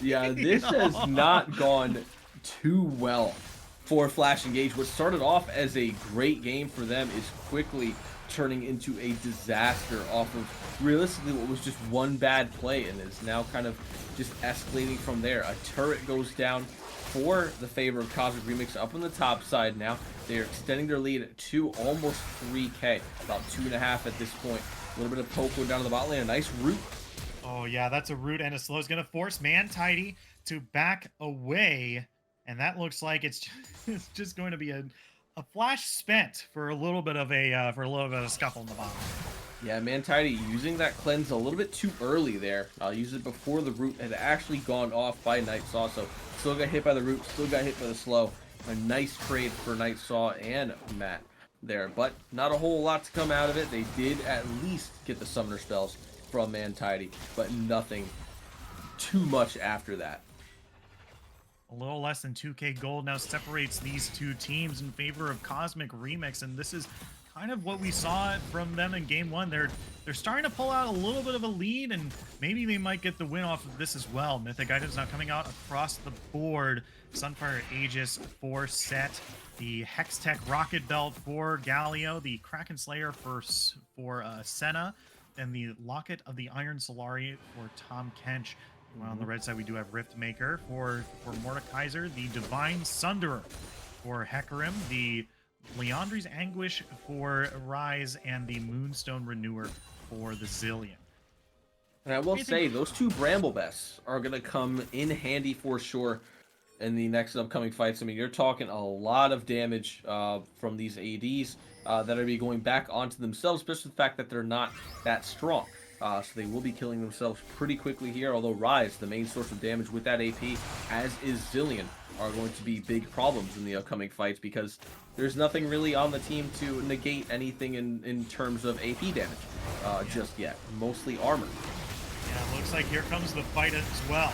Yeah, this has not gone too well for Flash Engage. What started off as a great game for them is quickly turning into a disaster off of realistically what was just one bad play, and is now kind of just escalating from there. A turret goes down for the favor of Cosmic Remix up on the top side now. They're extending their lead to almost 3k, about 2.5 at this point. A little bit of poke down to the bot lane, a nice root. Oh yeah, that's a root, and a slow is going to force Tidy to back away, and that looks like it's just going to be a flash spent for a little bit of a scuffle in the bottom. Yeah, Tidy using that cleanse a little bit too early there. I'll use it before the root had actually gone off by Nightsaw, so still got hit by the root, still got hit by the slow. A nice trade for Nightsaw and Matt there, but not a whole lot to come out of it. They did at least get the summoner spells from Tidy, but nothing too much after that. A little less than 2k gold now separates these two teams in favor of Cosmic Remix, and this is kind of what we saw from them in game one. They're starting to pull out a little bit of a lead, and maybe they might get the win off of this as well. Mythic items now coming out across the board. Sunfire Aegis for Set, the Hextech Rocket Belt for Galio, the Kraken Slayer for Senna, and the Locket of the Iron Solari for Tom Kench. Well, on the red side, we do have Rift Maker for Mordekaiser, the Divine Sunderer for Hecarim, the Leandri's Anguish for Rise, and the Moonstone Renewer for the Zillion. And I will say, those two Bramble Bests are going to come in handy for sure in the next upcoming fights. I mean, you're talking a lot of damage from these ADs that are going to be going back onto themselves, especially the fact that they're not that strong. So they will be killing themselves pretty quickly here, although Rise, the main source of damage with that AP, as is Zillion, are going to be big problems in the upcoming fights because there's nothing really on the team to negate anything in terms of AP damage just yet. Mostly armor. Yeah, looks like here comes the fight as well.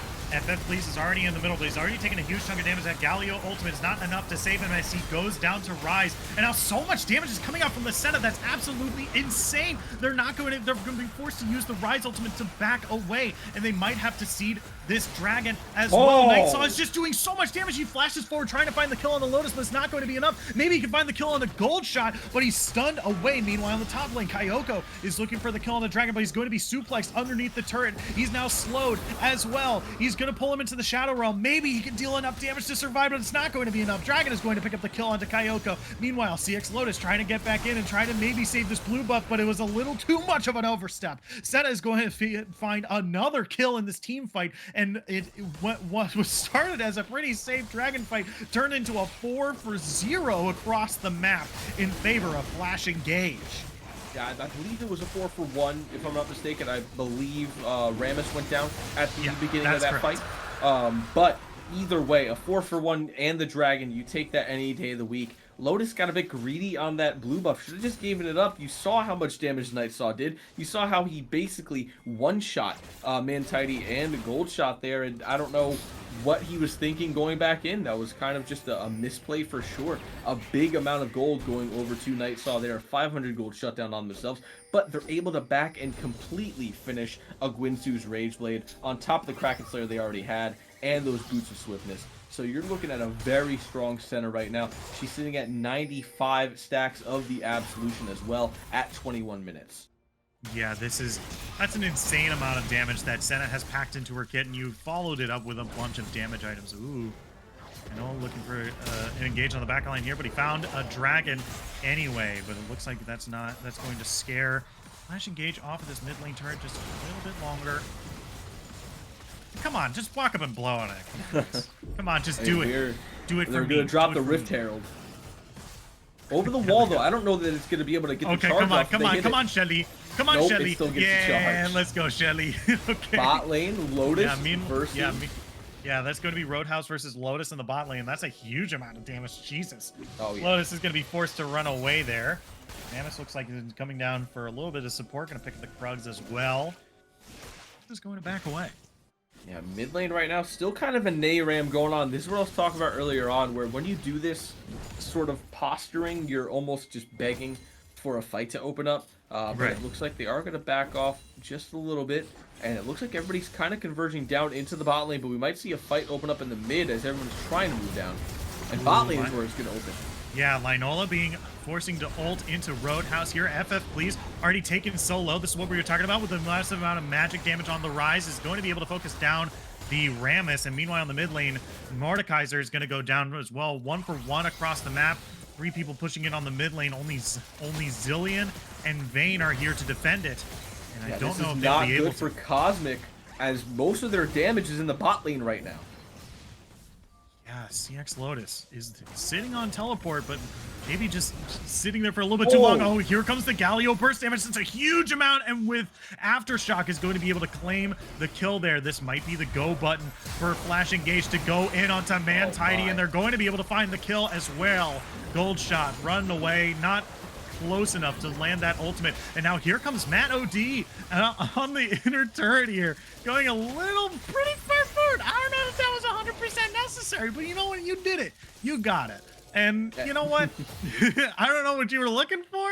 Please is already in the middle, but he's already taken a huge chunk of damage. That Galio ultimate is not enough to save him as he goes down to Rise. And now so much damage is coming out from the Senna. That's absolutely insane. They're going to be forced to use the Rise ultimate to back away, and they might have to seed this Dragon as well. Nightsaw is just doing so much damage. He flashes forward trying to find the kill on the Lotus, but it's not going to be enough. Maybe he can find the kill on the Gold Shot, but he's stunned away. Meanwhile, on the top lane, Kayoko is looking for the kill on the Dragon, but he's going to be suplexed underneath the turret. He's now slowed as well. He's going to pull him into the Shadow Realm. Maybe he can deal enough damage to survive, but it's not going to be enough. Dragon is going to pick up the kill onto Kayoko. Meanwhile, CX Lotus trying to get back in and try to maybe save this blue buff, but it was a little too much of an overstep. Senna is going to find another kill in this team fight, and what was started as a pretty safe Dragon fight turned into a 4-for-0 across the map in favor of Flash Engage. Yeah, I believe it was a 4-for-1, if I'm not mistaken. I believe Rammus went down at the beginning of that correct. fight. But either way, a 4-for-1 and the Dragon, you take that any day of the week. Lotus got a bit greedy on that blue buff. Should have just given it up. You saw how much damage Nightsaw did. You saw how he basically one-shot Mantidy and Gold Shot there, and I don't know what he was thinking going back in. That was kind of just a misplay for sure. A big amount of gold going over to Nightsaw there. 500 gold shutdown on themselves, but they're able to back and completely finish a Gwinsu's Rage Blade on top of the Kraken Slayer they already had and those Boots of Swiftness. So you're looking at a very strong center right now. She's sitting at 95 stacks of the Absolution as well at 21 minutes. Yeah, that's an insane amount of damage that Senna has packed into her kit, and you followed it up with a bunch of damage items. Ooh. I know, looking for an engage on the back line here, but he found a dragon anyway. But it looks like that's going to scare Flash Engage off of this mid lane turret just a little bit longer. Come on, just walk up and blow on it. Come on, just do it. Do it for me. They're going to drop the Rift Herald. Over the wall, though. I don't know that it's going to be able to get the charge off. Come on, Shelly. Come on, nope, Shelly. It still gets yeah, the charge. let's go, Shelly. Okay. Bot lane, Lotus versus... Yeah, that's going to be Roadhouse versus Lotus in the bot lane. That's a huge amount of damage. Jesus. Oh, yeah. Lotus is going to be forced to run away there. Mammoth looks like he's coming down for a little bit of support. Going to pick up the Krugs as well. Just going to back away. Yeah, mid lane right now, still kind of a Nayram going on. This is what I was talking about earlier on, where when you do this sort of posturing, you're almost just begging for a fight to open up. But it looks like they are going to back off just a little bit. And it looks like everybody's kind of converging down into the bot lane, but we might see a fight open up in the mid as everyone's trying to move down. And bot lane is where it's going to open. Yeah, Linola forcing to ult into Roadhouse here. FF, please, already taken so low. This is what we were talking about with the massive amount of magic damage on the rise. Is going to be able to focus down the Rammus. And meanwhile, in the mid lane, Mordekaiser is going to go down as well. 1-for-1 across the map. 3 people pushing in on the mid lane. Only Zillion and Vayne are here to defend it. And I don't know if they'll be able to. This is not good for Cosmic, as most of their damage is in the bot lane right now. Yeah, CX Lotus is sitting on teleport, but maybe just sitting there for a little bit too long. Oh, here comes the Galio burst damage. That's a huge amount, and with Aftershock is going to be able to claim the kill there. This might be the go button for Flash Engage to go in onto Mantidy, and they're going to be able to find the kill as well. Gold Shot, run away, not close enough to land that ultimate. And now here comes Matt OD on the inner turret here, going a little pretty far forward. I don't know if that was 100% necessary, but you know what? You did it. You got it. And you know what? I don't know what you were looking for,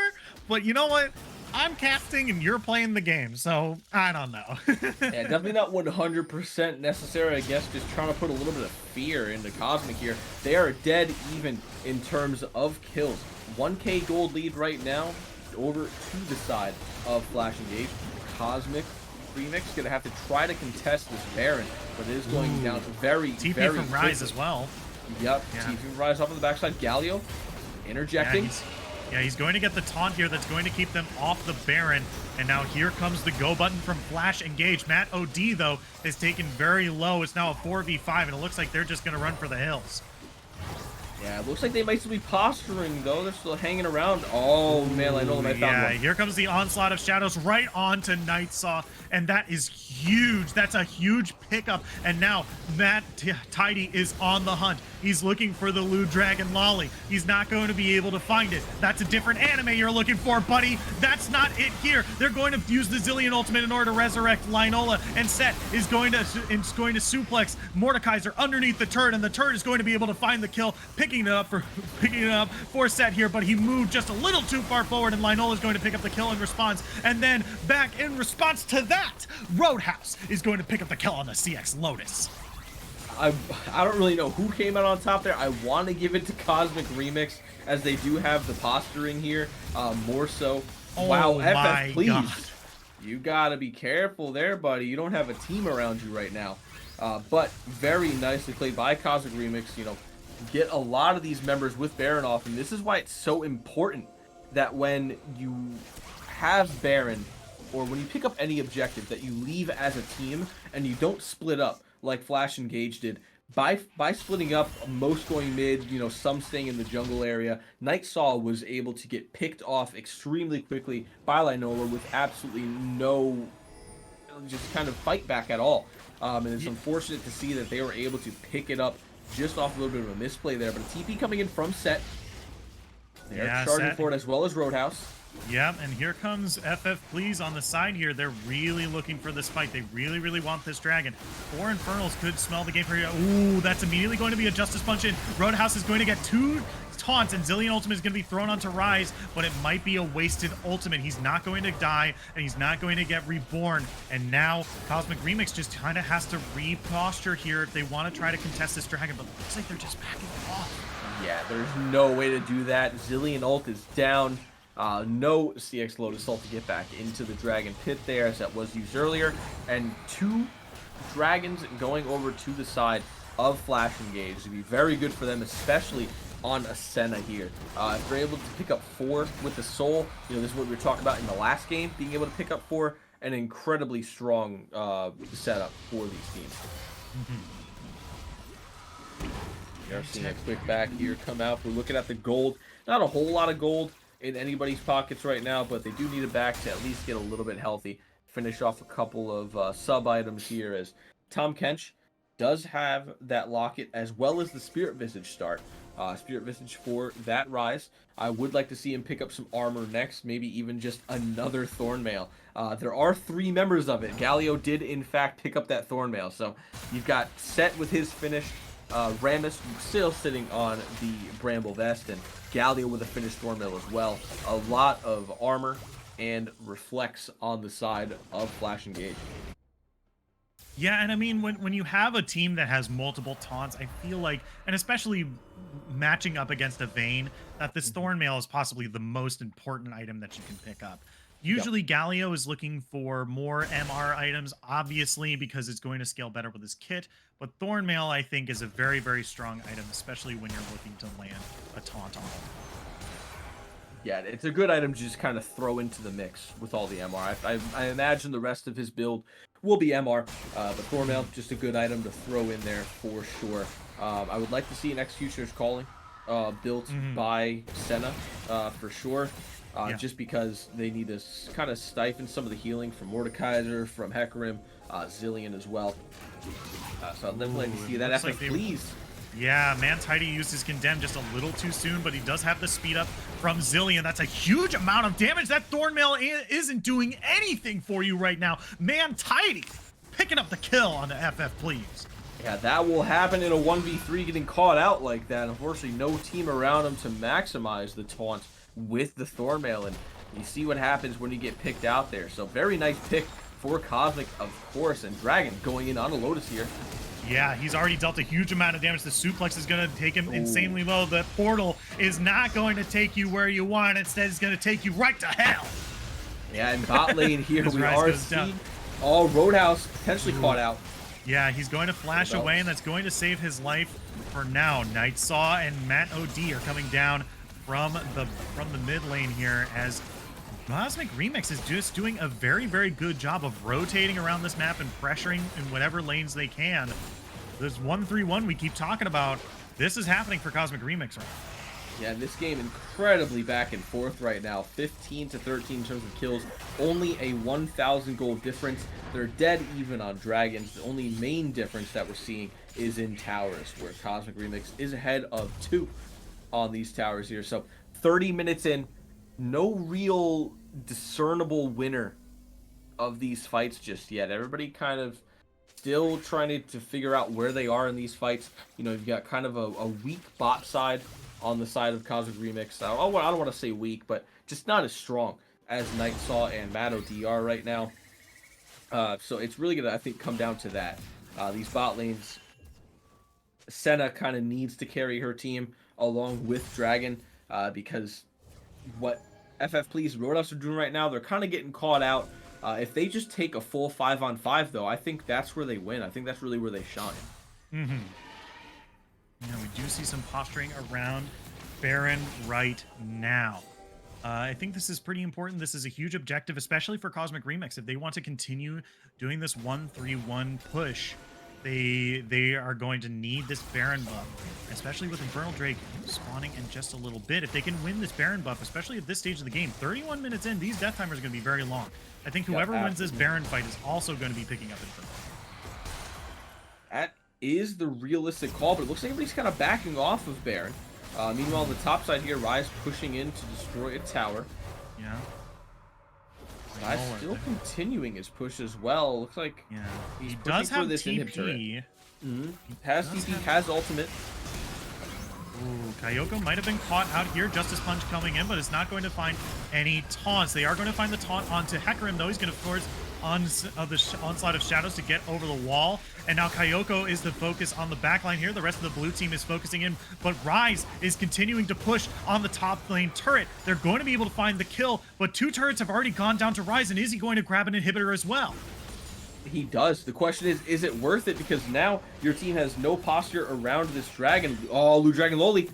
but you know what? I'm casting and you're playing the game, so I don't know. Yeah, definitely not 100% necessary. I guess just trying to put a little bit of fear into Cosmic here. They are dead even in terms of kills. 1k gold lead right now over to the side of Flash Engage. Cosmic Remix gonna have to try to contest this Baron, but it is going down very, TP very from Rise as well. Yep, yeah. TP from Rise off on the backside. Galio interjecting. Yeah, he's going to get the taunt here that's going to keep them off the Baron. And now here comes the go button from Flash Engage. Matt OD, though, is taken very low. It's now a 4v5, and it looks like they're just going to run for the hills. Yeah, it looks like they might still be posturing, though. They're still hanging around. Oh, man, I know they found one. Here comes the Onslaught of Shadows right onto Nightsaw, and that is huge. That's a huge pickup. And now Matt Tidy is on the hunt. He's looking for the Lou Dragon Lolly. He's not going to be able to find it. That's a different anime you're looking for, buddy. That's not it here. They're going to use the Zillion ultimate in order to resurrect Linola, and Set is going to suplex Mordekaiser underneath the turret, and the turret is going to be able to find the kill, picking it up for Set here, but he moved just a little too far forward, and Linola is going to pick up the kill in response. And then back in response to that, Roadhouse is going to pick up the kill on the CX Lotus. I don't really know who came out on top there. I want to give it to Cosmic Remix, as they do have the posturing here, more so. Oh, wow, my FF, please. God. You got to be careful there, buddy. You don't have a team around you right now. But very nicely played by Cosmic Remix. You know, get a lot of these members with Baron off, and this is why it's so important that when you have Baron, or when you pick up any objective, that you leave as a team and you don't split up like Flash Engage did. By splitting up, most going mid, you know, some staying in the jungle area, Nightsaw was able to get picked off extremely quickly by Linola with absolutely no just kind of fight back at all. And it's unfortunate to see that they were able to pick it up just off a little bit of a misplay there. But a TP coming in from Set. They're Yeah, charging for it as well as Roadhouse. Yep, and here comes FF Please on the side here. They're really looking for this fight. They really, really want this dragon. 4 Infernals could smell the game for you. Ooh, that's immediately going to be a Justice Punch in. Roadhouse is going to get 2 taunts, and Zillion Ultimate is going to be thrown onto Rise, but it might be a wasted ultimate. He's not going to die, and he's not going to get reborn. And now Cosmic Remix just kind of has to re-posture here if they want to try to contest this dragon, but it looks like they're just backing off. Yeah, there's no way to do that. Zillion ult is down. No CXFlow to Salt to get back into the Dragon Pit there, as that was used earlier. And 2 dragons going over to the side of Flash Engage to be very good for them, especially on a Senna here. If they're able to pick up 4 with the Soul, this is what we were talking about in the last game, being able to pick up 4, an incredibly strong setup for these teams. We are seeing a quick back here come out. We're looking at the gold. Not a whole lot of gold in anybody's pockets right now, but they do need it back to at least get a little bit healthy. Finish off a couple of sub items here, as Tom Kench does have that locket as well as the Spirit Visage start. Spirit Visage for that Rise. I would like to see him pick up some armor next, maybe even just another Thornmail. There are 3 members of it. Galio did in fact pick up that Thornmail, so you've got Set with his finish, Rammus still sitting on the Bramble Vest, and Galio with a finished Thornmail as well. A lot of armor and reflects on the side of Flash Engage. Yeah, and I mean, when you have a team that has multiple taunts, I feel like, and especially matching up against a Vayne, that this Thornmail is possibly the most important item that you can pick up. Usually Galio is looking for more MR items, obviously, because it's going to scale better with his kit. But Thornmail, I think, is a very, very strong item, especially when you're looking to land a taunt on him. Yeah, it's a good item to just kind of throw into the mix with all the MR. I imagine the rest of his build will be MR, but Thornmail, just a good item to throw in there for sure. I would like to see an Executioner's Calling built by Senna for sure. Just because they need to kind of stifle some of the healing from Mordekaiser, from Hecarim, Zillion as well. So I'd definitely like to see that. Like Please. Yeah, Mantidy used his Condemn just a little too soon, but he does have the speed up from Zillion. That's a huge amount of damage. That Thornmail isn't doing anything for you right now. Mantidy picking up the kill on the FF Please. Yeah, that will happen in a 1v3, getting caught out like that. Unfortunately, no team around him to maximize the taunt with the Thornmail, and you see what happens when you get picked out there. So very nice pick for Cosmic, of course, and Dragon going in on a Lotus here. Yeah, he's already dealt a huge amount of damage. The suplex is going to take him insanely low. The portal is not going to take you where you want. Instead, it's going to take you right to hell. Yeah, in bot lane here, we are seeing Roadhouse potentially caught out. Yeah, he's going to flash away, and that's going to save his life for now. Nightsaw and Matt OD are coming down from the mid lane here, as Cosmic Remix is just doing a very, very good job of rotating around this map and pressuring in whatever lanes they can. This 1-3-1 we keep talking about, this is happening for Cosmic Remix right now. Yeah, this game incredibly back and forth right now. 15 to 13 in terms of kills. Only a 1,000 gold difference. They're dead even on Dragons. The only main difference that we're seeing is in towers, where Cosmic Remix is ahead of 2 on these towers here. So 30 minutes in, no real discernible winner of these fights just yet. Everybody kind of still trying to figure out where they are in these fights. You've got kind of a weak bot side on the side of Cosmic Remix. I don't want to say weak, but just not as strong as Nightsaw and Matt OD are right now. So it's really going to, I think, come down to that. These bot lanes, Senna kind of needs to carry her team along with Dragon, because what FF Please Roadhouse are doing right now, they're kind of getting caught out. If they just take a full 5-on-5, though, I think that's where they win. I think that's really where they shine. We do see some posturing around Baron right now. I think this is pretty important. This is a huge objective, especially for Cosmic Remix. If they want to continue doing this 1-3-1 push, they are going to need this Baron buff, especially with Infernal Drake spawning in just a little bit. If they can win this Baron buff, especially at this stage of the game, 31 minutes in, these death timers are going to be very long. I think whoever wins this Baron fight is also going to be picking up Infernal. That is the realistic call, but it looks like everybody's kind of backing off of Baron. Meanwhile, on the top side here, Rise pushing in to destroy a tower. Yeah. Rise still continuing his push as well. Looks like Yeah. he's He pushing does for have this inhib turret. TP. Has TP, has ultimate. Ooh, Kyoko might have been caught out here. Justice Punch coming in, but it's not going to find any taunts. They are going to find the taunt onto Hecarim, though. He's going to force the onslaught of shadows to get over the wall. And now Kyoko is the focus on the backline here. The rest of the blue team is focusing in, but Rise is continuing to push on the top lane turret. They're going to be able to find the kill, but 2 turrets have already gone down to Rise, and is he going to grab an inhibitor as well? He does. The question is it worth it? Because now your team has no posture around this dragon. Oh, Blue Dragon Loli.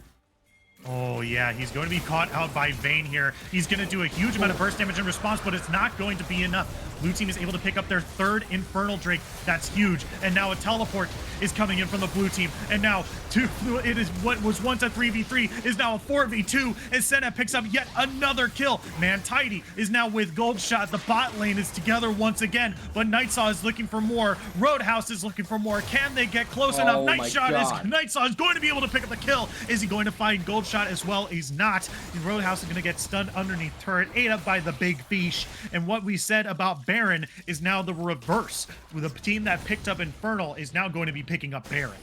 Oh, yeah, he's going to be caught out by Vayne here. He's going to do a huge amount of burst damage in response, but it's not going to be enough. Blue team is able to pick up their 3rd Infernal Drake. That's huge. And now a teleport is coming in from the blue team. And now it is what was once a 3v3 is now a 4v2. And Senna picks up yet another kill. Man, Tidy is now with Gold Shot. The bot lane is together once again, but Nightsaw is looking for more. Roadhouse is looking for more. Can they get close enough? Nightsaw is going to be able to pick up the kill. Is he going to find Gold Shot as well? He's not. Roadhouse is going to get stunned underneath turret, ate up by the big fish. And what we said about Baron is now the reverse. The team that picked up Infernal is now going to be picking up Baron.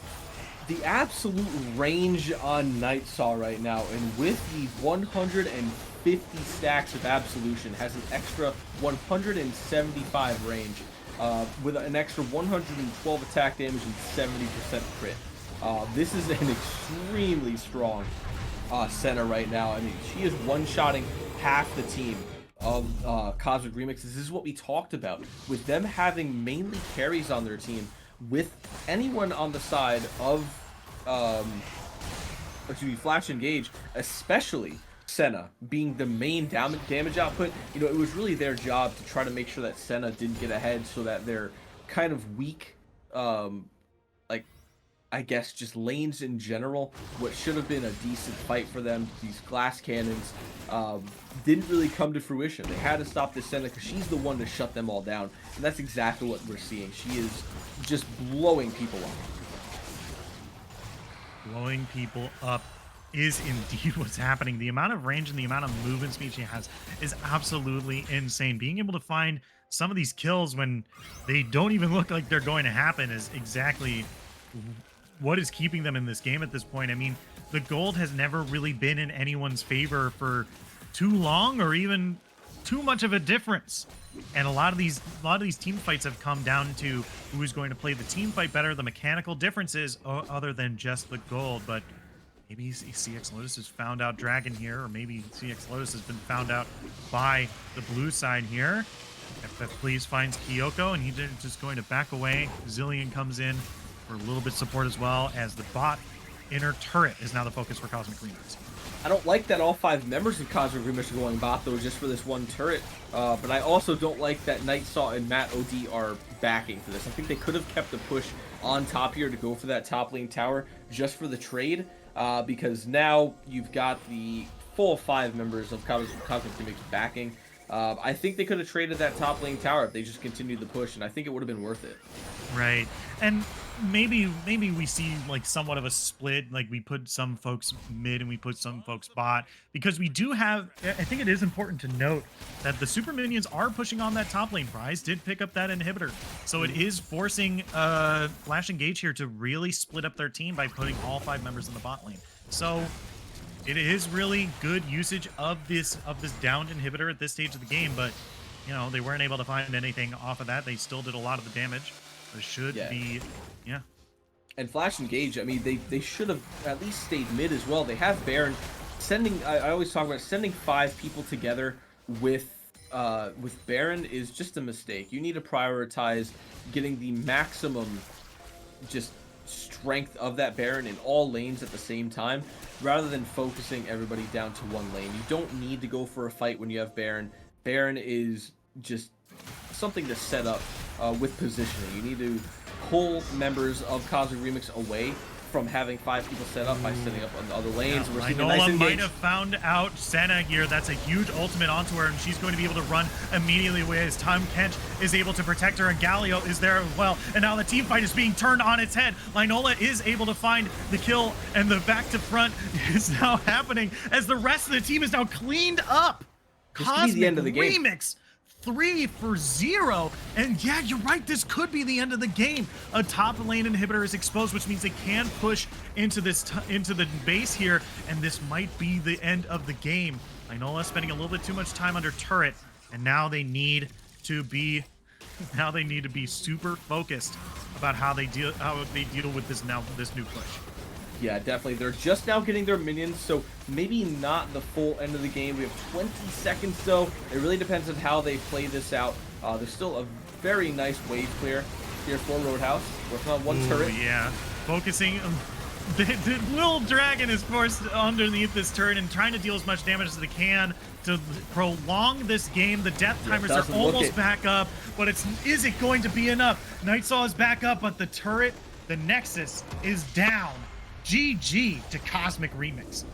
The absolute range on Nightsaw right now, and with the 150 stacks of Absolution, has an extra 175 range, with an extra 112 attack damage and 70% crit. This is an extremely strong Senna right now. I mean, she is one-shotting half the team of Cosmic Remix. This is what we talked about, with them having mainly carries on their team, with anyone on the side of Flash Engage, especially Senna being the main damage output. You know, it was really their job to try to make sure that Senna didn't get ahead, so that their kind of weak like, I guess, just lanes in general, what should have been a decent fight for them, these glass cannons, didn't really come to fruition. They had to stop this Senna because she's the one to shut them all down, and that's exactly what we're seeing. She is just blowing people up. Blowing people up is indeed what's happening. The amount of range and the amount of movement speed she has is absolutely insane. Being able to find some of these kills when they don't even look like they're going to happen is exactly what is keeping them in this game at this point. I mean, the gold has never really been in anyone's favor for too long, or even too much of a difference. And a lot of these team fights have come down to who's going to play the team fight better, the mechanical differences other than just the gold. But maybe CX Lotus has found out Dragon here, or maybe CX Lotus has been found out by the blue side here. FF Please finds Kyoko, and he's just going to back away. Zillion comes in for a little bit of support as well, as the bot inner turret is now the focus for Cosmic Remix. I don't like that all 5 members of Cosmic Remix are going bot, though, just for this one turret. But I also don't like that Nightsaw and Matt OD are backing for this. I think they could have kept the push on top here to go for that top lane tower just for the trade, because now you've got the full 5 members of Cosmic Remix backing. I think they could have traded that top lane tower if they just continued the push, and I think it would have been worth it. Right. And maybe we see like somewhat of a split, like we put some folks mid and we put some folks bot, because we do have, I think it is important to note that the super minions are pushing on that top lane. Prize did pick up that inhibitor, so it is forcing Flash Engage here to really split up their team by putting all 5 members in the bot lane. So it is really good usage of this downed inhibitor at this stage of the game, but you know, they weren't able to find anything off of that. They still did a lot of the damage. It should be, yeah. And Flash Engage, I mean, they should have at least stayed mid as well. They have Baron. Sending, I always talk about sending 5 people together with Baron is just a mistake. You need to prioritize getting the maximum just strength of that Baron in all lanes at the same time, rather than focusing everybody down to one lane. You don't need to go for a fight when you have Baron. Baron is just something to set up with positioning. You need to pull members of Cosmic Remix away from having 5 people set up by setting up on the other lanes. Yeah, We're seeing a nice Linola might engage. have found out Senna here. That's a huge ultimate onto her, and she's going to be able to run immediately away as Tom Kench is able to protect her, and Galio is there as well. And now the team fight is being turned on its head. Linola is able to find the kill, and the back to front is now happening as the rest of the team is now cleaned up. This could be the end of the game. Remix 3-0, and yeah, you're right, this could be the end of the game. A top lane inhibitor is exposed, which means they can push into this into the base here, and this might be the end of the game. Inola spending a little bit too much time under turret, and now they need to be super focused about how they deal with this new push. Yeah, definitely. They're just now getting their minions, so maybe not the full end of the game. We have 20 seconds, though. It really depends on how they play this out. There's still a very nice wave clear here for Roadhouse. Working on one turret. Yeah, focusing. The little dragon is forced underneath this turret and trying to deal as much damage as they can to prolong this game. The death timers are almost back up, but is it going to be enough? Nightsaw is back up, but the turret, the Nexus, is down. GG to Cosmic Remix.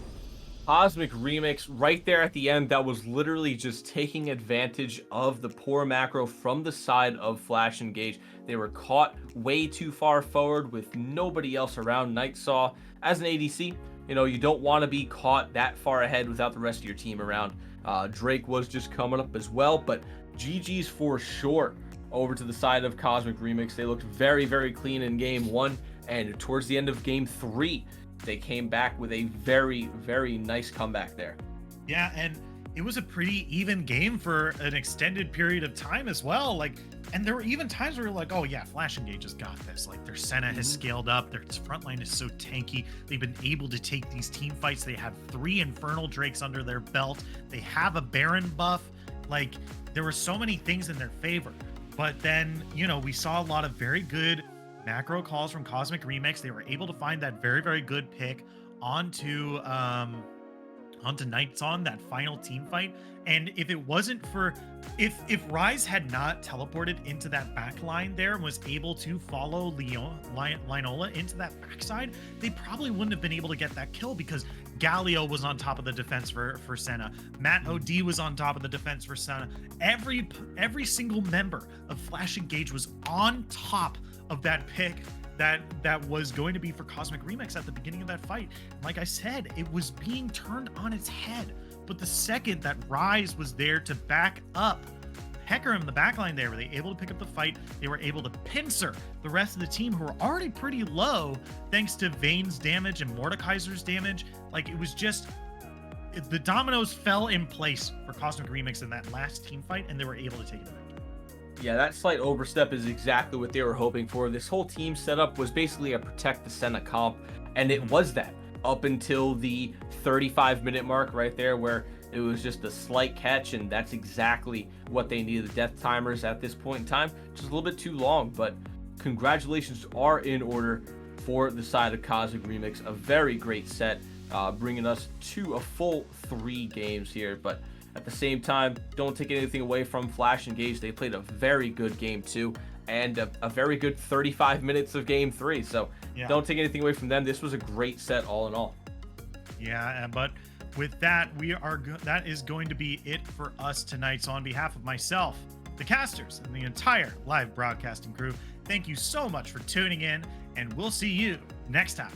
Cosmic Remix right there at the end, that was literally just taking advantage of the poor macro from the side of Flash Engage. They were caught way too far forward with nobody else around. Nightsaw, as an ADC, you know, you don't want to be caught that far ahead without the rest of your team around. Drake was just coming up as well, but GG's for sure over to the side of Cosmic Remix. They looked very, very clean in game 1. And towards the end of game 3, they came back with a very, very nice comeback there. Yeah, and it was a pretty even game for an extended period of time as well. And there were even times where you're like, oh yeah, Flash Engage has got this. Like, their Senna has scaled up, their front line is so tanky. They've been able to take these team fights. They have 3 Infernal Drakes under their belt. They have a Baron buff. Like, there were so many things in their favor. But then, you know, we saw a lot of very good macro calls from Cosmic Remix. They were able to find that very, very good pick onto Nights on that final team fight. And if it wasn't for if Rise had not teleported into that back line there and was able to follow Linola into that backside, they probably wouldn't have been able to get that kill because Galio was on top of the defense for Senna. Matt OD was on top of the defense for Senna. Every single member of Flash Engage was on top of that pick that was going to be for Cosmic Remix at the beginning of that fight. Like I said, it was being turned on its head. But the second that Rise was there to back up Hecarim, the backline there, were they able to pick up the fight? They were able to pincer the rest of the team who were already pretty low thanks to Vayne's damage and Mordekaiser's damage. Like, it was just, the dominoes fell in place for Cosmic Remix in that last team fight, and they were able to take it back. Yeah, that slight overstep is exactly what they were hoping for. This whole team setup was basically a protect the Senna comp, and it was that up until the 35-minute mark right there where it was just a slight catch, and that's exactly what they needed. The death timers at this point in time, just a little bit too long, but congratulations are in order for the side of Cosmic Remix. A very great set, bringing us to a full 3 games here, but at the same time, don't take anything away from Flash Engage. They played a very good game 2 and a very good 35 minutes of game 3. So yeah, don't take anything away from them. This was a great set all in all. Yeah, but with that, that is going to be it for us tonight. So on behalf of myself, the casters, and the entire live broadcasting crew, thank you so much for tuning in, and we'll see you next time.